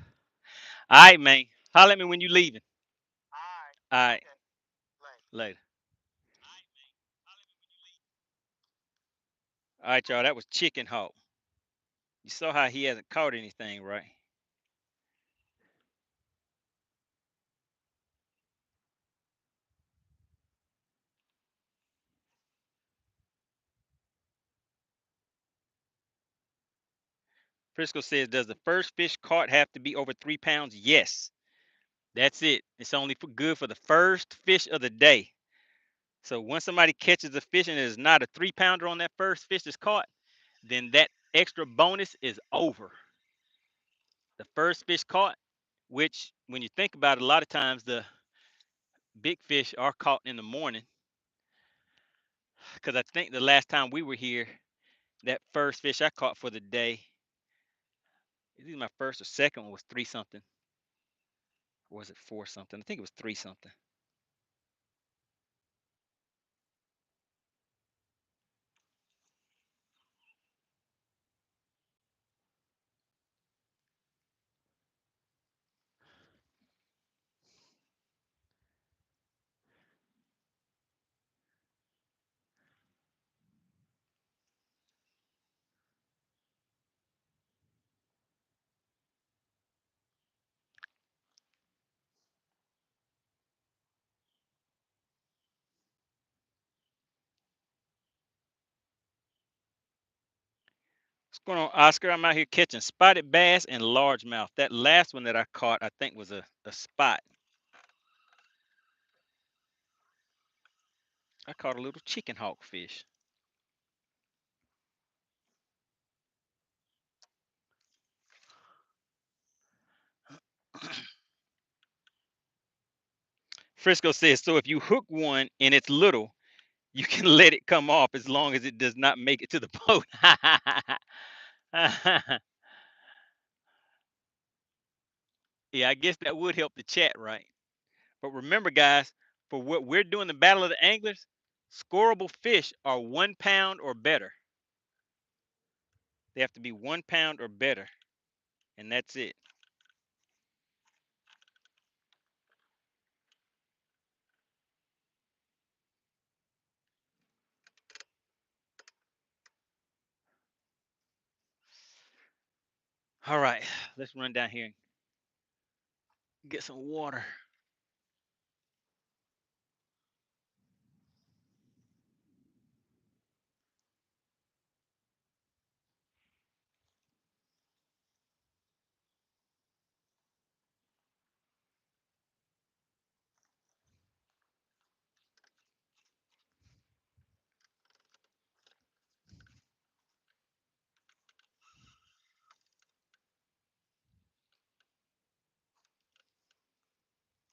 All right, man. Holler at me when you leaving. All right. All right, Okay. Later. later. All right, y'all. That was Chicken Hawk. You saw how he hasn't caught anything, right? Frisco says, does the first fish caught have to be over 3 pounds? Yes. That's it. It's only good for the first fish of the day. So once somebody catches a fish and there's not a 3 pounder on that first fish that's caught, then that extra bonus is over. The first fish caught, which when you think about it, a lot of times the big fish are caught in the morning. Because I think the last time we were here, that first fish I caught for the day, either my first or second one was 3 something. Or was it 4 something? I think it was 3 something. What's going on, Oscar? I'm out here catching spotted bass and largemouth. That last one that I caught, I think, was a spot. I caught a little chicken hawk fish. Frisco says, so if you hook one and it's little, you can let it come off as long as it does not make it to the boat. Yeah, I guess that would help the chat, right? But remember, guys, for what we're doing, the Battle of the Anglers, scoreable fish are 1 pound or better. They have to be 1 pound or better, and that's it. All right, let's run down here and get some water.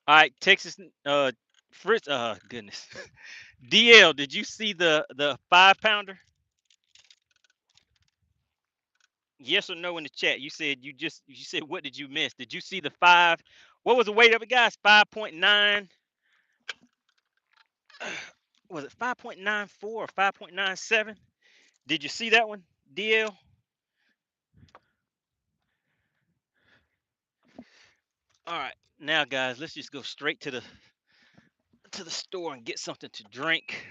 All right, Texas, Fritz, goodness. DL, did you see the 5 pounder? Yes or no in the chat? You said what did you miss? Did you see the 5? What was the weight of it, guys? 5.9. Was it 5.94 or 5.97? Did you see that one, DL? All right, now guys, let's just go straight to the store and get something to drink.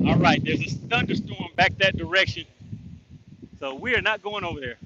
All right, there's a thunderstorm back that direction, so we are not going over there.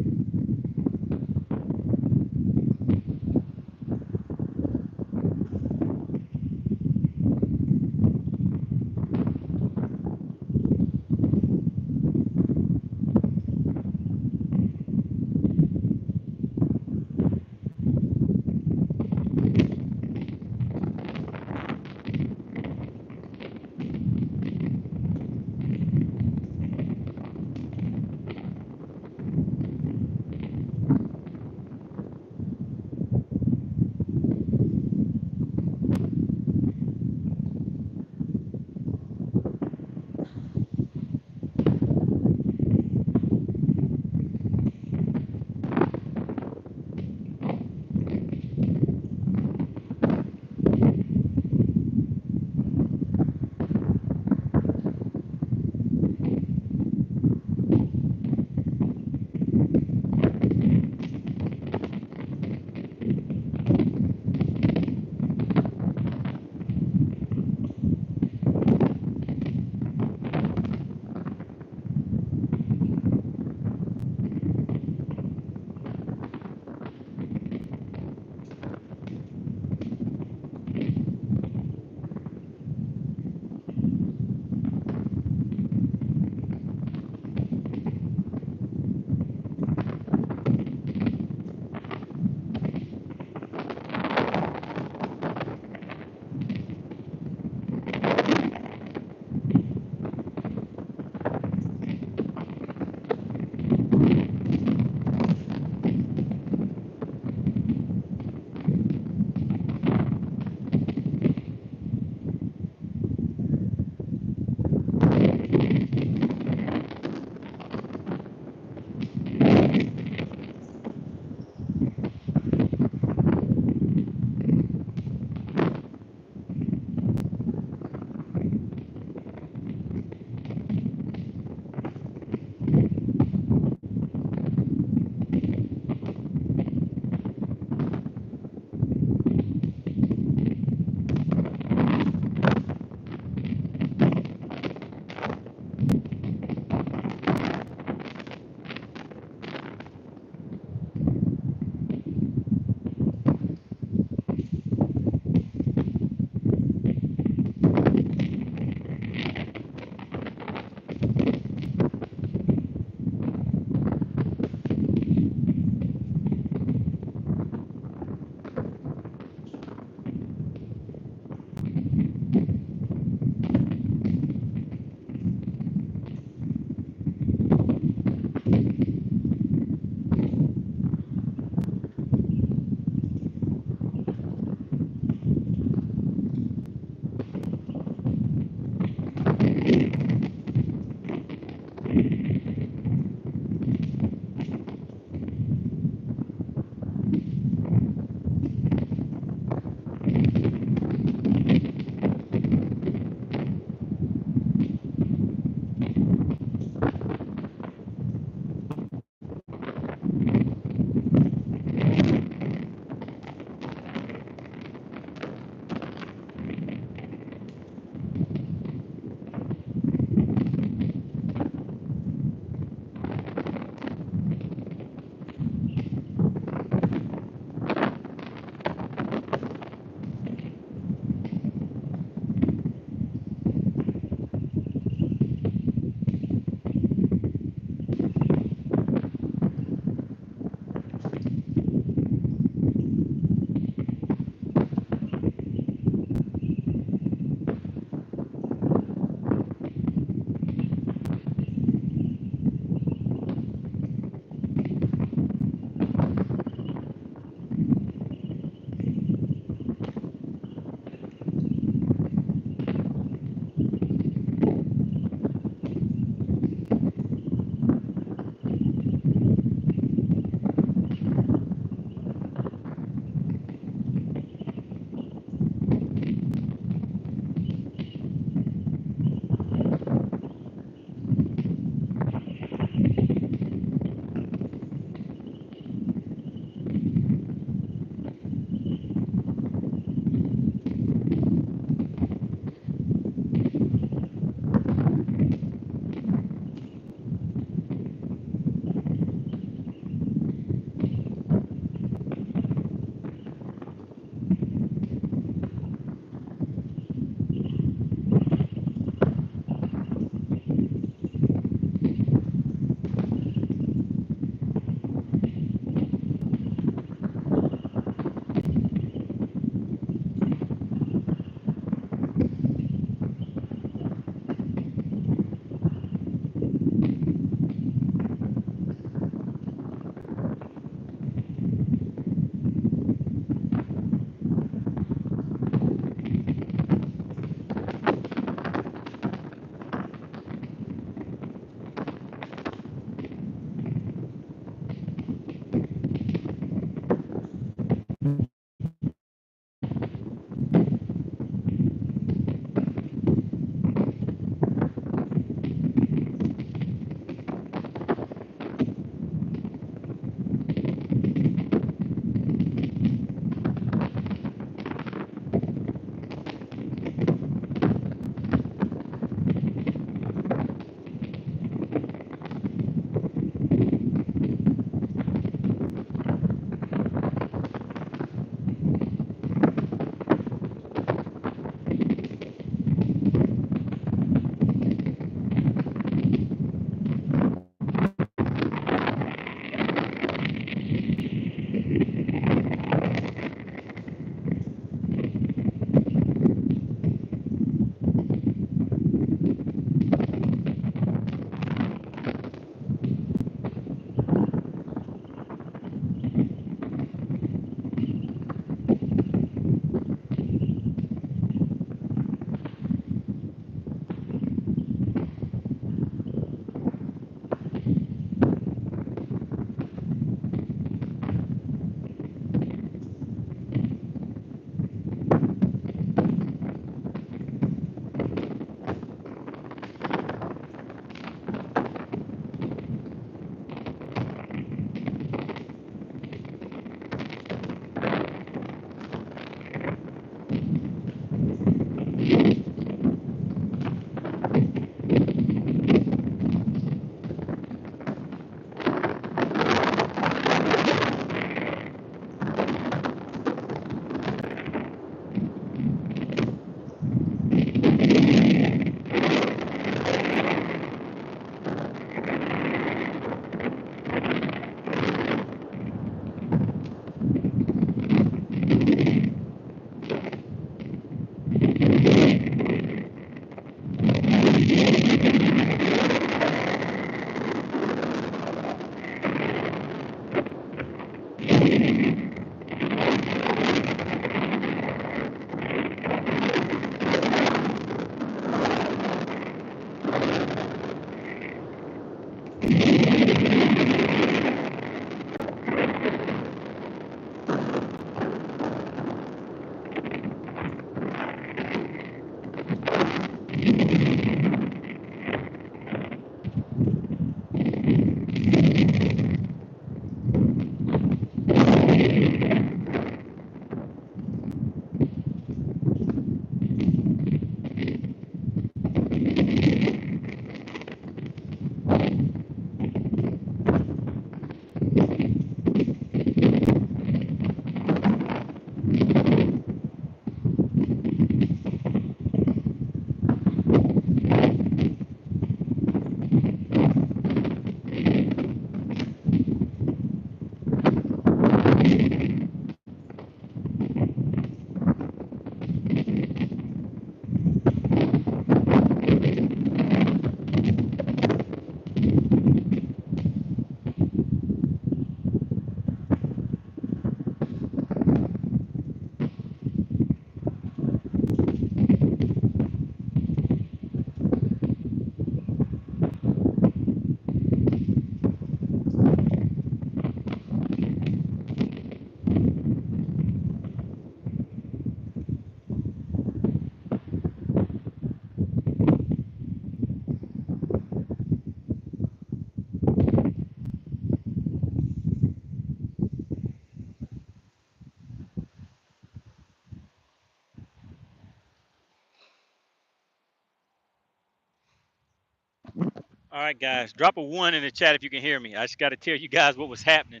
All right, guys, drop a 1 in the chat if you can hear me. I just got to tell you guys what was happening.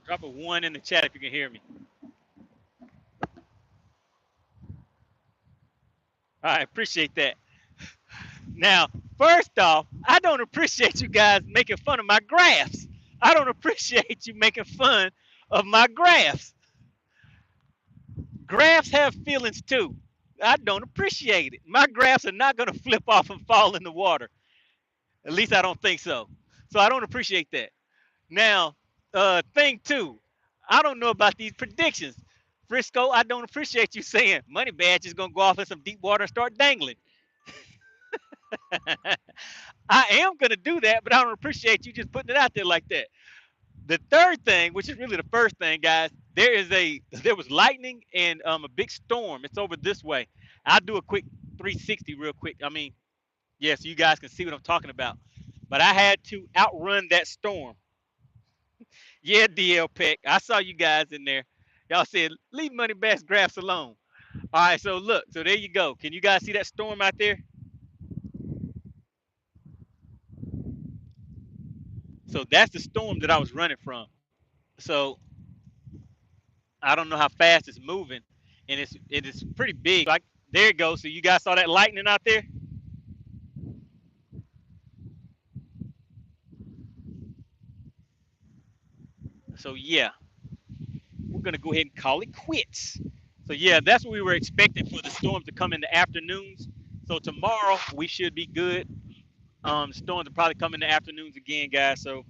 Drop a 1 in the chat if you can hear me. All right, appreciate that. Now, first off, I don't appreciate you guys making fun of my graphs. I don't appreciate you making fun of my graphs. Graphs have feelings too. I don't appreciate it. My graphs are not going to flip off and fall in the water. At least I don't think so. So I don't appreciate that. Now, thing two, I don't know about these predictions. Frisco, I don't appreciate you saying MoneyBass is going to go off in some deep water and start dangling. I am going to do that, but I don't appreciate you just putting it out there like that. The third thing, which is really the first thing, guys, there was lightning and a big storm. It's over this way. I'll do a quick 360 real quick. I mean, yeah, so you guys can see what I'm talking about. But I had to outrun that storm. Yeah, DL Peck. I saw you guys in there. Y'all said, leave MoneyBass graphs alone. All right, so look. So there you go. Can you guys see that storm out there? So that's the storm that I was running from. So I don't know how fast it's moving, and it is pretty big. Like there it goes. So you guys saw that lightning out there? So yeah, we're gonna go ahead and call it quits. So yeah, that's what we were expecting for the storm to come in the afternoons. So tomorrow we should be good. Storms will probably come in the afternoons again, guys. So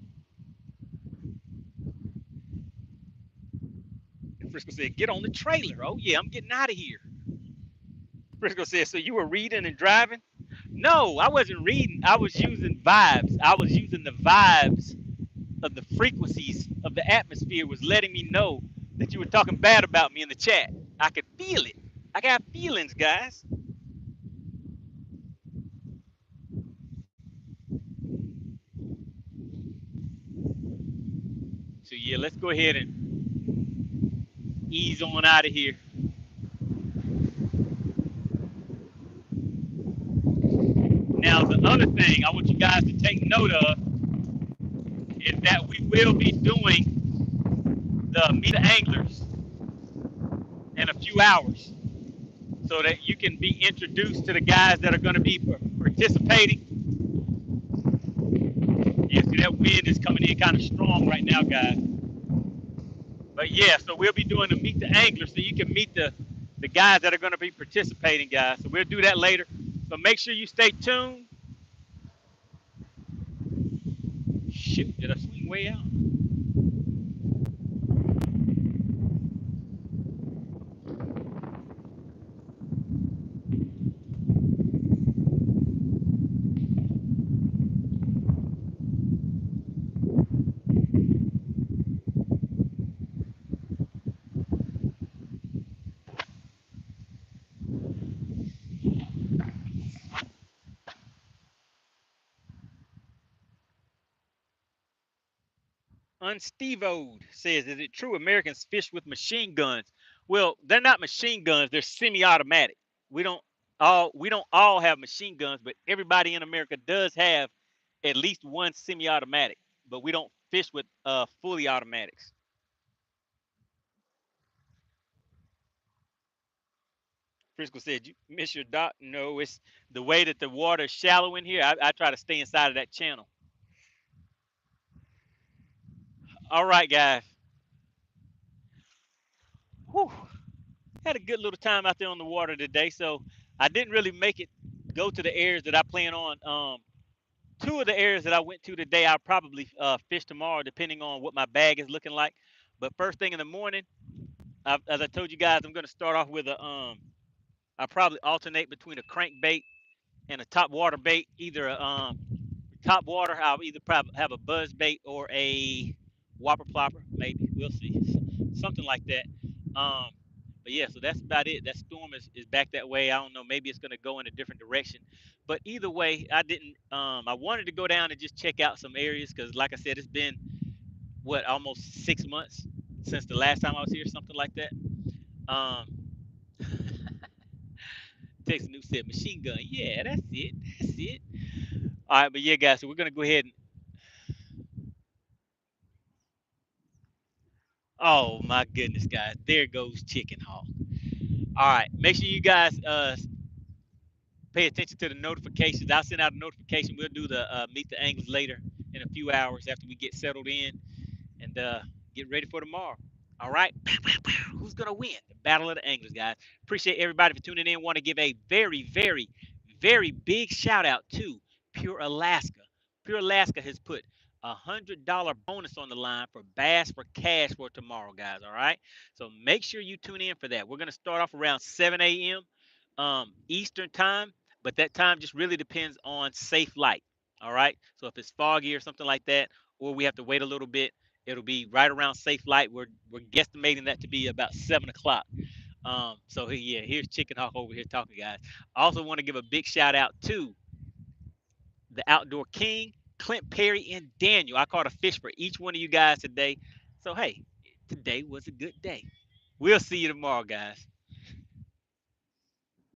Frisco said, get on the trailer. Oh yeah, I'm getting out of here. Frisco said, so you were reading and driving? No, I wasn't reading. I was using vibes. I was using the vibes of the frequencies of the atmosphere was letting me know that you were talking bad about me in the chat. I could feel it. I got feelings, guys. So yeah, let's go ahead and ease on out of here. Now the other thing I want you guys to take note of is that we will be doing the Meet the Anglers in a few hours so that you can be introduced to the guys that are going to be participating. Yeah, see that wind is coming in kind of strong right now, guys. But yeah, so we'll be doing the Meet the Anglers so you can meet the guys that are going to be participating, guys. So we'll do that later. So make sure you stay tuned. Shoot, did I swing way out? Unstevoed says, is it true Americans fish with machine guns? Well, they're not machine guns, they're semi-automatic. We don't all have machine guns, but everybody in America does have at least one semi-automatic, but we don't fish with fully automatics. Frisco said, "You miss your dock." No, it's the way that the water is shallow in here. I try to stay inside of that channel. All right, guys. Whew. Had a good little time out there on the water today. So I didn't really make it go to the areas that I plan on. Two of the areas that I went to today, I'll probably fish tomorrow, depending on what my bag is looking like. But first thing in the morning, as I told you guys, I'm going to start off with a I probably alternate between a crankbait and a top water bait. Either a top water, I'll either probably have a buzz bait or a whopper plopper. Maybe we'll see, something like that. Um, but yeah, so that's about it. That storm is back that way. I don't know. Maybe it's going to go in a different direction. But either way, I didn't. I wanted to go down and just check out some areas because, like I said, it's been what almost 6 months since the last time I was here, something like that. Um, Texas New said machine gun. Yeah, that's it. That's it. All right, but yeah, guys. So we're gonna go ahead and. Oh my goodness, guys! There goes Chicken Hawk. All right, make sure you guys pay attention to the notifications. I'll send out a notification. We'll do the meet the anglers later in a few hours after we get settled in and get ready for tomorrow. All right. Who's going to win? The Battle of the Anglers, guys. Appreciate everybody for tuning in. Want to give a very, very, very big shout out to Pure Alaska. Pure Alaska has put $100 bonus on the line for Bass for Cash for tomorrow, guys. All right. So make sure you tune in for that. We're going to start off around 7 a.m. Eastern time, but that time just really depends on safe light. All right. So if it's foggy or something like that, or we have to wait a little bit, it'll be right around safe light. We're guesstimating that to be about 7 o'clock. So yeah, here's Chicken Hawk over here talking, guys. I also want to give a big shout out to the Outdoor King, Clint Perry, and Daniel. I caught a fish for each one of you guys today. So hey, today was a good day. We'll see you tomorrow, guys.